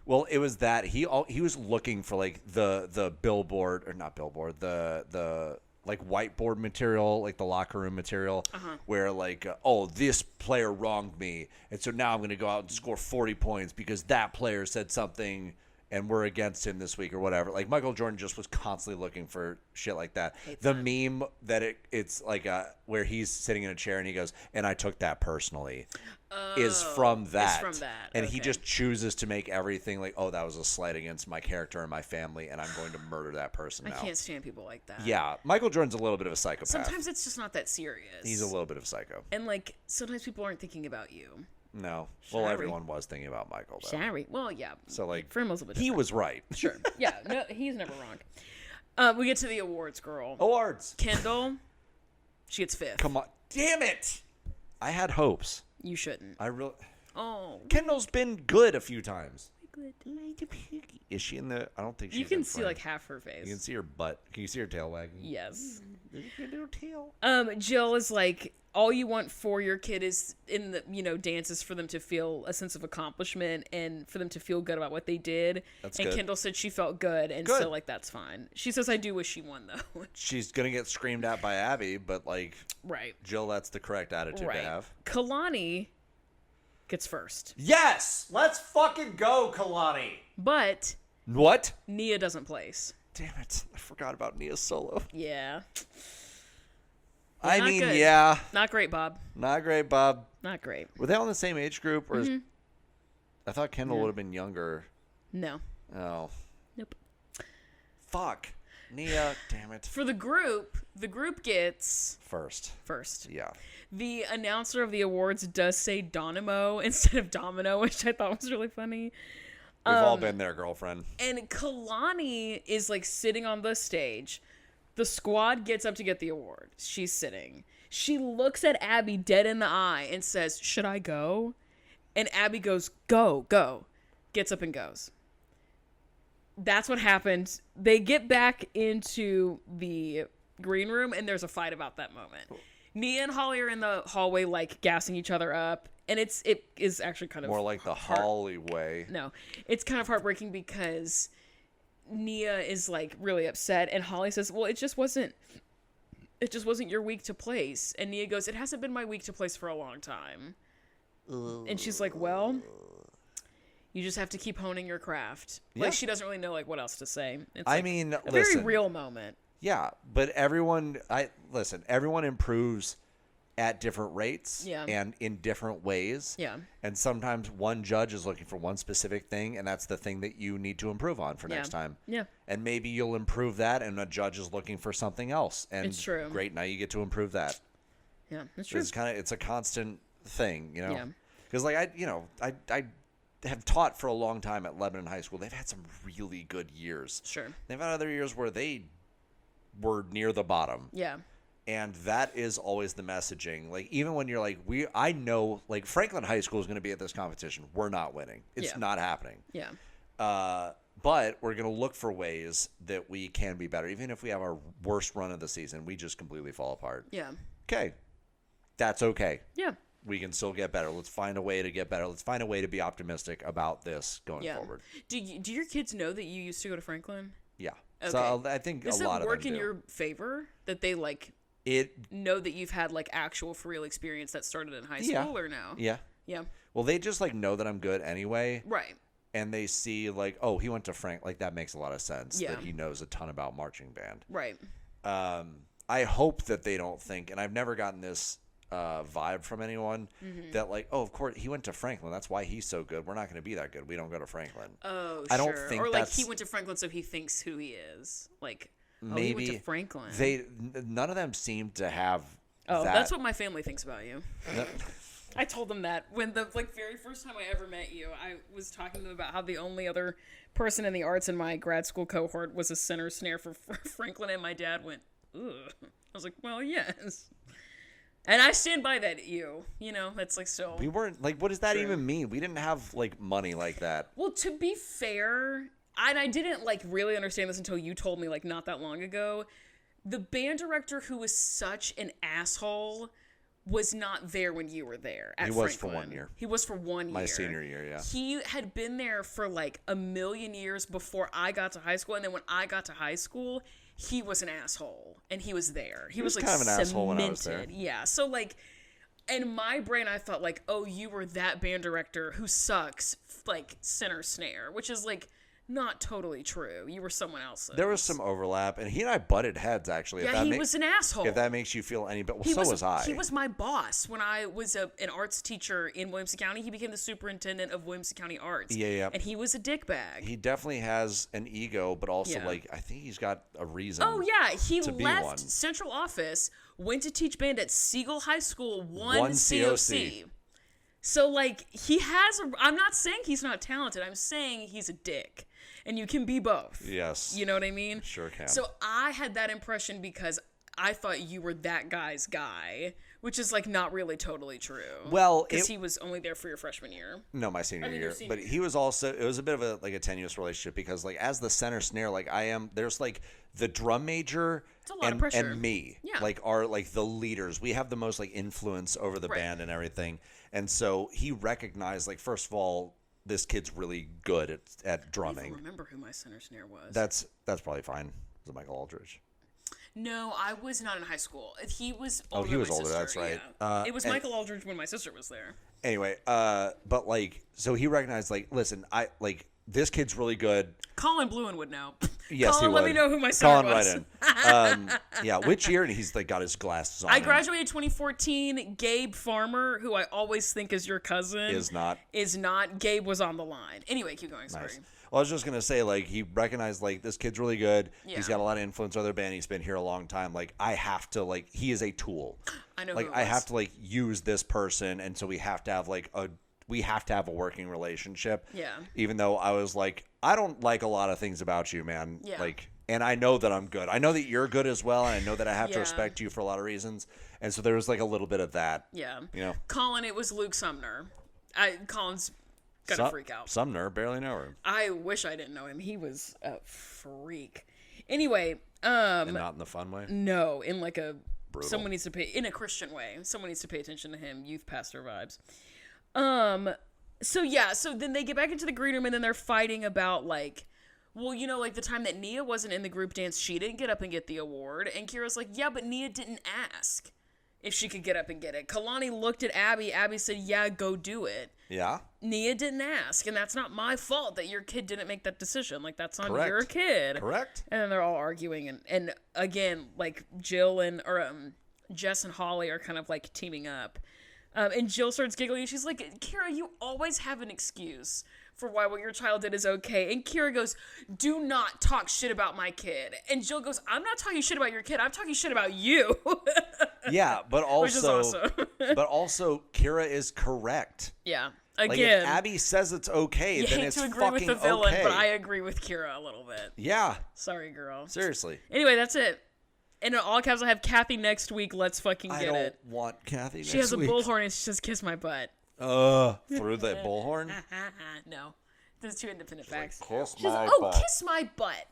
Well, it was that he was looking for like the billboard, or not billboard, the like whiteboard material, like the locker room material, where like, oh, this player wronged me, and so now I'm going to go out and score 40 points because that player said something and we're against him this week or whatever. Like Michael Jordan just was constantly looking for shit like that. Meme that it's like where he's sitting in a chair and he goes, "And I took that personally," is from that. It's from that. And he just chooses to make everything like, oh, that was a slight against my character and my family, and I'm going to murder that person now. I can't stand people like that. Yeah, Michael Jordan's a little bit of a psychopath. Sometimes it's just not that serious. He's a little bit of a psycho. And like sometimes people aren't thinking about you. No. Well, everyone was thinking about Michael, though. Sorry. Well, yeah. So, like, for him, it was a bit he was right. Sure. Yeah. No, he's never wrong. We get to the awards, girl. Awards. Kendall, she gets 5th. Come on. Damn it. I had hopes. You shouldn't. I really... Oh. Kendall's been good a few times. Good. Is she in the... I don't think she's You can see, like, half her face. You can see her butt. Can you see her tail wagging? Yes. Her tail. Jill is like, all you want for your kid is in the, dances for them to feel a sense of accomplishment and for them to feel good about what they did. That's and good. Kendall said she felt good, and so, like, that's fine. She says, I do wish she won, though. She's going to get screamed at by Abby, but, like, right. Jill, that's the correct attitude to have. Kalani gets first. Yes! Let's fucking go, Kalani! But... What? Nia doesn't place. Damn it. I forgot about Nia's solo. Yeah. I mean, good. Yeah. Not great, Bob. Not great, Bob. Not great. Were they all in the same age group? Or I thought Kendall would have been younger. No. Oh. Nope. Fuck. Nia, damn it. For the group gets... First. Yeah. The announcer of the awards does say Donimo instead of Domino, which I thought was really funny. We've all been there, girlfriend. And Kalani is, like, sitting on the stage. The squad gets up to get the award. She's sitting. She looks at Abby dead in the eye and says, should I go? And Abby goes, go. Gets up and goes. That's what happened. They get back into the green room, and there's a fight about that moment. Nia and Holly are in the hallway, like, gassing each other up. And it is actually kind of... More like the Holly way. No. It's kind of heartbreaking because Nia is, like, really upset. And Holly says, well, it just wasn't your week to place. And Nia goes, it hasn't been my week to place for a long time. And she's like, well, you just have to keep honing your craft. Yeah. Like, she doesn't really know, like, what else to say. It's, I mean, a very real moment. Yeah, but everyone improves at different rates and in different ways. Yeah. And sometimes one judge is looking for one specific thing, and that's the thing that you need to improve on for next time. Yeah. And maybe you'll improve that, and a judge is looking for something else. And it's true. Great, now you get to improve that. Yeah, that's true. It's a constant thing, you know? Yeah. Because, like, I have taught for a long time at Lebanon High School. They've had some really good years. Sure. They've had other years where they were near the bottom. Yeah. And that is always the messaging. Like, even when you're like, I know, like, Franklin High School is going to be at this competition. We're not winning. It's not happening. Yeah. But we're going to look for ways that we can be better. Even if we have our worst run of the season, we just completely fall apart. Yeah. Okay. That's okay. Yeah. We can still get better. Let's find a way to get better. Let's find a way to be optimistic about this going forward. Do your kids know that you used to go to Franklin? Yeah. Okay. So I think Does a lot of them work in do. your favor that they like know that you've had like actual for real experience that started in high school or no? Yeah. Yeah. Well, they just like know that I'm good anyway. Right. And they see like, oh, he went to Frank. Like that makes a lot of sense that he knows a ton about marching band. Right. I hope that they don't think, and I've never gotten this vibe from anyone that like, oh, of course he went to Franklin. That's why he's so good. We're not going to be that good. We don't go to Franklin. Oh, I don't think or like that's... he went to Franklin, so he thinks who he is. Like, maybe he went to Franklin. None of them seem to have. Oh, that. That's what my family thinks about you. I told them that when the very first time I ever met you, I was talking to them about how the only other person in the arts in my grad school cohort was a center snare for Franklin, and my dad went, ugh. I was like, well, yes. And I stand by that, you know, that's like still. We weren't like, what does that true. even mean? We didn't have like money like that. Well, to be fair, and I didn't like really understand this until you told me like not that long ago. The band director who was such an asshole was not there when you were there at Franklin. He was for 1 year. He was for 1 year. My senior year, yeah. He had been there for like a million years before I got to high school, and then when I got to high school, he was an asshole, and he was there. He was like kind of an cemented. asshole when I was there. Yeah, so like, in my brain, I thought like, oh, you were that band director who sucks, like center snare, which is like not totally true. You were someone else. There was some overlap, and he and I butted heads actually. Yeah, he was an asshole. If that makes you feel any better, well, so was I. He was my boss when I was an arts teacher in Williamson County. He became the superintendent of Williamson County Arts. Yeah. And he was a dickbag. He definitely has an ego, but also like I think he's got a reason. Oh yeah, he to be left one. central office, went to teach band at Siegel High School, won COC. So like he has. I'm not saying he's not talented. I'm saying he's a dick. And you can be both. Yes. You know what I mean? Sure can. So I had that impression because I thought you were that guy's guy, which is like not really totally true. Well, because he was only there for your freshman year. No, my senior year. Senior But he was also. It was a bit of a tenuous relationship because like as the center snare, like I am. There's like the drum major it's a lot of pressure. And me. Yeah. Like are like the leaders. We have the most like influence over the band and everything. And so he recognized like first of all, this kid's really good at drumming. I don't even remember who my center snare was. That's probably fine. Was it Michael Aldridge? No, I was not in high school. He was older. Oh, he was than my older. sister, That's right. Yeah. It was Michael Aldridge when my sister was there. Anyway, but like, so he recognized like, listen, I like this kid's really good. Colin Bluen would know. Yes, Colin, he would. let me know who my center was. Right in. Yeah, which year? And he's like got his glasses on. I graduated 2014. Gabe Farmer, who I always think is your cousin, is not. Gabe was on the line. Anyway, keep going. Sorry. Nice. Well, I was just gonna say, like, he recognized like this kid's really good. Yeah. He's got a lot of influence on their band. He's been here a long time. Like, I have to like, he is a tool. I know. Like, I have to like use this person, and so we have to have like a working relationship. Yeah. Even though I was like, I don't like a lot of things about you, man. Yeah. Like, and I know that I'm good. I know that you're good as well, and I know that I have to respect you for a lot of reasons. And so there was like a little bit of that. Yeah. You know. Colin, it was Luke Sumner. Colin's gonna freak out. Sumner, barely know him. I wish I didn't know him. He was a freak. Anyway, and not in the fun way. No, in like a brutal. Someone needs to pay in a Christian way. Someone needs to pay attention to him. Youth pastor vibes. So then they get back into the green room and then they're fighting about like, well, you know, like the time that Nia wasn't in the group dance, she didn't get up and get the award. And Kira's like, yeah, but Nia didn't ask. if she could get up and get it. Kalani looked at Abby. Abby said, yeah, go do it. Yeah. Nia didn't ask, and that's not my fault that your kid didn't make that decision. Like, that's on Correct. your kid. Correct. And then they're all arguing, and again, like, Jill and, Jess and Holly are kind of, like, teaming up. And Jill starts giggling, and she's like, Kira, you always have an excuse for why what your child did is okay. And Kira goes, do not talk shit about my kid. And Jill goes, I'm not talking shit about your kid. I'm talking shit about you. Yeah, but also, which is awesome. but also, Kira is correct. Yeah. Like, Again, if Abby says it's okay, you then hate it's to agree fucking with the villain, okay. but I agree with Kira a little bit. Yeah. Sorry, girl. Seriously. Anyway, that's it. And in all caps, I have Kathy next week. Let's fucking get I don't it. want Kathy next She has a week. bullhorn and she says, kiss my butt. Through the bullhorn? No. There's two independent facts. Kiss She's my like, butt. kiss my butt.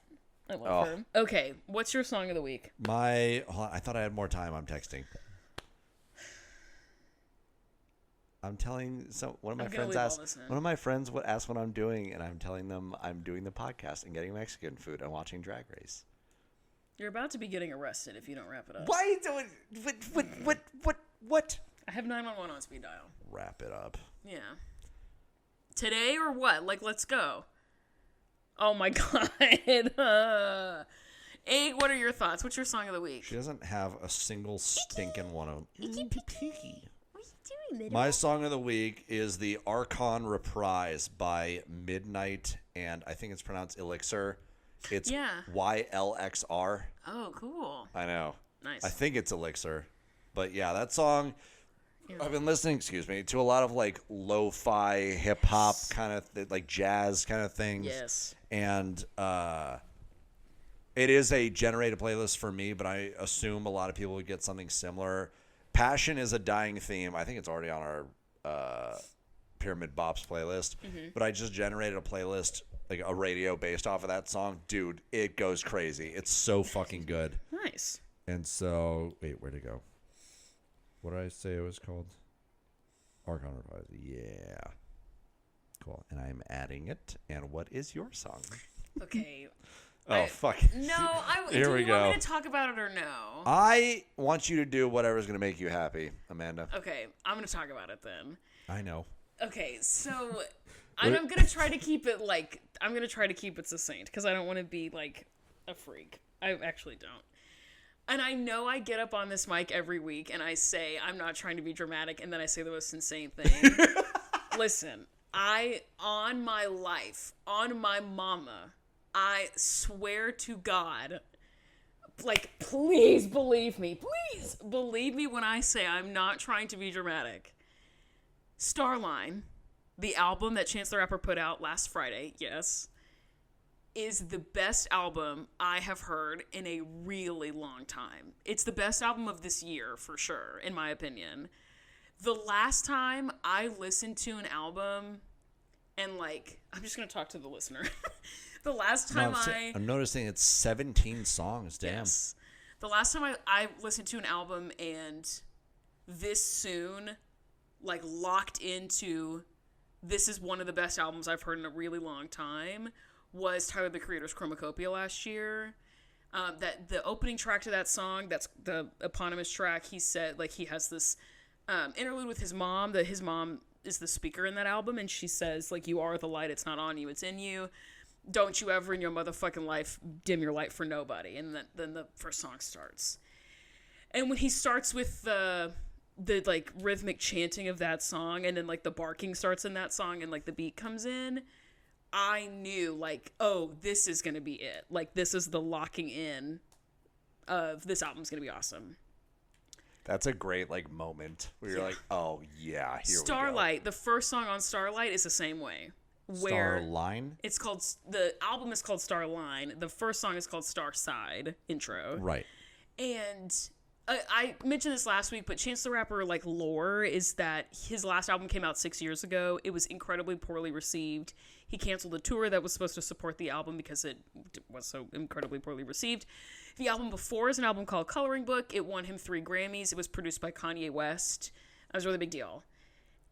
I love her. Okay, what's your song of the week? Hold on, I thought I had more time. I'm texting. I'm telling one of my friends asked what I'm doing, and I'm telling them I'm doing the podcast and getting Mexican food and watching Drag Race. You're about to be getting arrested if you don't wrap it up. Why are you doing what? I have 911 on speed dial. Wrap it up. Yeah. Today or what? Like, let's go. Oh my god. Egg, what are your thoughts? What's your song of the week? She doesn't have a single stinking one of them. What are you doing, little? My song of the week is the Archon Reprise by Midnight, and I think it's pronounced Elixir. It's YLXR. Oh, cool. I know. Nice. I think it's Elixir. But yeah, that song, I've been listening, to a lot of like lo-fi hip-hop kind of, like jazz kind of things. Yes. And it is a generated playlist for me, but I assume a lot of people would get something similar. Passion is a dying theme. I think it's already on our Pyramid Bops playlist. Mm-hmm. But I just generated a playlist, like a radio based off of that song. Dude, it goes crazy. It's so fucking good. Nice. And so, wait, where'd it go? What did I say it was called? Archon Reprise. Yeah. Cool. And I'm adding it. And what is your song? Okay. Fuck. No, Here we go. Want me to talk about it or no? I want you to do whatever's going to make you happy, Amanda. Okay, I'm going to talk about it then. I know. Okay, so I'm going to try to keep it succinct because I don't want to be like a freak. I actually don't. And I know I get up on this mic every week and I say I'm not trying to be dramatic, and then I say the most insane thing. Listen, on my life, on my mama, I swear to God, like, please believe me. Please believe me when I say I'm not trying to be dramatic. Starline, the album that Chance the Rapper put out last Friday, yes, is the best album I have heard in a really long time. It's the best album of this year, for sure, in my opinion. The last time I listened to an album, and, like, I'm just going to talk to the listener. The last time I'm noticing it's 17 songs, damn. Yes. The last time I listened to an album and this soon, like, locked into this is one of the best albums I've heard in a really long time was Tyler, the Creator's Chromacopia last year. That the opening track to that song, that's the eponymous track, he said, like, he has this interlude with his mom, that his mom is the speaker in that album, and she says, like, you are the light, it's not on you, it's in you. Don't you ever in your motherfucking life dim your light for nobody. And then the first song starts. And when he starts with the like rhythmic chanting of that song, and then like the barking starts in that song, and like the beat comes in, I knew, like, oh, this is gonna be it. Like, this is the locking in of this album's gonna be awesome. That's a great, like, moment where you're like, oh yeah, here Starlight, we go. the first song on Starlight is the same way. Where Starline? It's called, the album is called Starline. The first song is called Starside intro. Right. And I mentioned this last week, but Chance the Rapper, like, lore is that his last album came out 6 years ago. It was incredibly poorly received. He canceled a tour that was supposed to support the album because it was so incredibly poorly received. The album before is an album called Coloring Book. It won him 3 Grammys. It was produced by Kanye West. It was a really big deal.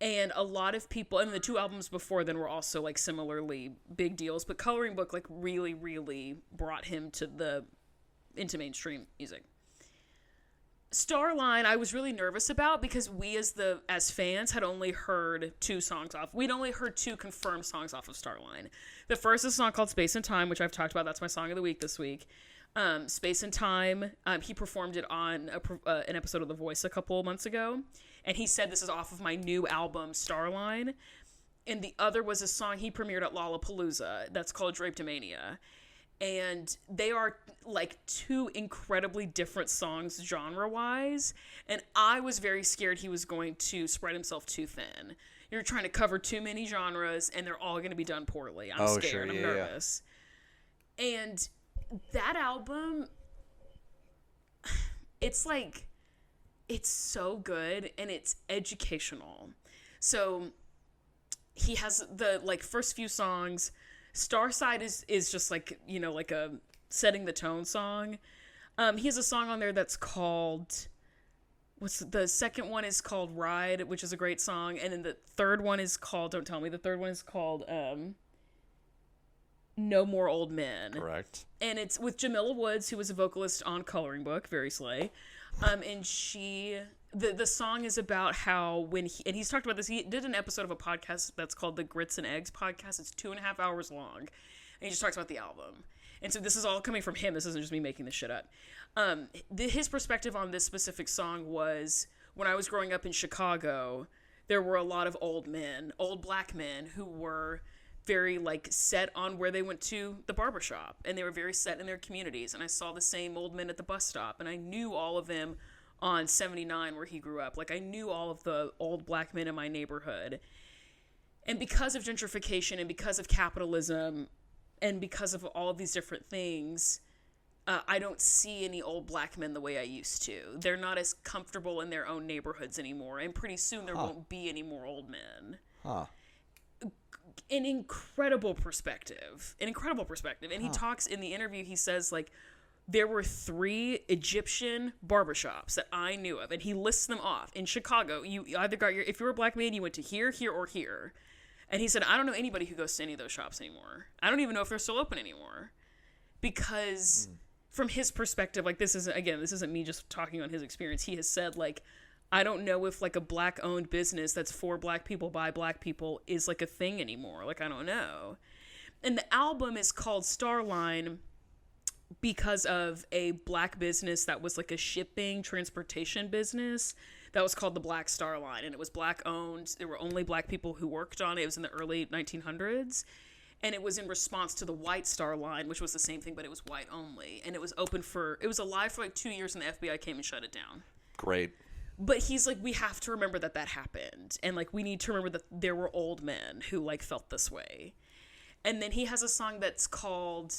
And a lot of people, and the 2 albums before then were also, like, similarly big deals, but Coloring Book, like, really, really brought him into mainstream music. Starline, I was really nervous about because we as fans had only heard 2 songs off. We'd only heard 2 confirmed songs off of Starline. The first is a song called Space and Time, which I've talked about. That's my song of the week this week. Space and Time, he performed it on an episode of The Voice a couple of months ago. And he said this is off of my new album, Starline. And the other was a song he premiered at Lollapalooza that's called Drapetomania. And they are like 2 incredibly different songs genre-wise. And I was very scared he was going to spread himself too thin. You're trying to cover too many genres, and they're all going to be done poorly. I'm scared. Sure. I'm nervous. Yeah. And that album, it's like, it's so good, and it's educational. So he has the like first few songs. Starside is just like, you know, like a setting the tone song. He has a song on there that's called, the second one is called Ride, which is a great song. And then the third one is called, don't tell me, the third one is called No More Old Men. Correct. And it's with Jamila Woods, who was a vocalist on Coloring Book, very slay. And the song is about how and he's talked about this, he did an episode of a podcast that's called the Grits and Eggs podcast. It's 2.5 hours long. And he just talks about the album. And so this is all coming from him. This isn't just me making this shit up. His perspective on this specific song was, when I was growing up in Chicago, there were a lot of old black men who were very like set on where they went to the barbershop, and they were very set in their communities. And I saw the same old men at the bus stop, and I knew all of them on 79 where he grew up. Like, I knew all of the old black men in my neighborhood. And because of gentrification and because of capitalism and because of all of these different things, I don't see any old black men the way I used to. They're not as comfortable in their own neighborhoods anymore, and pretty soon there won't be any more old men. An incredible perspective. And he talks in the interview, he says, like, there were 3 Egyptian barbershops that I knew of, and he lists them off. In Chicago, you either got if you were a black man, you went to here, or here. And he said, I don't know anybody who goes to any of those shops anymore. I don't even know if they're still open anymore. Because from his perspective, like, this isn't me just talking on his experience. He has said, like, I don't know if, like, a black-owned business that's for black people by black people is, like, a thing anymore. Like, I don't know. And the album is called Starline because of a black business that was, like, a shipping transportation business that was called the Black Star Line. And it was black-owned. There were only black people who worked on it. It was in the early 1900s. And it was in response to the White Star Line, which was the same thing, but it was white only. And it was alive for, like, 2 years, and the FBI came and shut it down. Great. But he's like, we have to remember that happened. And, like, we need to remember that there were old men who, like, felt this way. And then he has a song that's called,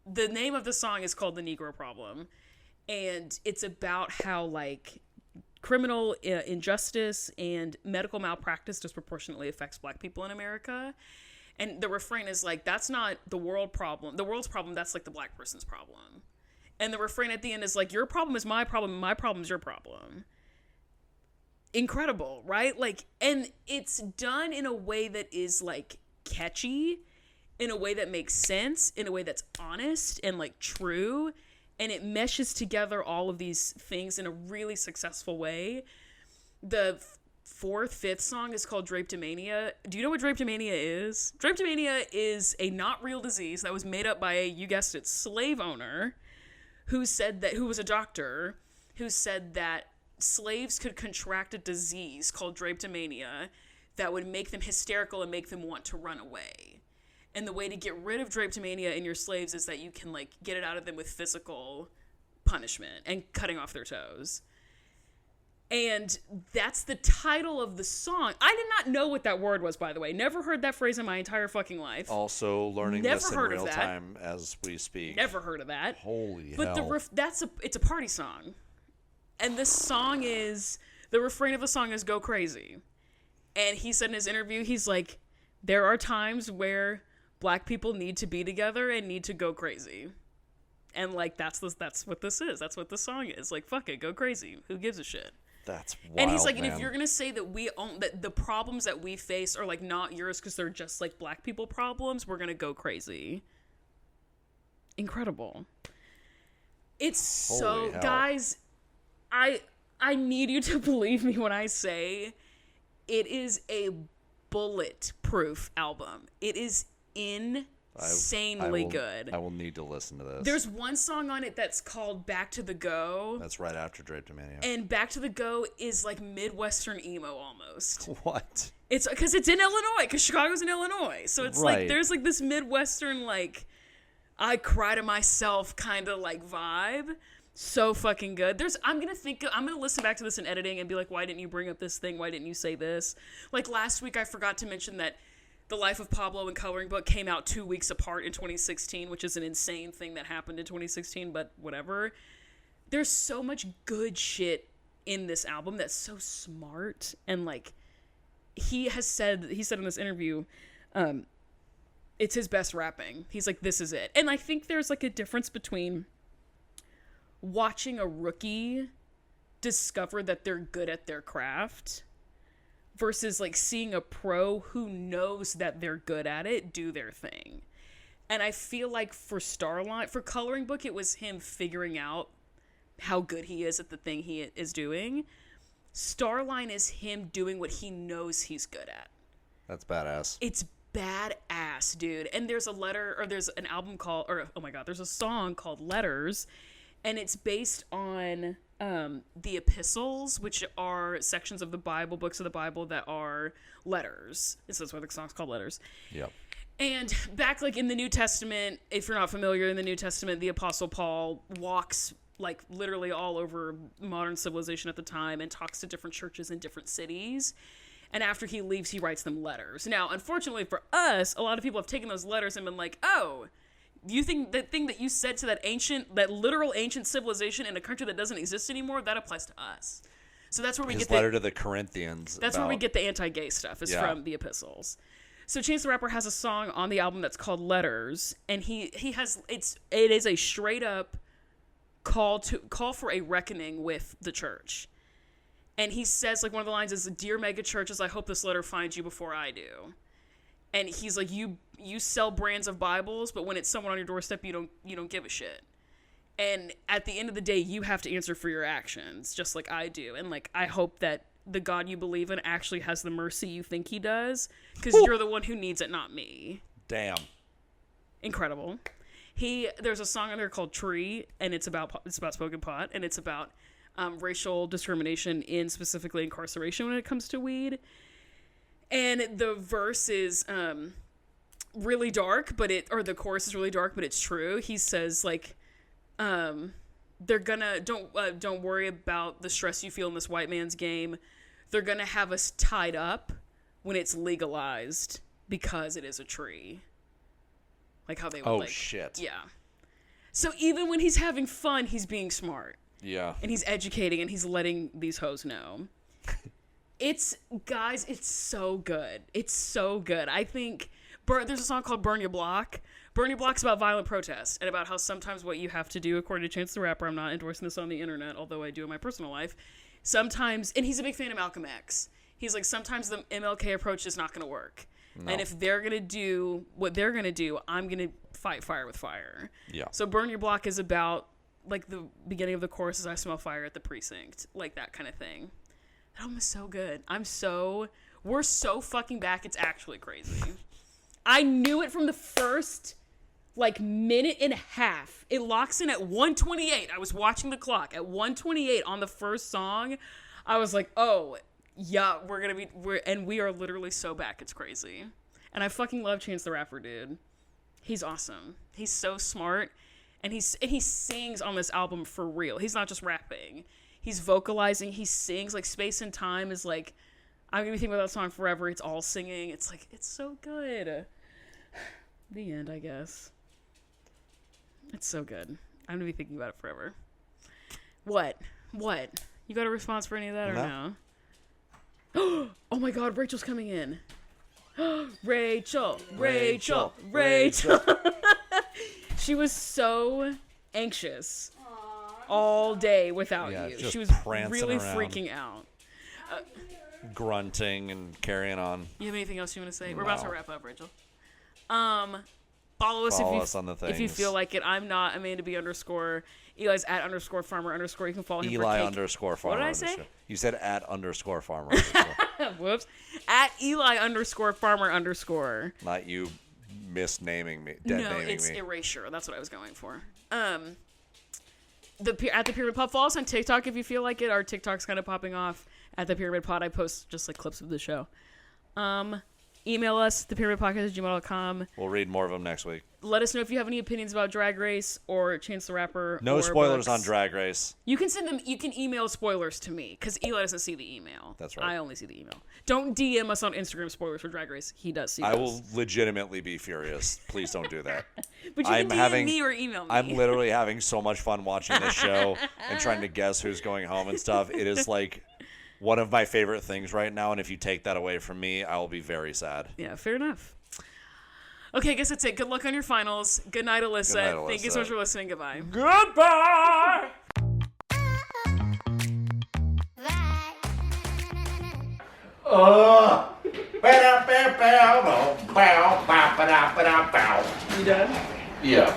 the name of the song is called The Negro Problem. And it's about how, like, criminal injustice and medical malpractice disproportionately affects black people in America. And the refrain is like, that's not the world's problem, that's, like, the black person's problem. And the refrain at the end is like, your problem is my problem, my problem is your problem. Incredible, right? Like, and it's done in a way that is, like, catchy, in a way that makes sense, in a way that's honest and, like, true, and it meshes together all of these things in a really successful way. The fifth song is called Drapetomania. Do you know what Drapetomania is? Drapetomania is a not real disease that was made up by you guessed it, slave owner, who was a doctor, who said that slaves could contract a disease called drapetomania that would make them hysterical and make them want to run away. And the way to get rid of drapetomania in your slaves is that you can, like, get it out of them with physical punishment and cutting off their toes. And that's the title of the song. I did not know what that word was, by the way. Never heard that phrase in my entire fucking life. Also learning this in real time as we speak. Never heard of that. Holy hell. But it's a party song. And this song the refrain of the song is Go Crazy. And he said in his interview, he's like, there are times where black people need to be together and need to go crazy. And, like, that's what this is. That's what the song is. Like, fuck it, go crazy. Who gives a shit? That's wild, and he's like, man. And if you're gonna say that the problems that we face are, like, not yours because they're just, like, black people problems, we're gonna go crazy. Incredible. It's so, guys, I need you to believe me when I say it is a bulletproof album. It is insanely good. I will need to listen to this. There's one song on it that's called Back to the Go. That's right after Drapetomania. And Back to the Go is like Midwestern emo almost. What? It's because it's in Illinois, because Chicago's in Illinois. So it's Right. like there's like this Midwestern like I cry to myself kind of like vibe. So fucking good. I'm gonna listen back to this in editing and be like, why didn't you bring up this thing? Why didn't you say this? Like last week I forgot to mention that The Life of Pablo and Coloring Book came out 2 weeks apart in 2016, which is an insane thing that happened in 2016, but whatever. There's so much good shit in this album that's so smart, and like he said in this interview, it's his best rapping. He's like, this is it. And I think there's like a difference between watching a rookie discover that they're good at their craft versus like seeing a pro who knows that they're good at it do their thing. And I feel like for Coloring Book, it was him figuring out how good he is at the thing he is doing. Starline is him doing what he knows he's good at. That's badass. It's badass, dude. And there's an album called, there's a song called Letters, and it's based on the epistles, which are sections of the Bible, books of the Bible that are letters. So that's why the song's called Letters. Yep. And back like in the New Testament, if you're not familiar, in the New Testament, the Apostle Paul walks like literally all over modern civilization at the time and talks to different churches in different cities. And after he leaves, he writes them letters. Now, unfortunately for us, a lot of people have taken those letters and been like, oh, you think that thing that you said to that literal ancient civilization in a country that doesn't exist anymore, that applies to us. So that's where we His get letter to the Corinthians. That's where we get the anti-gay stuff, is from the epistles. So Chance the Rapper has a song on the album that's called Letters, and it is a straight up call for a reckoning with the church. And he says, like, one of the lines is, "Dear mega churches, I hope this letter finds you before I do." And he's like, you sell brands of Bibles, but when it's someone on your doorstep, you don't give a shit. And at the end of the day, you have to answer for your actions, just like I do. And like, I hope that the God you believe in actually has the mercy you think he does, because you're the one who needs it, not me. Damn. Incredible. There's a song on there called Tree, and it's about smoking pot, and it's about racial discrimination in specifically incarceration when it comes to weed. And the verse is really dark, the chorus is really dark, but it's true. He says like, they're gonna don't worry about the stress you feel in this white man's game. They're gonna have us tied up when it's legalized because it is a tree. Like how they would. Oh shit. Yeah. So even when he's having fun, he's being smart. Yeah. And he's educating and he's letting these hoes know. It's so good. It's so good. I think there's a song called Burn Your Block. Burn Your Block's about violent protest and about how sometimes what you have to do, according to Chance the Rapper, I'm not endorsing this on the internet, although I do in my personal life, sometimes, and he's a big fan of Malcolm X. He's like, sometimes the MLK approach is not going to work. No. And if they're going to do what they're going to do, I'm going to fight fire with fire. Yeah. So Burn Your Block is about, like, the beginning of the chorus is I smell fire at the precinct. Like, that kind of thing. That album is so good. We're so fucking back, it's actually crazy. I knew it from the first, like, minute and a half. It locks in at 1:28. I was watching the clock. At 1:28 on the first song, I was like, oh, yeah, we are literally so back, it's crazy. And I fucking love Chance the Rapper, dude. He's awesome. He's so smart. And he sings on this album for real. He's not just rapping. He's vocalizing. He sings. Like, Space and Time is like, I'm going to be thinking about that song forever. It's all singing. It's like, it's so good. The end, I guess. It's so good. I'm going to be thinking about it forever. What? You got a response for any of that or no? Oh my God, Rachel's coming in. Rachel. She was so anxious all day without you. She was really freaking out. Grunting and carrying on. You have anything else you want to say? We're about to wrap up, Rachel. Follow us on the things. if you feel like it. I'm not Amanda B _. Eli's at _farmer _. You can follow him Eli for cake. _farmer. What did I say? You said at _farmer. Whoops. At Eli _farmer _. Not you misnaming me. No, it's erasure. That's what I was going for. At the Pyramid Pod. Follow us on TikTok if you feel like it. Our TikTok's kind of popping off. At the Pyramid Pod, I post just like clips of the show. Email us, thepyramidpodcast@gmail.com. We'll read more of them next week. Let us know if you have any opinions about Drag Race or Chance the Rapper. No or spoilers books. on Drag Race. You can send them. You can email spoilers to me because Eli doesn't see the email. That's right. I only see the email. Don't DM us on Instagram spoilers for Drag Race. He does see. I will legitimately be furious. Please don't do that. But you can DM me or email me. I'm literally having so much fun watching this show and trying to guess who's going home and stuff. It is like one of my favorite things right now, and if you take that away from me, I will be very sad. Yeah, fair enough. Okay, I guess that's it. Good luck on your finals. Good night, Alyssa. Good night, Alyssa. Thank you so much for listening. Goodbye. Goodbye! You done? Yeah.